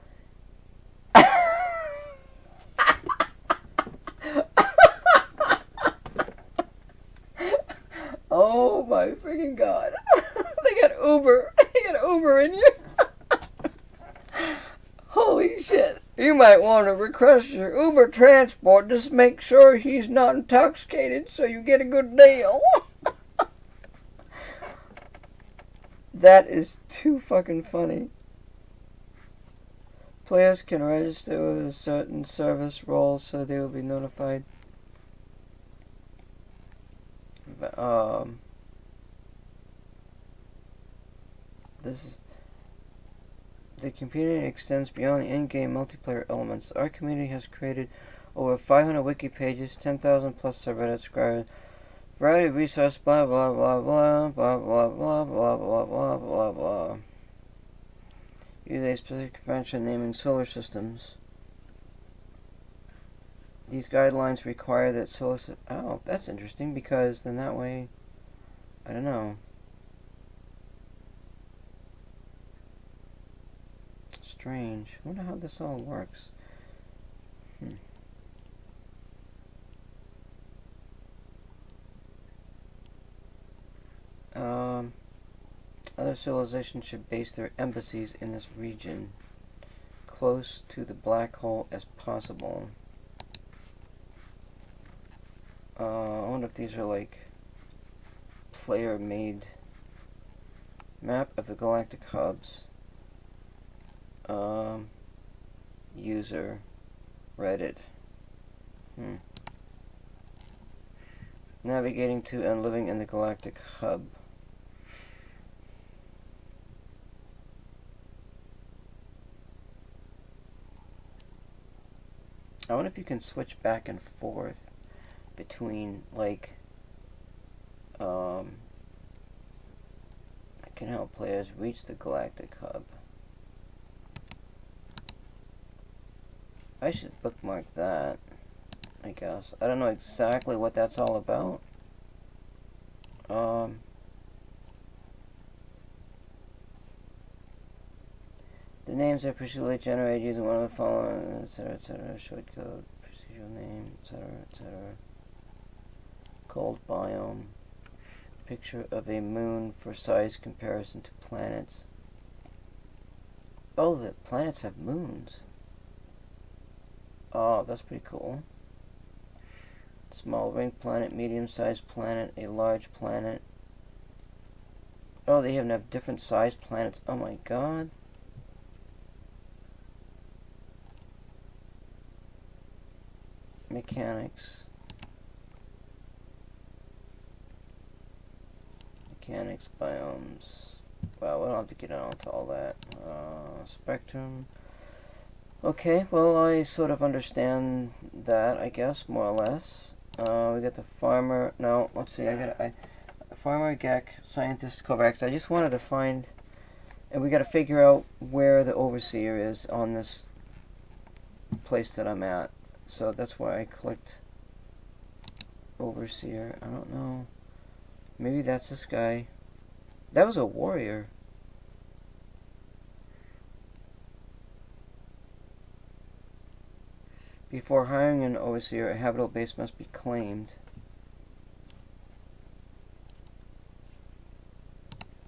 Oh my freaking god. They got Uber. They got Uber in here. Holy shit. You might want to request your Uber transport. Just make sure he's not intoxicated so you get a good deal. That is too fucking funny. Players can register with a certain service role so they will be notified. This is the community extends beyond the in-game multiplayer elements. Our community has created over 500 wiki pages, 10,000 plus subreddit subscribers, variety of resources, blah blah blah blah blah blah blah blah blah blah blah blah. Use a specific convention naming solar systems. These guidelines require that solar systems. Oh, that's interesting because then that way, I don't know. Strange. I wonder how this all works. Other civilizations should base their embassies in this region, close to the black hole as possible. I wonder if these are like player-made map of the galactic hubs. User Reddit. Navigating to and living in the galactic hub. I wonder if you can switch back and forth between, like, I can help players reach the galactic hub. I should bookmark that, I guess. I don't know exactly what that's all about. The names are procedurally generated using one of the following, etc., etc. Short code, procedural name, etc., etc. Cold biome. Picture of a moon for size comparison to planets. Oh, the planets have moons. Oh, that's pretty cool. Small ring planet, medium-sized planet, a large planet. Oh, they even have different sized planets. Oh my god. Mechanics. Mechanics, biomes. Well, we don't have to get onto all that. Spectrum. Okay, well, I sort of understand that, I guess, more or less. We got the farmer. No, let's see. Farmer, Gek, scientist, Kovacs. I just wanted to find, and we got to figure out where the overseer is on this place that I'm at. So that's why I clicked overseer. I don't know. Maybe that's this guy. That was a warrior. Before hiring an overseer, a habitable base must be claimed.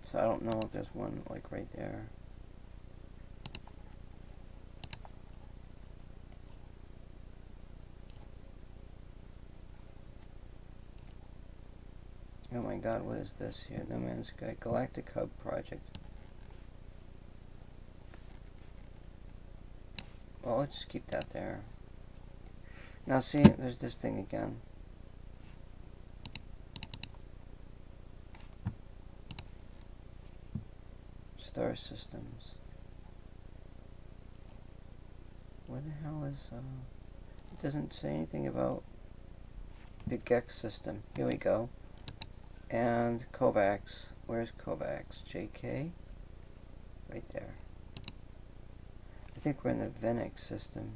So I don't know if there's one like right there. Oh my god, what is this here? No Man's Sky Galactic Hub Project. Well, let's just keep that there. Now see, there's this thing again. Star systems. Where the hell is, it doesn't say anything about the Gex system. Here we go. And Kovacs. Where's Kovacs? JK? Right there. I think we're in the Venix system.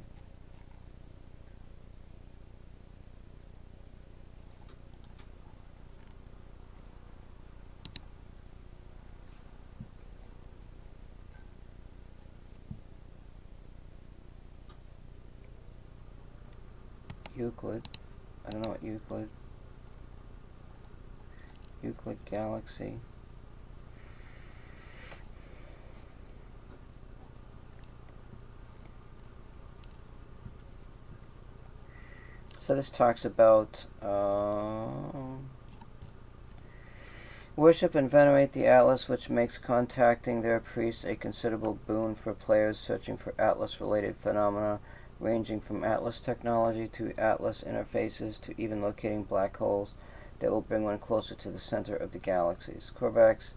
Euclid. I don't know what Euclid. Euclid Galaxy. So this talks about worship and venerate the Atlas, which makes contacting their priests a considerable boon for players searching for Atlas-related phenomena, ranging from Atlas technology to Atlas interfaces to even locating black holes that will bring one closer to the center of the galaxies. Korvax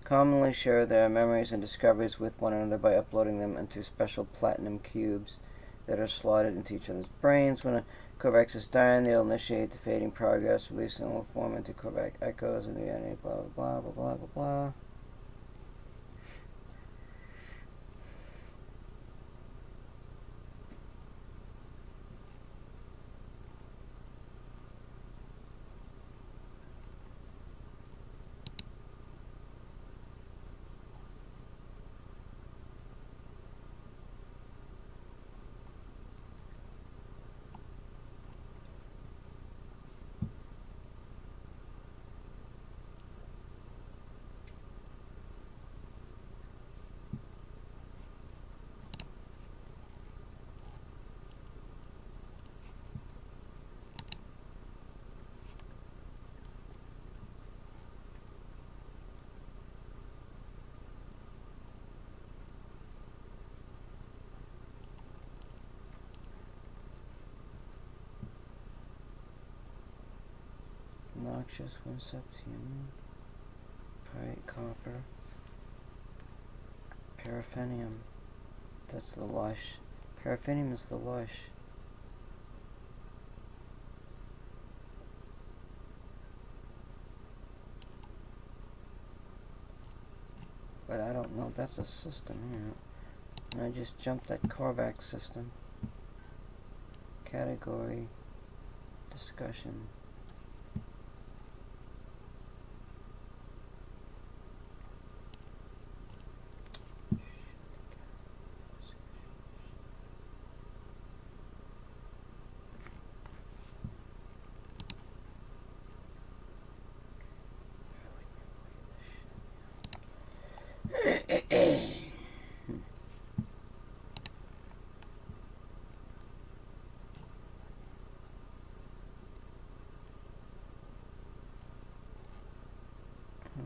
commonly share their memories and discoveries with one another by uploading them into special platinum cubes that are slotted into each other's brains. When a Korvax is dying, they'll initiate the fading progress, releasing them will form into Korvax echoes and the enemy, blah blah blah blah blah blah. Noxious Winseptium, Pyrite Copper, Paraffinium. That's the lush. Paraffinium is the lush. But I don't know. That's a system here. And I just jumped that Korvax system. Category. Discussion.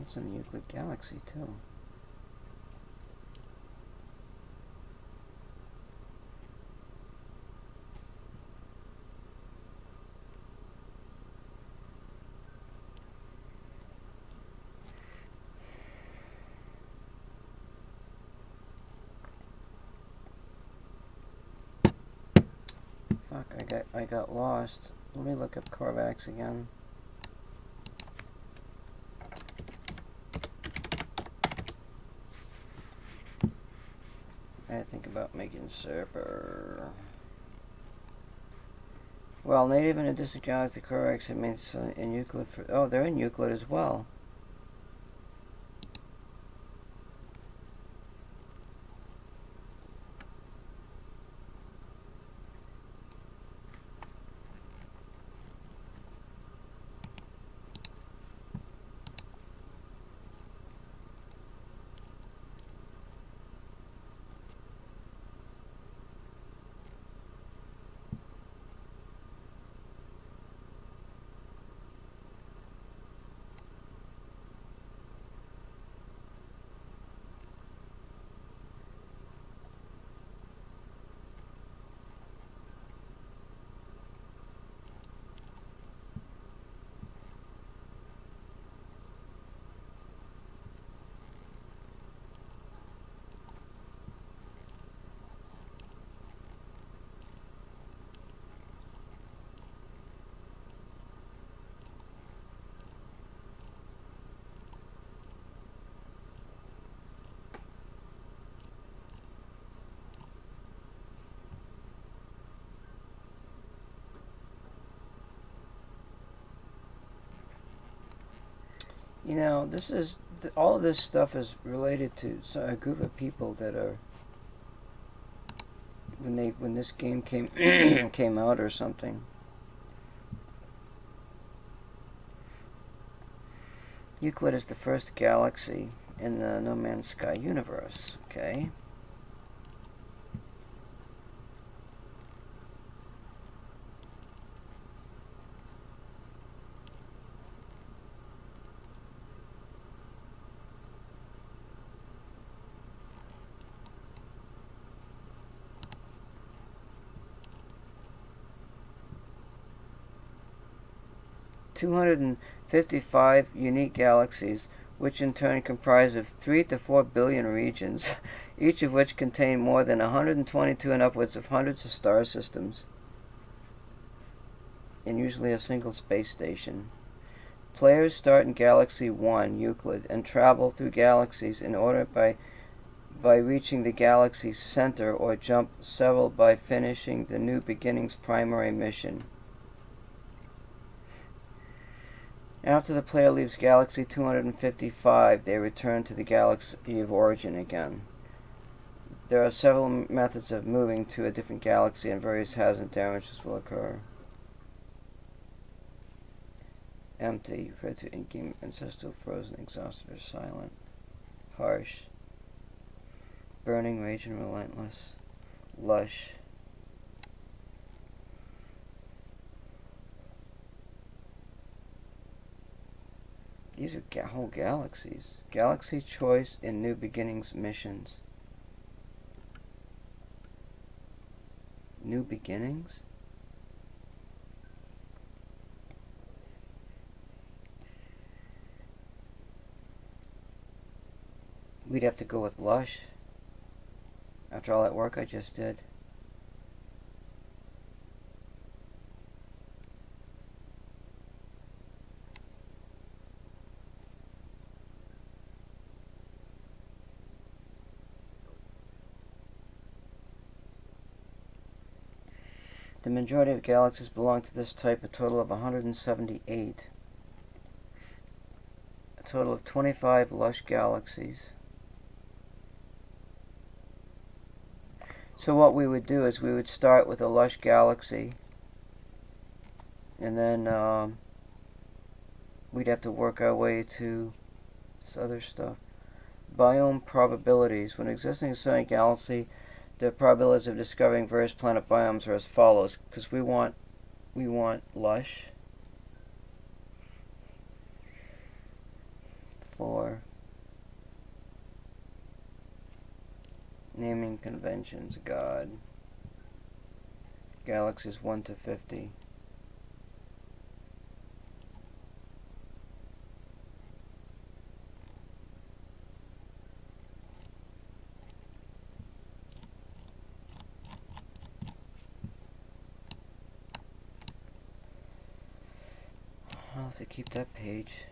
It's in the Euclid Galaxy too. Fuck, I got lost. Let me look up Korvax again. I think about making server. Well, native and distant galaxy Korvax it means in Euclid for they're in Euclid as well. You know, all of this stuff is related to a group of people that are when this game came came out or something. Euclid is the first galaxy in the No Man's Sky universe. Okay. (255) unique galaxies, which in turn comprise of 3 to 4 billion regions, each of which contain more than 122 and upwards of hundreds of star systems, and usually a single space station. Players start in Galaxy 1, Euclid, and travel through galaxies in order by reaching the galaxy's center, or jump several by finishing the New Beginnings primary mission. After the player leaves Galaxy 255, they return to the galaxy of origin again. There are several methods of moving to a different galaxy, and various hazards and damages will occur. Empty, referred to in-game, ancestral, frozen, exhausted, or silent. Harsh. Burning, raging, relentless. Lush. These are whole galaxies. Galaxy choice in New Beginnings missions. New Beginnings? We'd have to go with Lush. After all that work I just did. The majority of galaxies belong to this type, a total of 178. A total of 25 Lush galaxies. So what we would do is we would start with a Lush galaxy, and then we'd have to work our way to this other stuff. Biome probabilities. When existing in a galaxy, the probabilities of discovering various planet biomes are as follows, because we want Lush. 4. Naming conventions, God. Galaxies 1 to 50. I'll have to keep that page.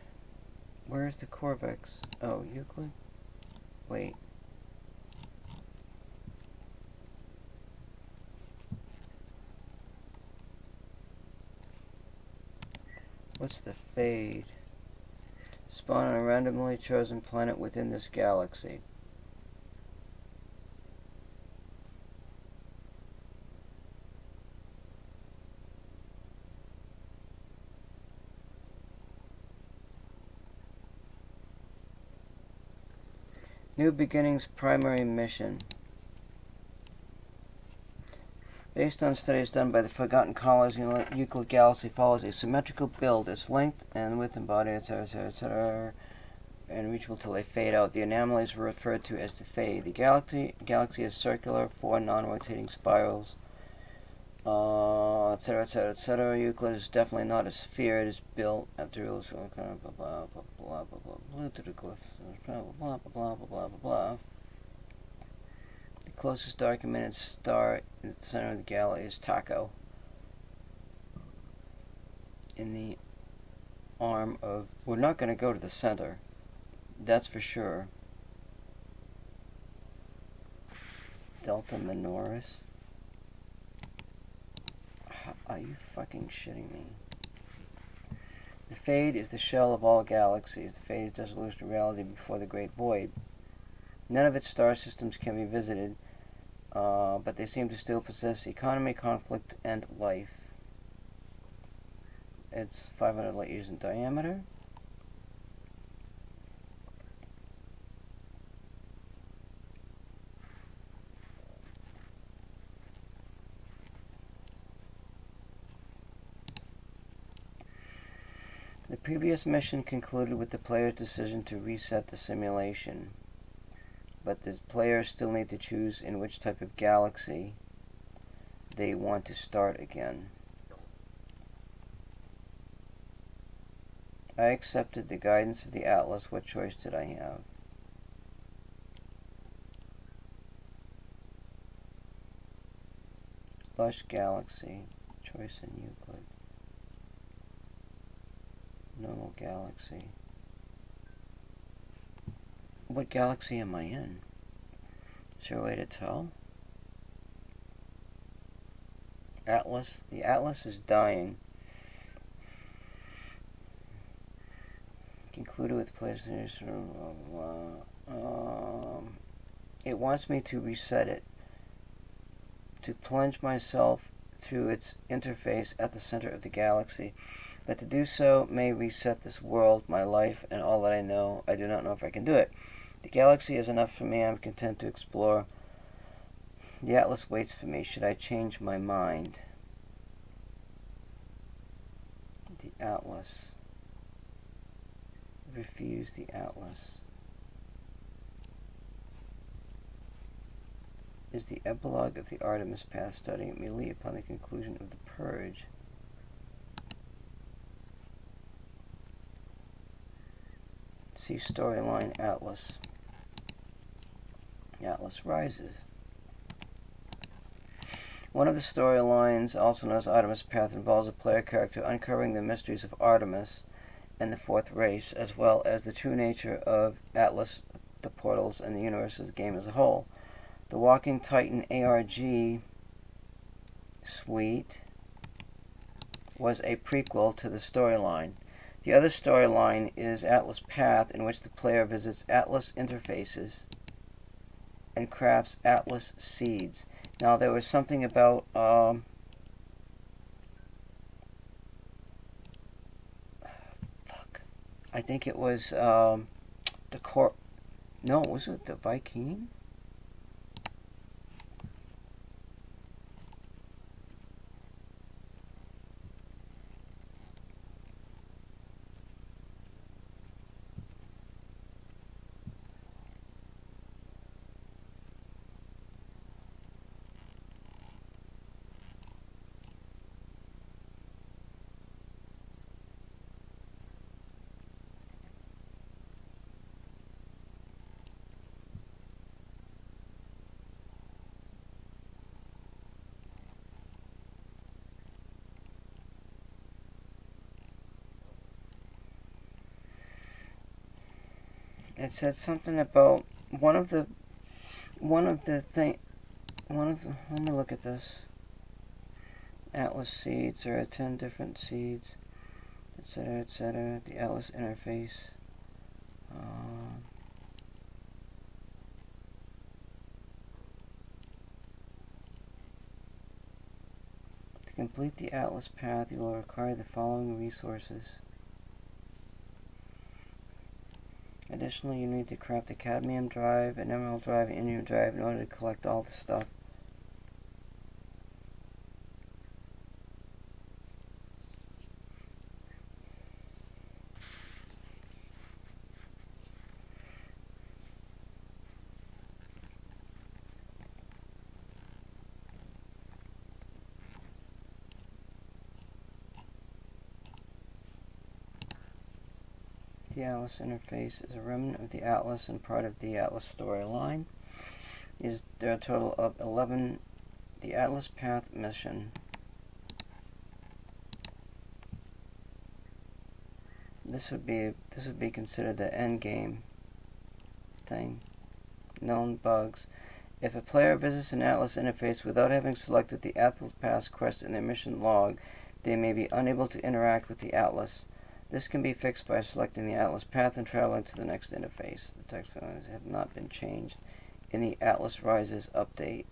Where's the Corvex? Oh, Euclid? Wait. What's the fade? Spawn on a randomly chosen planet within this galaxy. New Beginnings primary mission. Based on studies done by the Forgotten Colonies, Euclid Galaxy follows a symmetrical build. Its length and width and body, etc., and reachable till they fade out. The anomalies were referred to as the fade. The galaxy is circular, 4 non-rotating spirals, etc. Euclid is definitely not a sphere. It is built after rules blah blah blah blah blah blah blah to the glyph blah blah blah blah blah blah blah. The closest documented star at the center of the galaxy is Taco. In the arm of... We're not going to go to the center. That's for sure. Delta Minoris? Are you fucking shitting me? The Fade is the shell of all galaxies. The Fade is dissolution of reality before the Great Void. None of its star systems can be visited, but they seem to still possess economy, conflict, and life. It's 500 light years in diameter. The previous mission concluded with the player's decision to reset the simulation, but the players still need to choose in which type of galaxy they want to start again. I accepted the guidance of the Atlas. What choice did I have? Lush Galaxy. Choice in Euclid. Normal Galaxy. What galaxy am I in? Is there a way to tell? Atlas. The Atlas is dying. Concluded with players. It wants me to reset it. To plunge myself through its interface at the center of the galaxy. But to do so may reset this world, my life, and all that I know. I do not know if I can do it. The galaxy is enough for me. I'm content to explore. The Atlas waits for me. Should I change my mind? The Atlas. Refuse the Atlas. Is the epilogue of the Artemis Path study immediately upon the conclusion of the Purge. See storyline Atlas. Atlas Rises. One of the storylines, also known as Artemis Path, involves a player character uncovering the mysteries of Artemis and the Fourth Race, as well as the true nature of Atlas, the portals, and the universe as a game as a whole. The Walking Titan ARG suite was a prequel to the storyline. The other storyline is Atlas Path, in which the player visits Atlas interfaces and crafts Atlas seeds. Now, there was something about I think it was the core. No, was it the Viking? It said something about let me look at this. Atlas seeds, there are 10 different seeds, etc., etc. The Atlas interface. To complete the Atlas path, you will require the following resources. Additionally, you need to craft a cadmium drive, an emerald drive, an indium drive in order to collect all the stuff. The Atlas interface is a remnant of the Atlas and part of the Atlas storyline. There are a total of 11. The Atlas Path mission. This would be considered the end game thing. Known bugs. If a player visits an Atlas interface without having selected the Atlas Path quest in their mission log, they may be unable to interact with the Atlas. This can be fixed by selecting the Atlas path and traveling to the next interface. The text values have not been changed in the Atlas Rises update.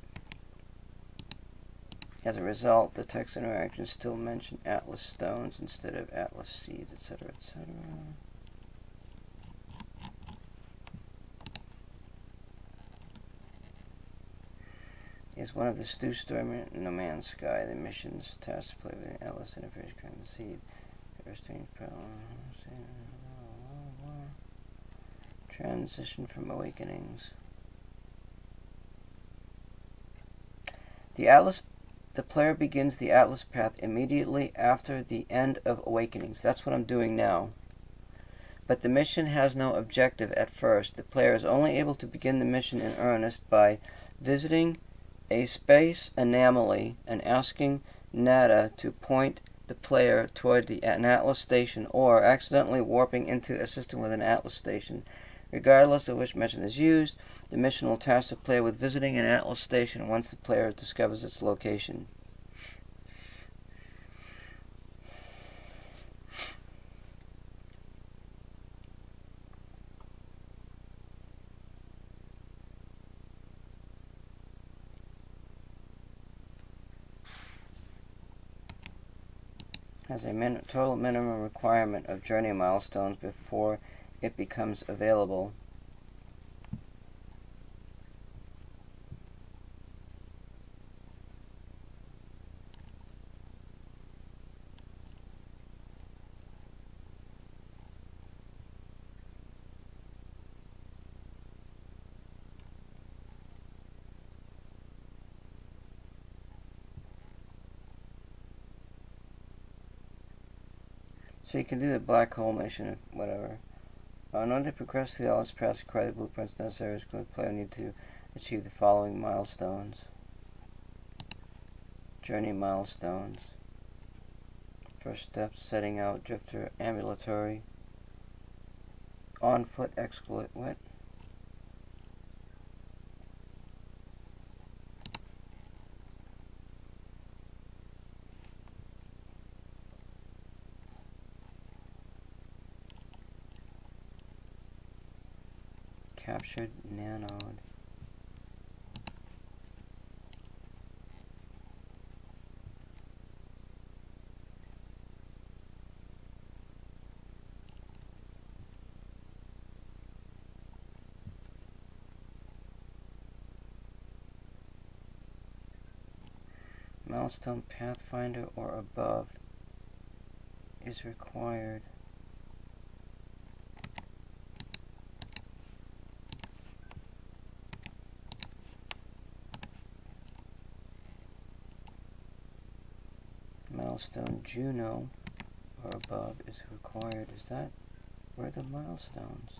As a result, the text interactions still mention Atlas stones instead of Atlas seeds, etc., etc. Is one of the Stu story in No Man's Sky. The missions tasked to play with the Atlas interface current seed. Transition from Awakenings. The player begins the Atlas path immediately after the end of Awakenings. That's what I'm doing now. But the mission has no objective at first. The player is only able to begin the mission in earnest by visiting a space anomaly and asking Nada to point the player toward an Atlas station, or accidentally warping into a system with an Atlas station. Regardless of which mission is used, the mission will task the player with visiting an Atlas station once the player discovers its location. Has a total minimum requirement of journey milestones before it becomes available. So you can do the black hole mission, whatever. In order to progress through the Atlas path, require the blueprints necessary. The player need to achieve the following milestones. Journey milestones. First step, setting out, drifter, ambulatory, on foot exploit. What? Captured nanode. Milestone Pathfinder or above is required. Milestone Juno or above is required. Is that where the milestones?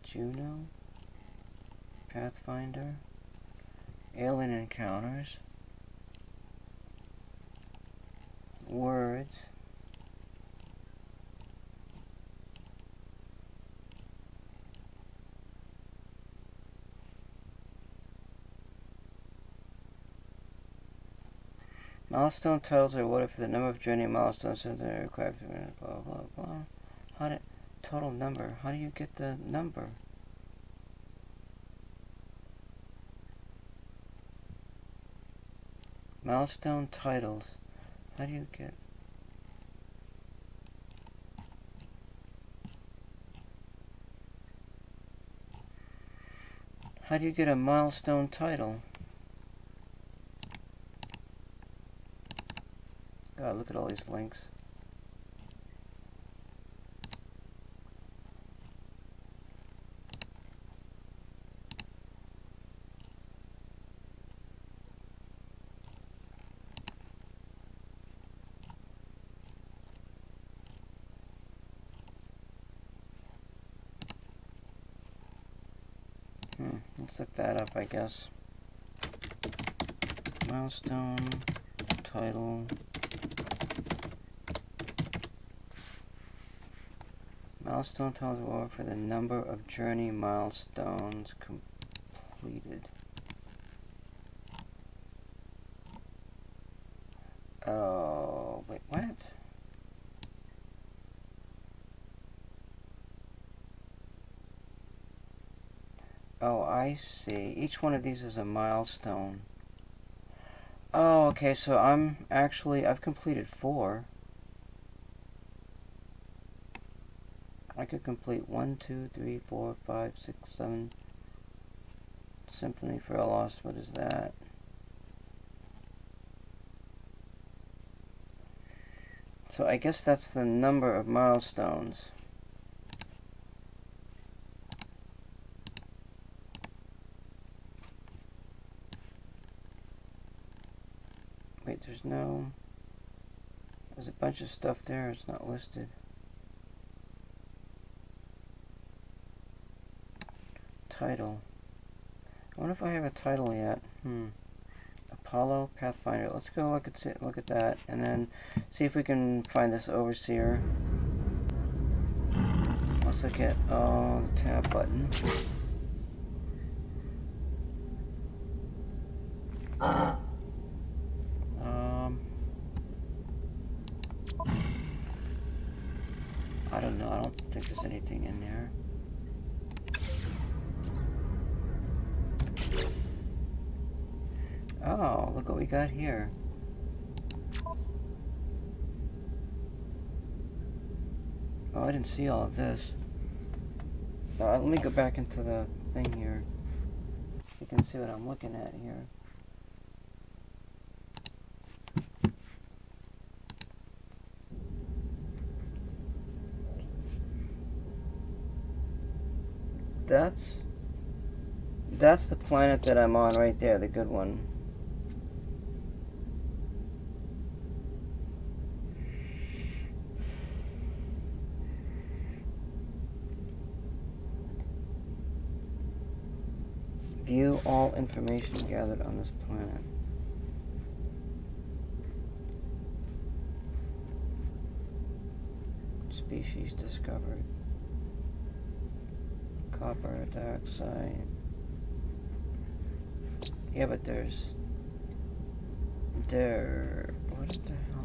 Juno, Pathfinder, Alien Encounters, Words, milestone titles are awarded for the number of journey milestones that are required for blah blah blah. Total number. How do you get the number? Milestone titles. How do you get? How do you get a milestone title? God, look at all these links. Let's look that up, I guess. Milestone title. Milestone titles award for the number of journey milestones completed. Oh, wait, what? Oh, I see. Each one of these is a milestone. Oh, okay, so I've completed 4. I could complete 1, 2, 3, 4, 5, 6, 7. Symphony for a Lost, what is that? So I guess that's the number of milestones. Wait, there's a bunch of stuff there, it's not listed. Title. I wonder if I have a title yet. Apollo Pathfinder. Let's go look at that, and then see if we can find this overseer. Let's look at the tab button. I don't know. I don't think there's anything in there. Oh, look what we got here. Oh, I didn't see all of this. Let me go back into the thing here. You can see what I'm looking at here. That's the planet that I'm on right there, the good one. View all information gathered on this planet. Species discovered. Copper dioxide. Yeah, but what the hell?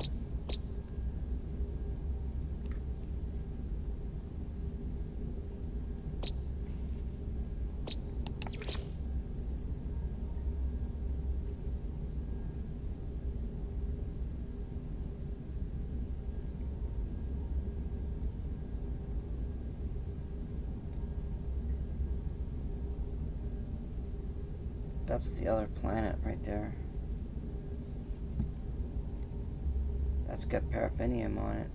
That's the other planet right there. That's got paraffinium on it.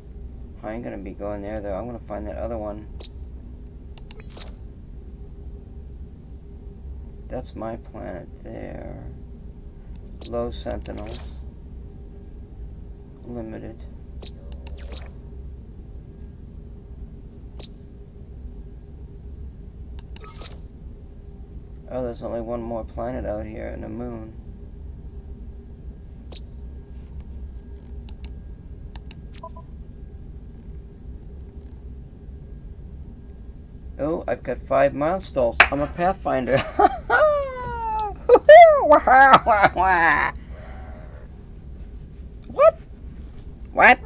I ain't gonna be going there though. I'm gonna find that other one. That's my planet there. Low Sentinels. Limited. Oh, there's only one more planet out here and a moon. Oh, I've got 5 milestones. I'm a Pathfinder. What? What?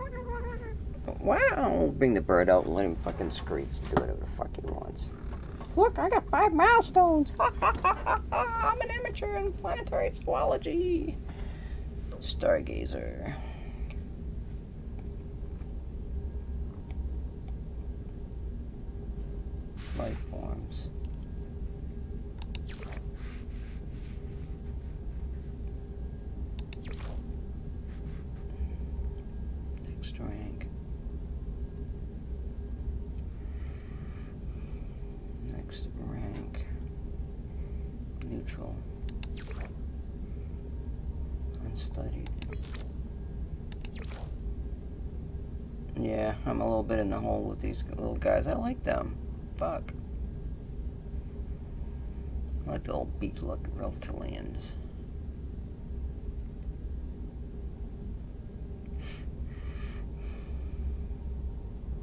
Wow. Bring the bird out and let him fucking screech. Do whatever the fuck he wants. Look, I got 5 milestones. I'm an amateur in planetary zoology. Stargazer. Life forms. Next rank. Next rank. Neutral. Unstudied. Yeah, I'm a little bit in the hole with these little guys. I like them. Fuck. I like the little beach look reptilians.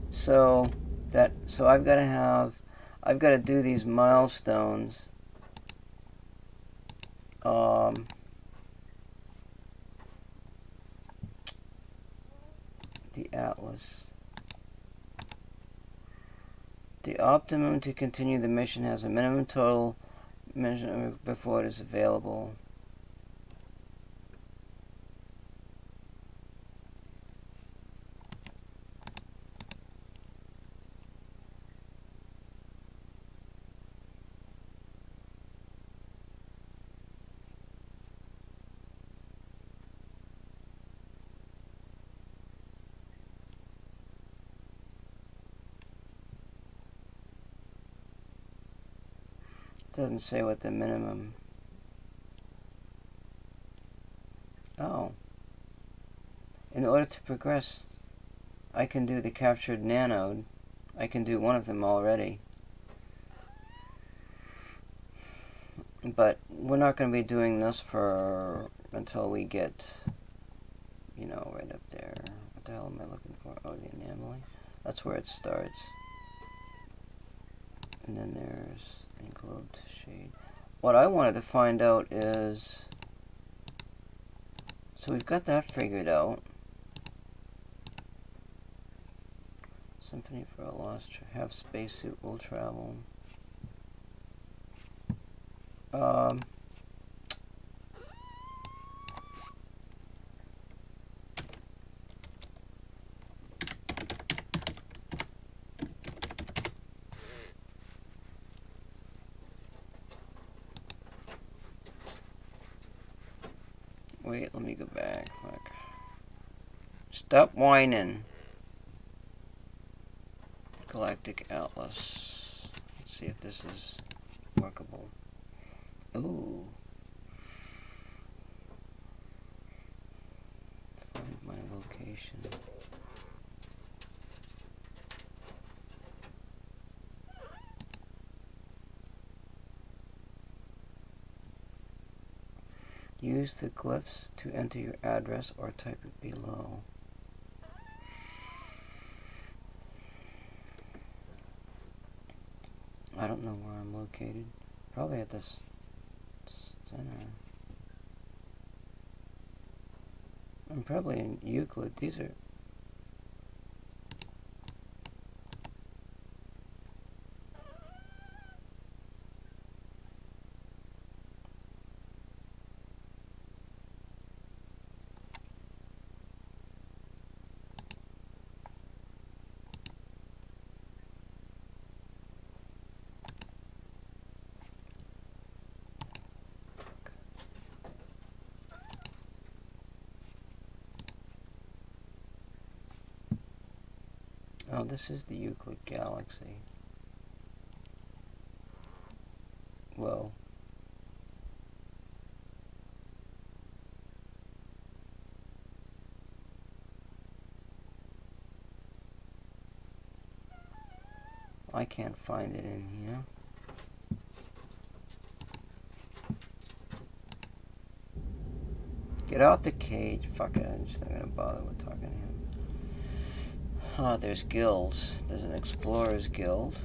So I've got to do these milestones The Atlas. The optimum to continue the mission has a minimum total mission before it is available. It doesn't say what the minimum. Oh. In order to progress, I can do the captured nanode. I can do one of them already. But we're not going to be doing this for until we get, you know, right up there. What the hell am I looking for? Oh, the anomaly. That's where it starts. And then there's englobed shade. What I wanted to find out is, so we've got that figured out. Symphony for a Lost Half Spacesuit will travel. Wait, let me go back. Fuck. Stop whining. Galactic Atlas. Let's see if this is workable. Ooh. Find my location. Use the glyphs to enter your address or type it below. I don't know where I'm located. Probably at this center. I'm probably in Euclid. These are... Oh, this is the Euclid Galaxy. Whoa. I can't find it in here. Get off the cage. Fuck it, I'm just not gonna bother with talking to him. Ah, there's guilds. There's an Explorers Guild.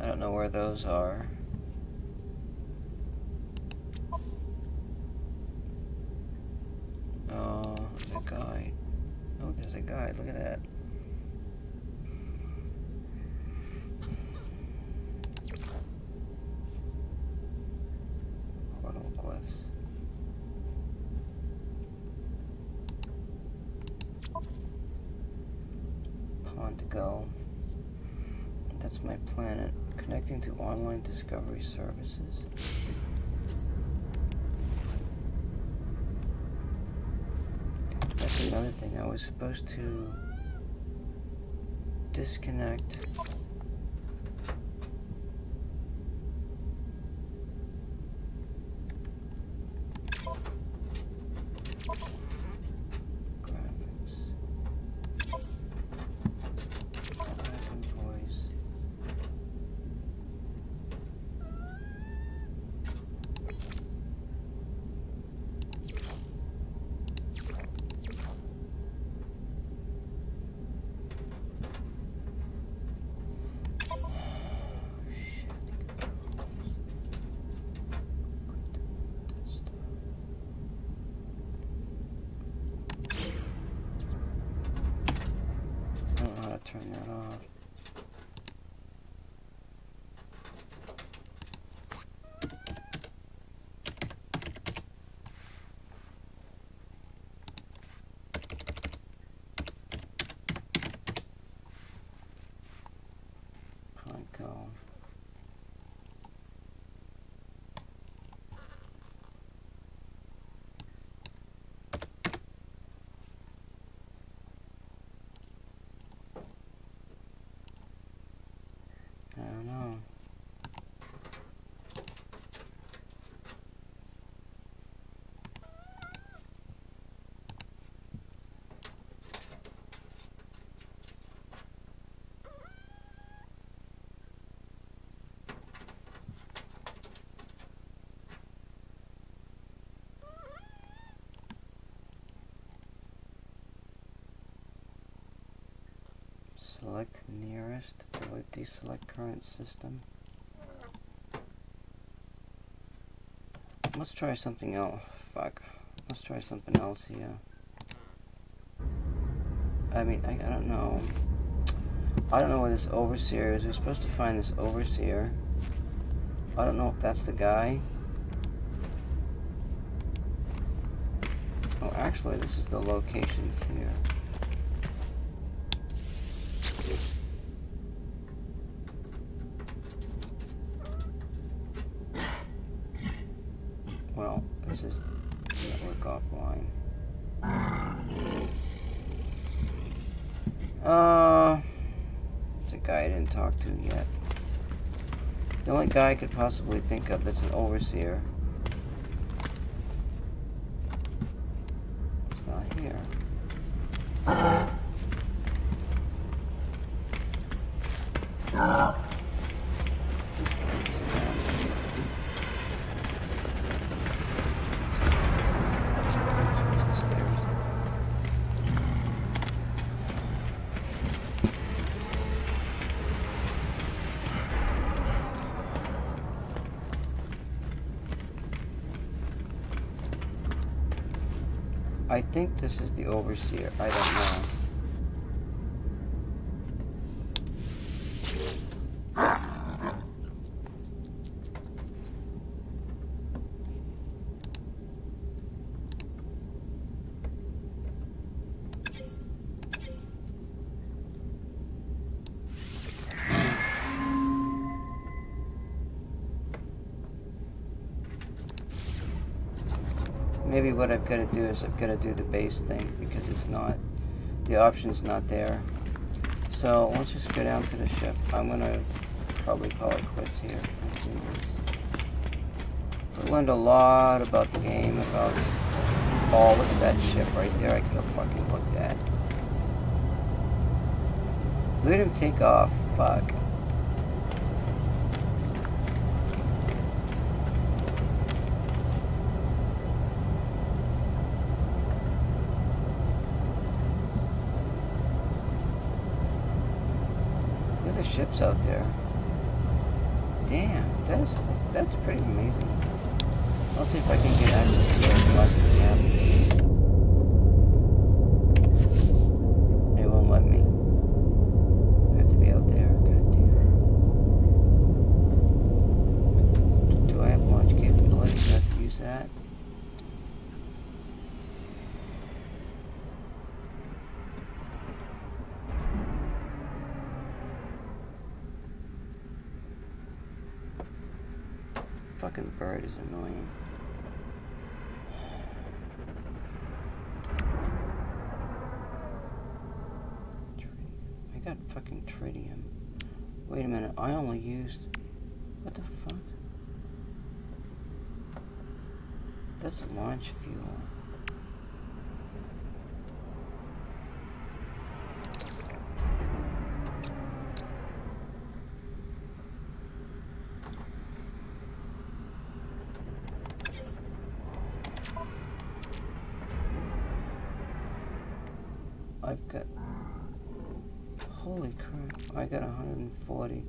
I don't know where those are. Oh, there's a guide. Oh, there's a guide. Look at that. Portal glyphs. Pawn to go. That's my planet. Connecting to online discovery services. That's another thing. I was supposed to disconnect. gotta turn that off. Go. I don't know. Select nearest, delete deselect current system. Let's try something else. Fuck. Let's try something else here. I mean, I don't know. I don't know where this overseer is. We're supposed to find this overseer. I don't know if that's the guy. Oh, actually, this is the location here. Well, this is network offline. It's a guy I didn't talk to yet. The only guy I could possibly think of that's an overseer. It's not here. I think this is the overseer. I don't know. Maybe what I've got to do is I've got to do the base thing because it's not, the option's not there. So let's just go down to the ship. I'm going to probably call it quits here. We learned a lot about the game, about, oh, look at that ship right there I could have fucking looked at. Look at him take off, fuck. The ships out there. Damn, that's pretty amazing. I'll see if I can get access to it. It won't let me. I have to be out there. God damn. Do I have launch capability? Do I have to use that? Fucking bird is annoying. I got fucking tritium. Wait a minute, I only used... What the fuck? That's launch fuel. I've got, holy crap, I got 140.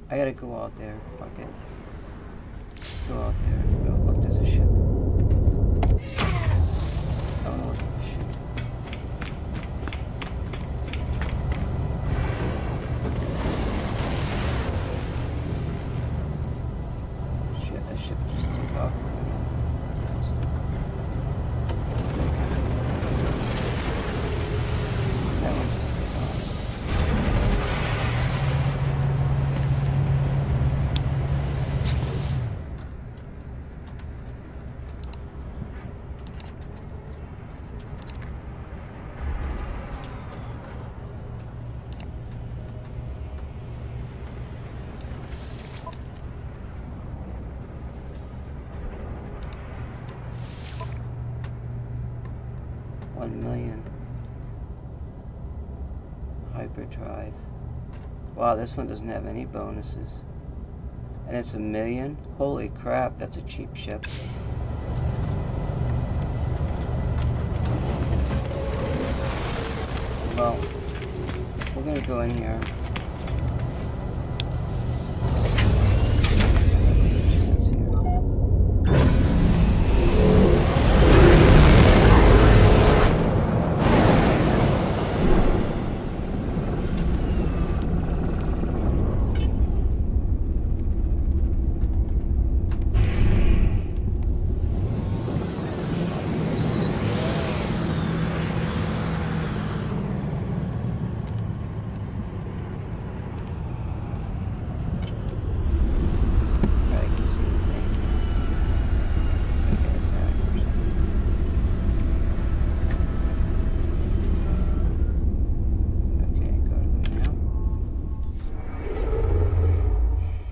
I gotta go out there, fuck it. Let's go out there. Oh, look, there's a ship. I wanna look at the ship. 1 million. Hyperdrive. Wow, this one doesn't have any bonuses. And it's 1 million? Holy crap, that's a cheap ship. Well, we're gonna go in here.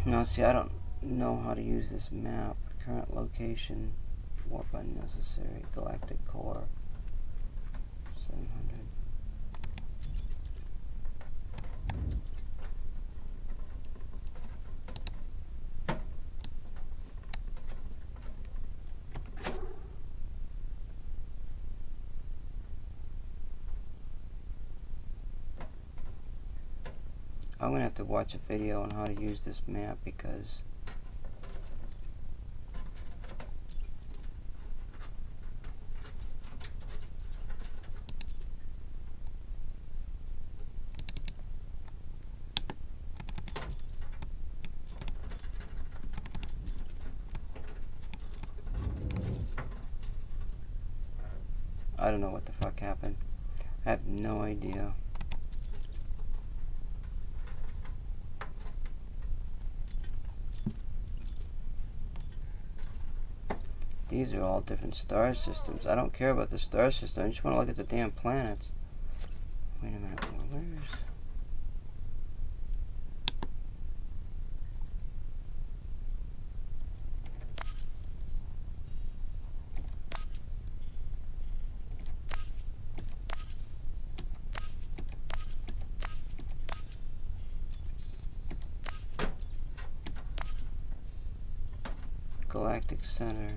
Now, see, I don't know how to use this map. Current location, warp unnecessary, galactic core, 700. I'm gonna have to watch a video on how to use this map because I don't know what the fuck happened. I have no idea. These are all different star systems. I don't care about the star system. I just want to look at the damn planets. Wait a minute. Where's... Galactic Center.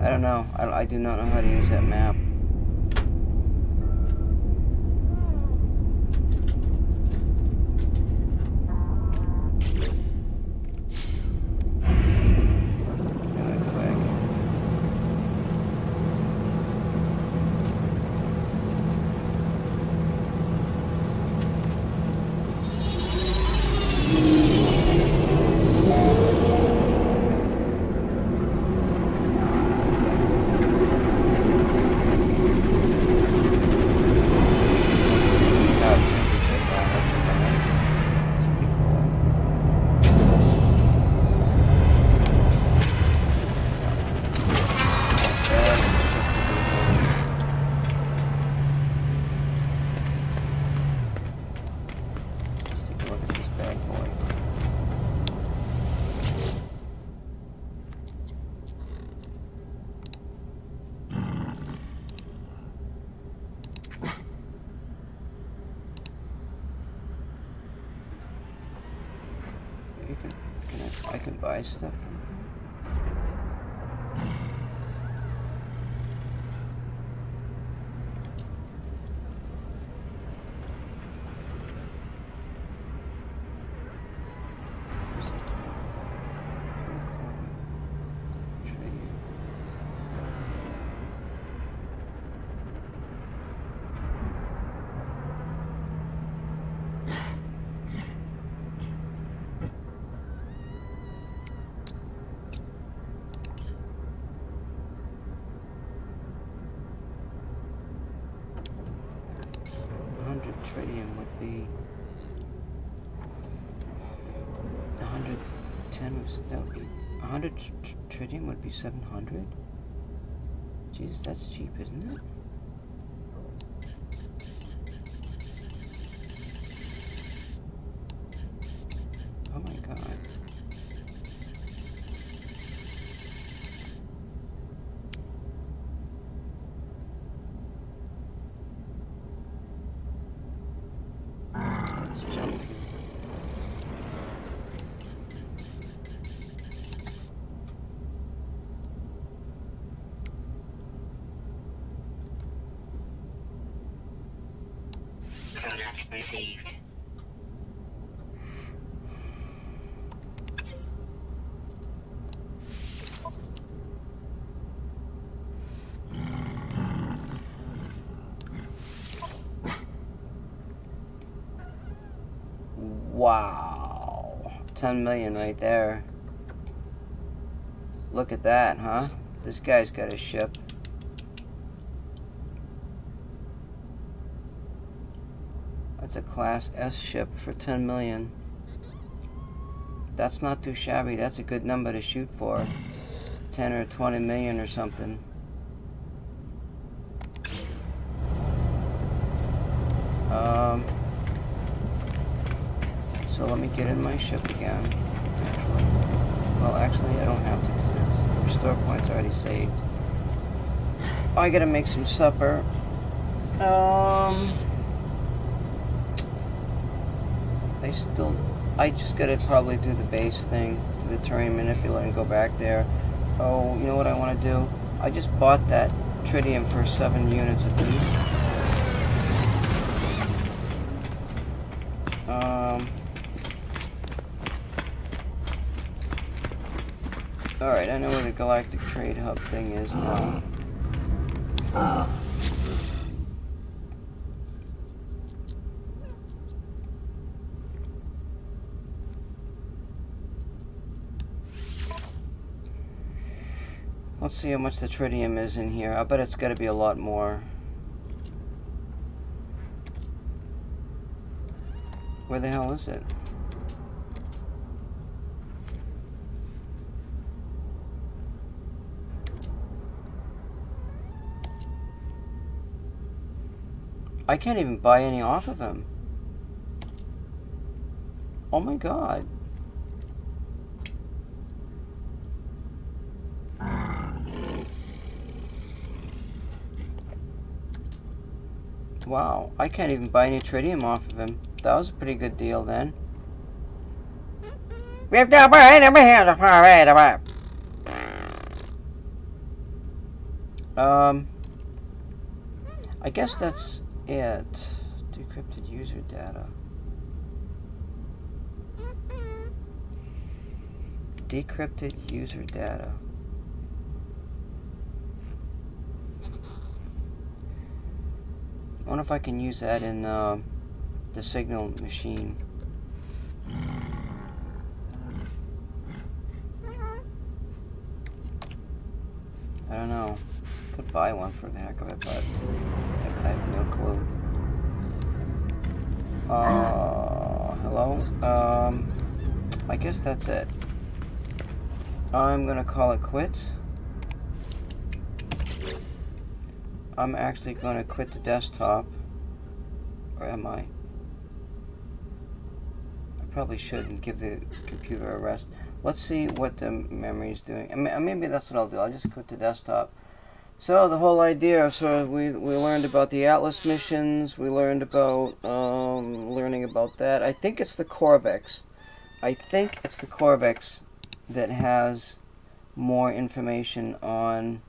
I don't know. I do not know how to use that map. I can buy stuff from here. Tritium would be 110 was that would be 100 tritium would be 700. Jeez, that's cheap, isn't it? Alert received. Wow. 10 million right there. Look at that, huh? This guy's got a ship. That's a Class S ship for 10 million. That's not too shabby. That's a good number to shoot for. 10 or 20 million or something. So let me get in my ship again. Actually, well, actually, I don't have to because the restore point's already saved. I gotta make some supper. I just gotta probably do the base thing, do the terrain manipulate and go back there. Oh, you know what I want to do? I just bought that tritium for 7 units apiece. Alright, I know where the Galactic Trade Hub thing is now. Let's see how much the tritium is in here. I bet it's got to be a lot more. Where the hell is it? I can't even buy any off of him. Oh my god. Wow, I can't even buy any tritium off of him. That was a pretty good deal then. I guess that's it. Decrypted user data. Decrypted user data. I wonder if I can use that in the signal machine. I don't know. Could buy one for the heck of it, but I have no clue. Hello? I guess that's it. I'm gonna call it quits. I'm actually gonna quit the desktop. Or am I? I probably shouldn't give the computer a rest. Let's see what the memory is doing. Maybe that's what I'll do. I'll just quit the desktop. So the whole idea, so we learned about the Atlas missions. We learned about learning about that. I think it's the Corvex. I think it's the Corvex that has more information on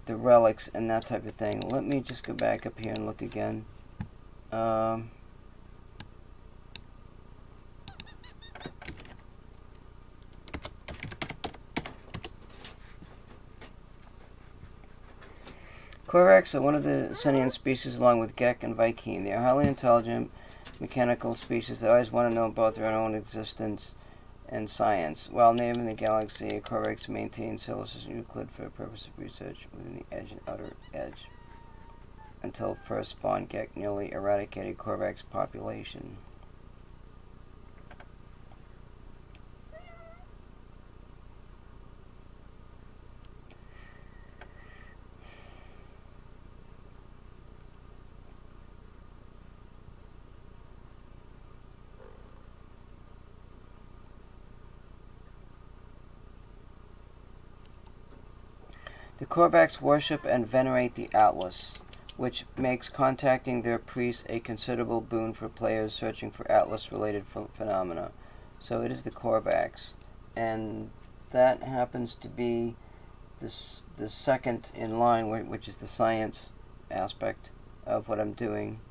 the relics and that type of thing. Let me just go back up here and look again. Corvex are one of the sentient species along with Gek and Viking. They are highly intelligent, mechanical species that always want to know about their own existence and science. While native in the galaxy, Corvex maintain solar system Euclid for the purpose of research within the edge and outer edge. Until first spawn Gek nearly eradicated Corvex population. The Corvax worship and venerate the Atlas, which makes contacting their priests a considerable boon for players searching for Atlas-related phenomena. So it is the Corvax, and that happens to be the second in line, which is the science aspect of what I'm doing.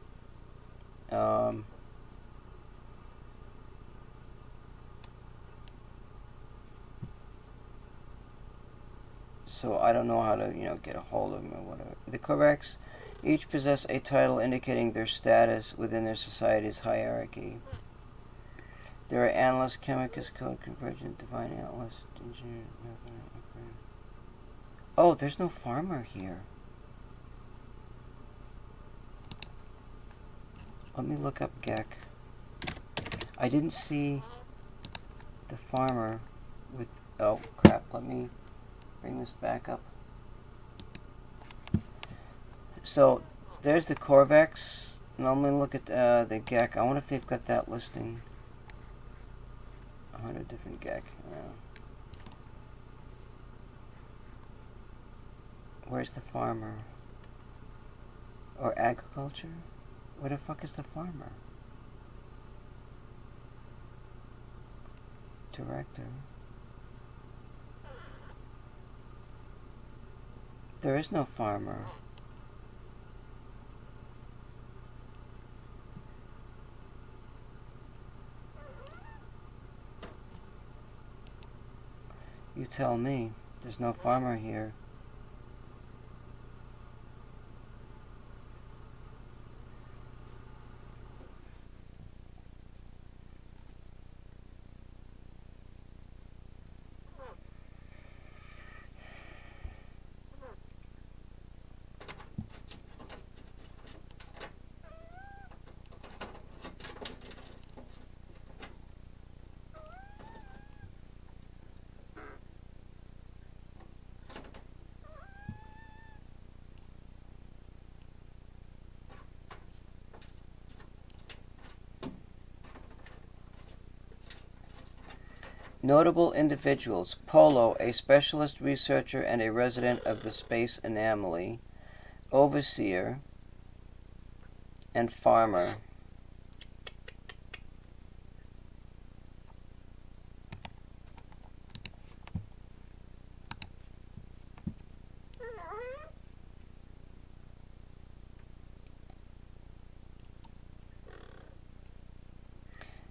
So I don't know how to, get a hold of them or whatever. The Korvax each possess a title indicating their status within their society's hierarchy. There are analysts, chemists, code convergent, divine analyst, engineer. Oh, there's no farmer here. Let me look up Gek. I didn't see the farmer with... Oh, crap. Let me bring this back up. So, there's the Korvax. Now let me look at the Gek. I wonder if they've got that listing. 100 different Gek. Yeah. Where's the farmer? Or agriculture? Where the fuck is the farmer? Director. There is no farmer. You tell me. There's no farmer here. Notable individuals. Polo, a specialist researcher and a resident of the space anomaly. Overseer. And Farmer.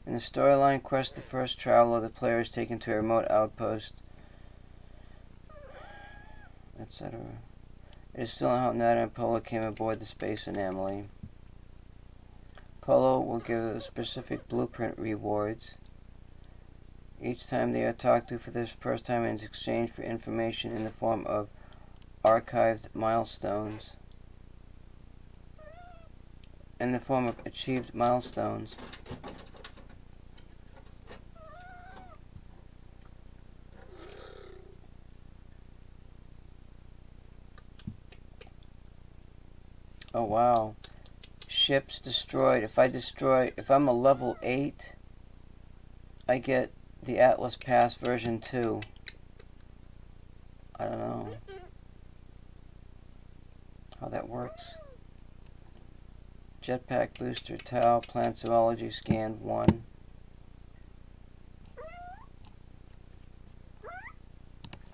In the storyline quest, the first traveler, the player is taken to a remote outpost, etc. It is still out now and Polo came aboard the space anomaly. Polo will give specific blueprint rewards. Each time they are talked to for the first time in exchange for information in the form of archived milestones. In the form of achieved milestones. Oh wow. Ships destroyed. If I'm a level 8, I get the Atlas Pass version 2. I don't know how that works. Jetpack booster, Tau, plant zoology scanned 1.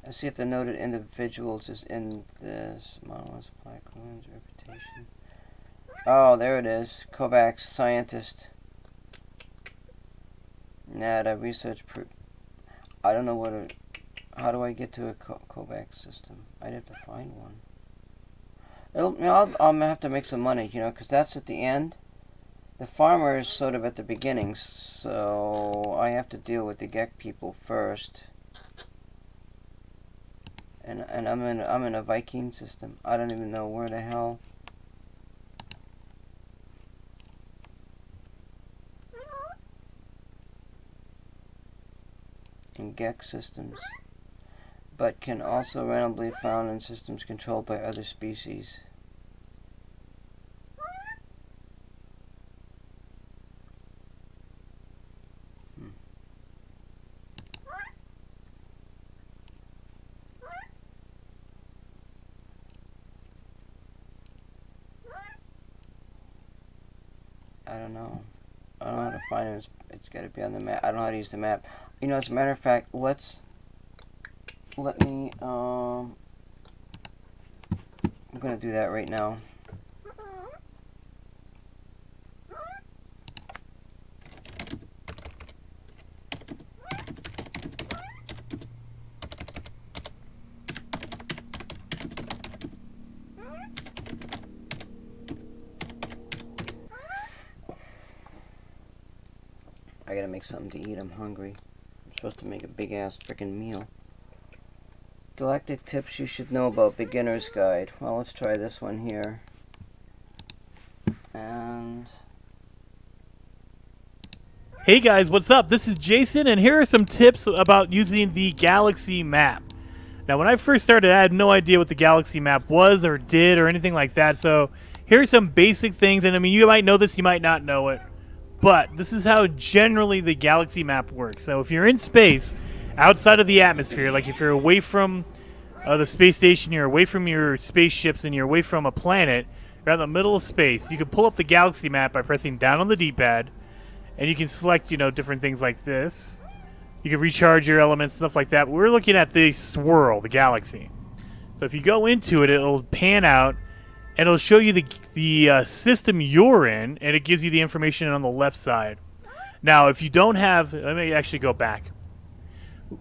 Let's see if the noted individuals is in this model. Supply coins, reputation. Oh, there it is. Kovacs, scientist. Nada, research. I don't know what it. How do I get to a Kovacs system? I'd have to find one. I'll have to make some money, because that's at the end. The farmer is sort of at the beginning, so I have to deal with the Gek people first. And I'm in a Viking system. I don't even know where the hell. In Gek systems, but can also randomly be found in systems controlled by other species. I don't know. I don't know how to find it. It's got to be on the map. I don't know how to use the map. As a matter of fact, let me, I'm going to do that right now. I gotta make something to eat. I'm hungry. I'm supposed to make a big ass freaking meal. Galactic tips you should know about beginner's guide. Well, let's try this one here. And Hey guys, what's up? This is Jason, and here are some tips about using the Galaxy Map. Now, when I first started, I had no idea what the Galaxy Map was or did or anything like that, so here are some basic things, and I mean, you might know this, you might not know it, but this is how generally the Galaxy Map works. So if you're in space, outside of the atmosphere, like if you're away from the space station, you're away from your spaceships, and you're away from a planet, you're in the middle of space, you can pull up the Galaxy Map by pressing down on the D-pad, and you can select, you know, different things like this. You can recharge your elements, stuff like that. But we're looking at the swirl, the galaxy. So if you go into it, it'll pan out, and it'll show you the system you're in, and it gives you the information on the left side. Now, if you don't have... Let me actually go back.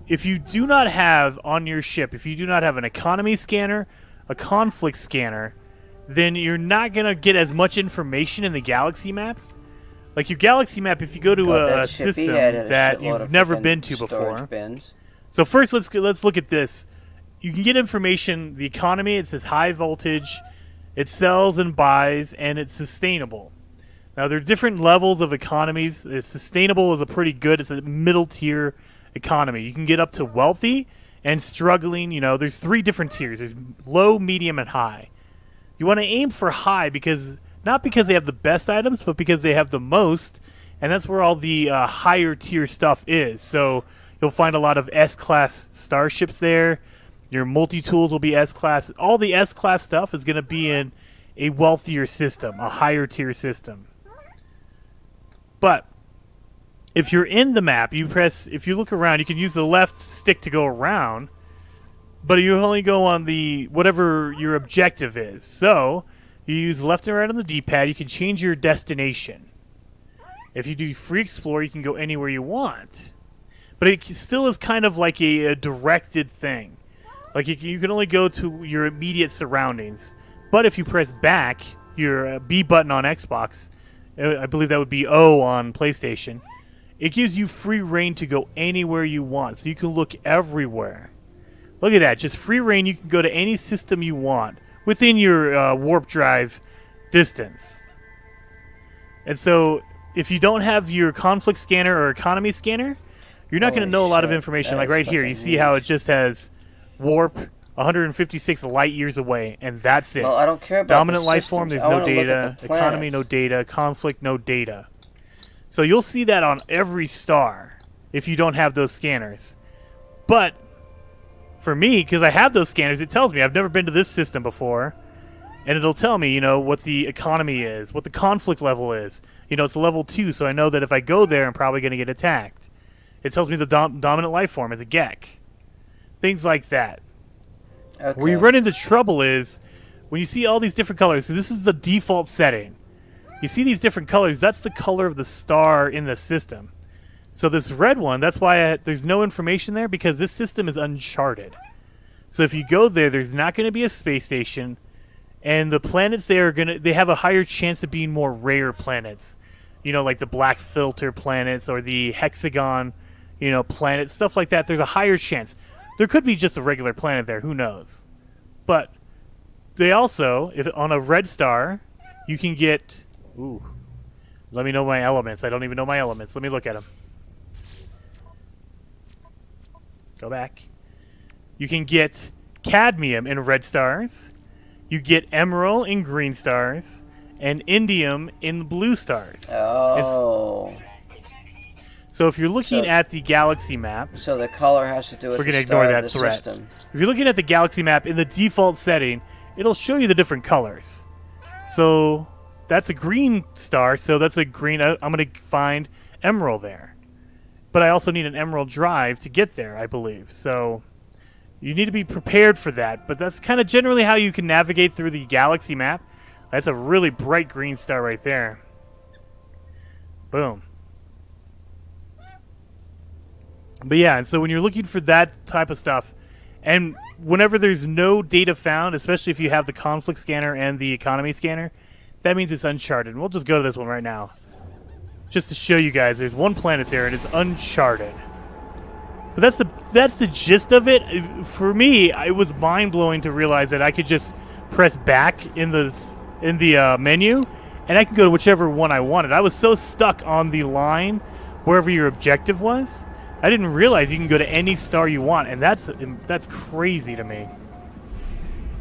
If you do not have on your ship, if you do not have an economy scanner, a conflict scanner, then you're not going to get as much information in the galaxy map. Like your galaxy map, if you go to a system that you've never been to before. So first, let's look at this. You can get information. The economy, it says high voltage. It sells and buys, and it's sustainable. Now there are different levels of economies. Sustainable is a pretty good. It's a middle tier economy. You can get up to wealthy and struggling. You know, there's 3 different tiers. There's low, medium, and high. You want to aim for high because. Not because they have the best items, but because they have the most, and that's where all the higher tier stuff is. So you'll find a lot of S-class starships there. Your multi-tools will be S-class. All the S-class stuff is going to be in a wealthier system, a higher tier system. But if you're in the map, if you look around, you can use the left stick to go around, but you only go on the whatever your objective is. So you use left and right on the D-pad. You can change your destination. If you do free explore, you can go anywhere you want. But it still is kind of like a directed thing. Like you can only go to your immediate surroundings. But if you press back, your B button on Xbox, I believe that would be O on PlayStation, it gives you free reign to go anywhere you want. So you can look everywhere. Look at that. Just free reign. You can go to any system you want within your warp drive distance. And so if you don't have your conflict scanner or economy scanner, you're not going to know a lot of information. Like right here, you see how it just has warp 156 light years away, and that's it. Well, I don't care about dominant life form, there's no data. Economy, no data. Conflict, no data. So you'll see that on every star if you don't have those scanners. But for me, because I have those scanners, it tells me I've never been to this system before, and it'll tell me, you know, what the economy is, what the conflict level is. You know, it's a level 2, so I know that if I go there, I'm probably going to get attacked. It tells me the dominant life form is a Gek. Things like that. Okay. Where you run into trouble is when you see all these different colors. So this is the default setting. You see these different colors. That's the color of the star in the system. So this red one, that's why there's no information there, because this system is uncharted. So if you go there, there's not going to be a space station, and the planets there they have a higher chance of being more rare planets. You know, like the black filter planets or the hexagon, you know, planets, stuff like that. There's a higher chance. There could be just a regular planet there, who knows? But they also, if on a red star, you can get let me know my elements. I don't even know my elements. Let me look at them. Go back. You can get cadmium in red stars. You get emerald in green stars. And indium in blue stars. Oh. So if you're looking at the galaxy map... So the color has to do with we're gonna the ignore star that of the threat. system. If you're looking at the galaxy map in the default setting, it'll show you the different colors. So that's a green star, so that's a green... I'm going to find emerald there. But I also need an emerald drive to get there, I believe. So you need to be prepared for that. But that's kind of generally how you can navigate through the galaxy map. That's a really bright green star right there. Boom. But yeah, and so when you're looking for that type of stuff, and whenever there's no data found, especially if you have the conflict scanner and the economy scanner, that means it's uncharted. And we'll just go to this one right now. just to show you guys, there's one planet there, and it's uncharted. But that's the gist of it. For me, it was mind blowing to realize that I could just press back in the menu, and I can go to whichever one I wanted. I was so stuck on the line wherever your objective was. I didn't realize you can go to any star you want, and that's crazy to me.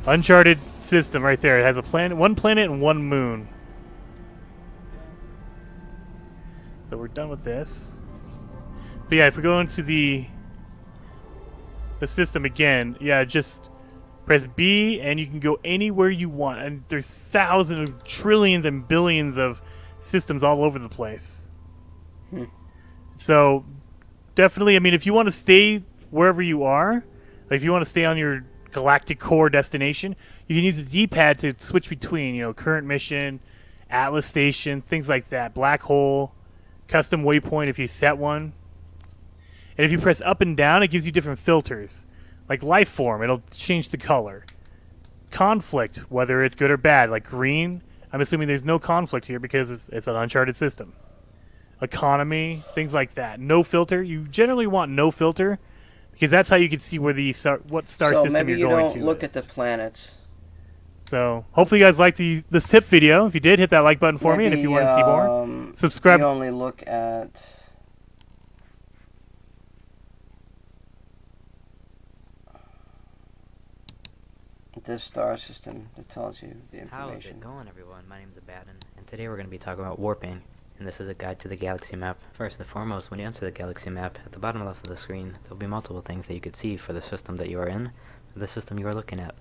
Uncharted system right there. It has one planet and one moon. So we're done with this. But yeah, if we go into the system again, yeah, just press B and you can go anywhere you want. And there's thousands, trillions, and billions of systems all over the place. So definitely, I mean, if you want to stay wherever you are, like if you want to stay on your galactic core destination, you can use the D-pad to switch between, current mission, Atlas Station, things like that, black hole, custom waypoint if you set one. And if you press up and down, it gives you different filters. Like life form, it'll change the color. Conflict, whether it's good or bad, like green. I'm assuming there's no conflict here because it's an uncharted system. Economy, things like that. No filter. You generally want no filter because that's how you can see where what star system you're going to. So maybe you don't look at the planets. So hopefully you guys liked this tip video. If you did, hit that like button for me, and if you want to see more, subscribe. You only look at this star system that tells you the information. How's it going, everyone? My name's Abaddon, and today we're going to be talking about warping, and this is a guide to the galaxy map. First and foremost, when you enter the galaxy map, at the bottom left of the screen, there'll be multiple things that you could see for the system that you are in, or the system you are looking at,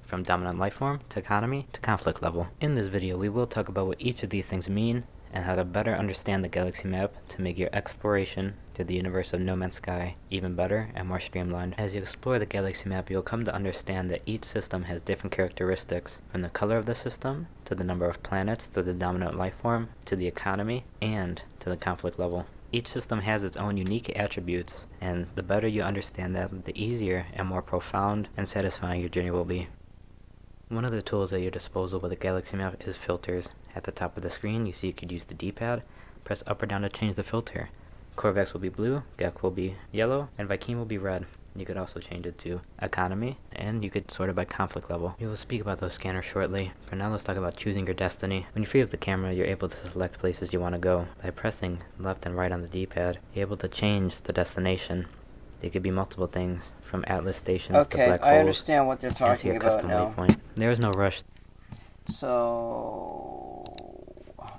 from dominant life form, to economy, to conflict level. In this video, we will talk about what each of these things mean, and how to better understand the galaxy map to make your exploration to the universe of No Man's Sky even better and more streamlined. As you explore the galaxy map, you'll come to understand that each system has different characteristics, from the color of the system, to the number of planets, to the dominant life form, to the economy, and to the conflict level. Each system has its own unique attributes, and the better you understand them, the easier and more profound and satisfying your journey will be. One of the tools at your disposal with a galaxy map is filters. At the top of the screen, you see you could use the D-pad. Press up or down to change the filter. Corvax will be blue, Gek will be yellow, and Viking will be red. You could also change it to economy, and you could sort it by conflict level. We will speak about those scanners shortly. For now, let's talk about choosing your destiny. When you free up the camera, you're able to select places you want to go. By pressing left and right on the D-pad, you're able to change the destination. They could be multiple things, from Atlas stations to black holes. I understand what they're talking about now. Waypoint. There is no rush. So,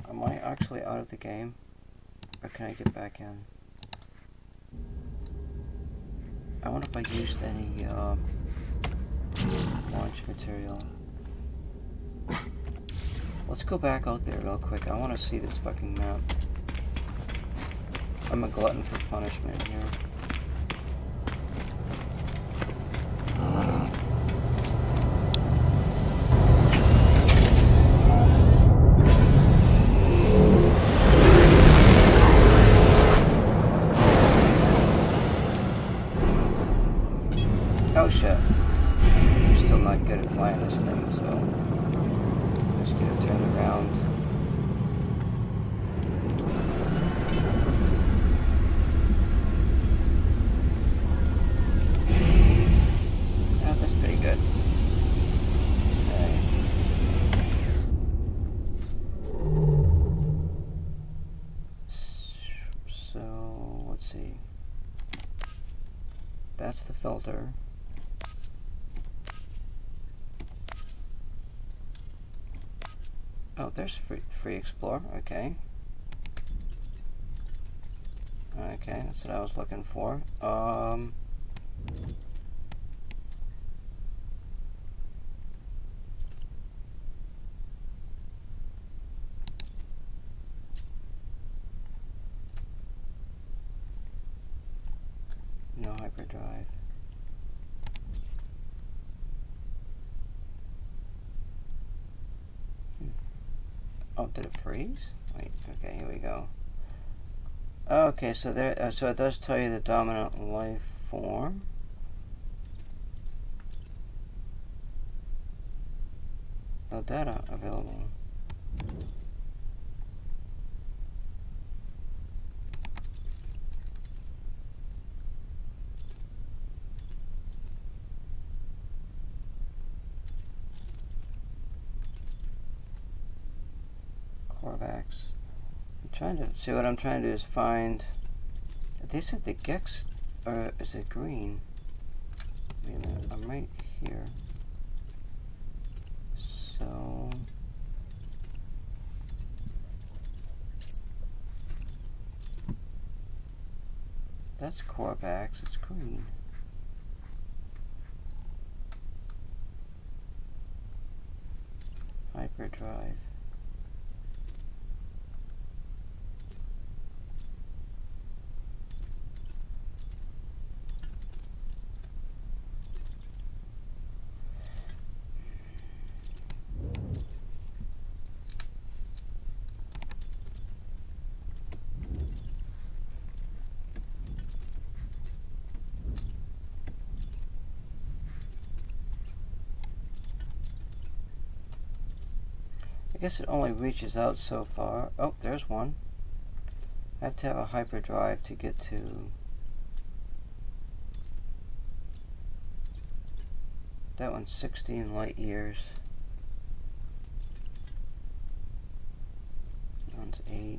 am I actually out of the game? Or can I get back in? I wonder if I used any launch material. Let's go back out there real quick. I want to see this fucking map. I'm a glutton for punishment here. Oh shit. I'm still not good at flying this thing, so I'm just gonna turn it around. Yeah, that's pretty good. Okay. So, let's see. That's the filter. Oh, there's free explore. Okay. Okay, that's what I was looking for. No hyperdrive. Oh, did it freeze? Wait, okay, here we go. Okay, so there, so it does tell you the dominant life form. No data available. Corvax. I'm trying to see what I'm trying to do is find. They said the Gex, or is it green? Wait a minute, I'm right here. So. That's Corvax, it's green. Hyperdrive. I guess it only reaches out so far. Oh, there's one. I have to have a hyperdrive to get to... That one's 16 light years. That one's 8.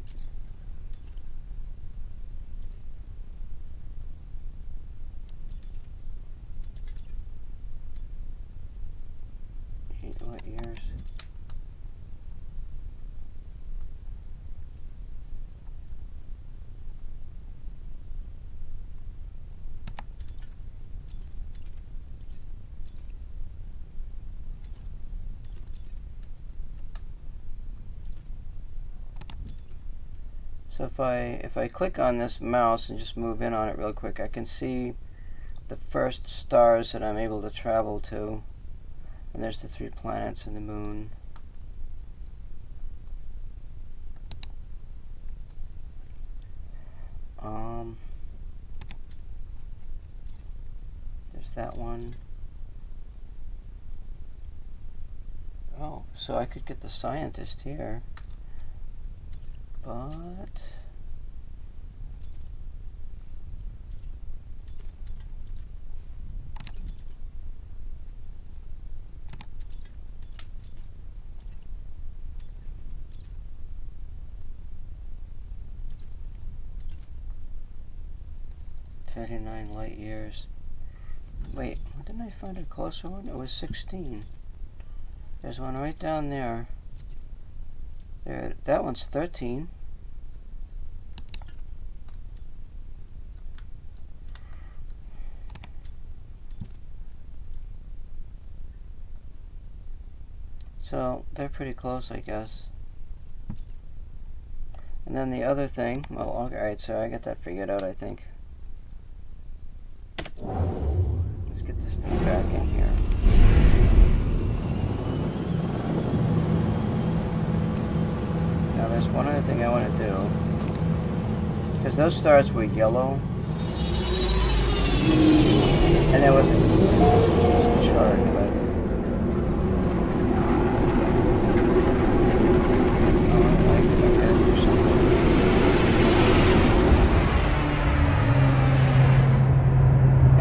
Light years. So if I click on this mouse and just move in on it real quick, I can see the first stars that I'm able to travel to. And there's the 3 planets and the moon. There's that one. Oh, so I could get the scientist here. But... $39 light years. Wait, didn't I find a closer one? It was 16. There's one right down there. There, that one's 13. So they're pretty close, I guess. And then the other thing, well, alright, so I got that figured out, I think. Let's get this thing back in here. Now there's one other thing I want to do. Because those stars were yellow. And there was a chart, but...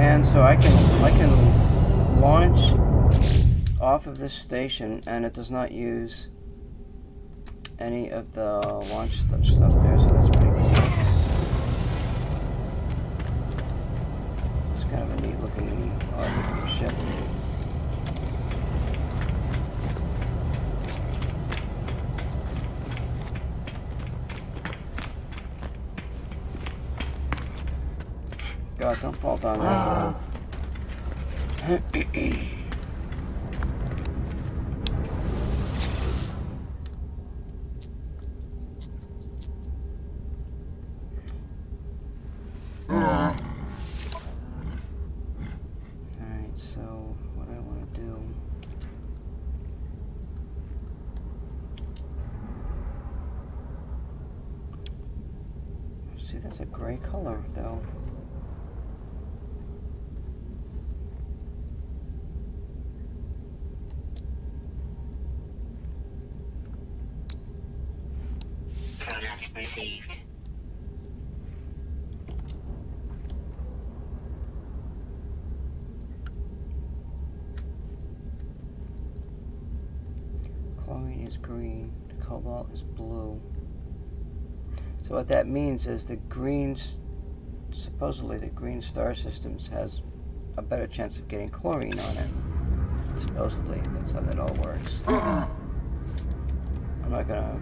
And so I can launch off of this station, and it does not use any of the launch stuff there, so that's pretty cool. It's kind of a neat looking ship. God, don't fall down there. Alright, so what I want to do... See, that's a gray color, though. Product received. Chlorine is green. The cobalt is blue. So what that means is the supposedly the green star systems has a better chance of getting chlorine on it. Supposedly, that's how that all works. I'm not gonna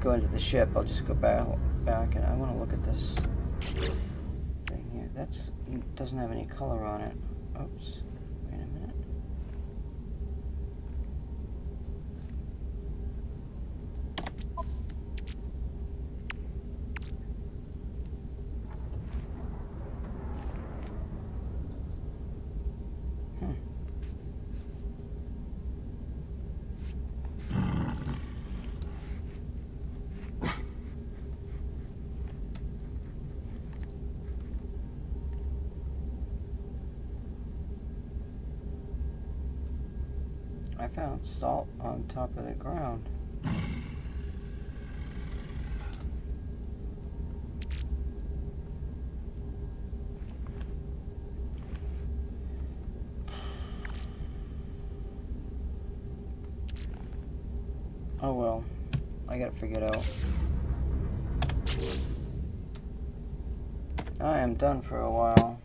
go into the ship. I'll just go back and I want to look at this thing here. It doesn't have any color on it. Oops. Wait a minute. I found salt on top of the ground. Oh well, I gotta figure it out. I am done for a while.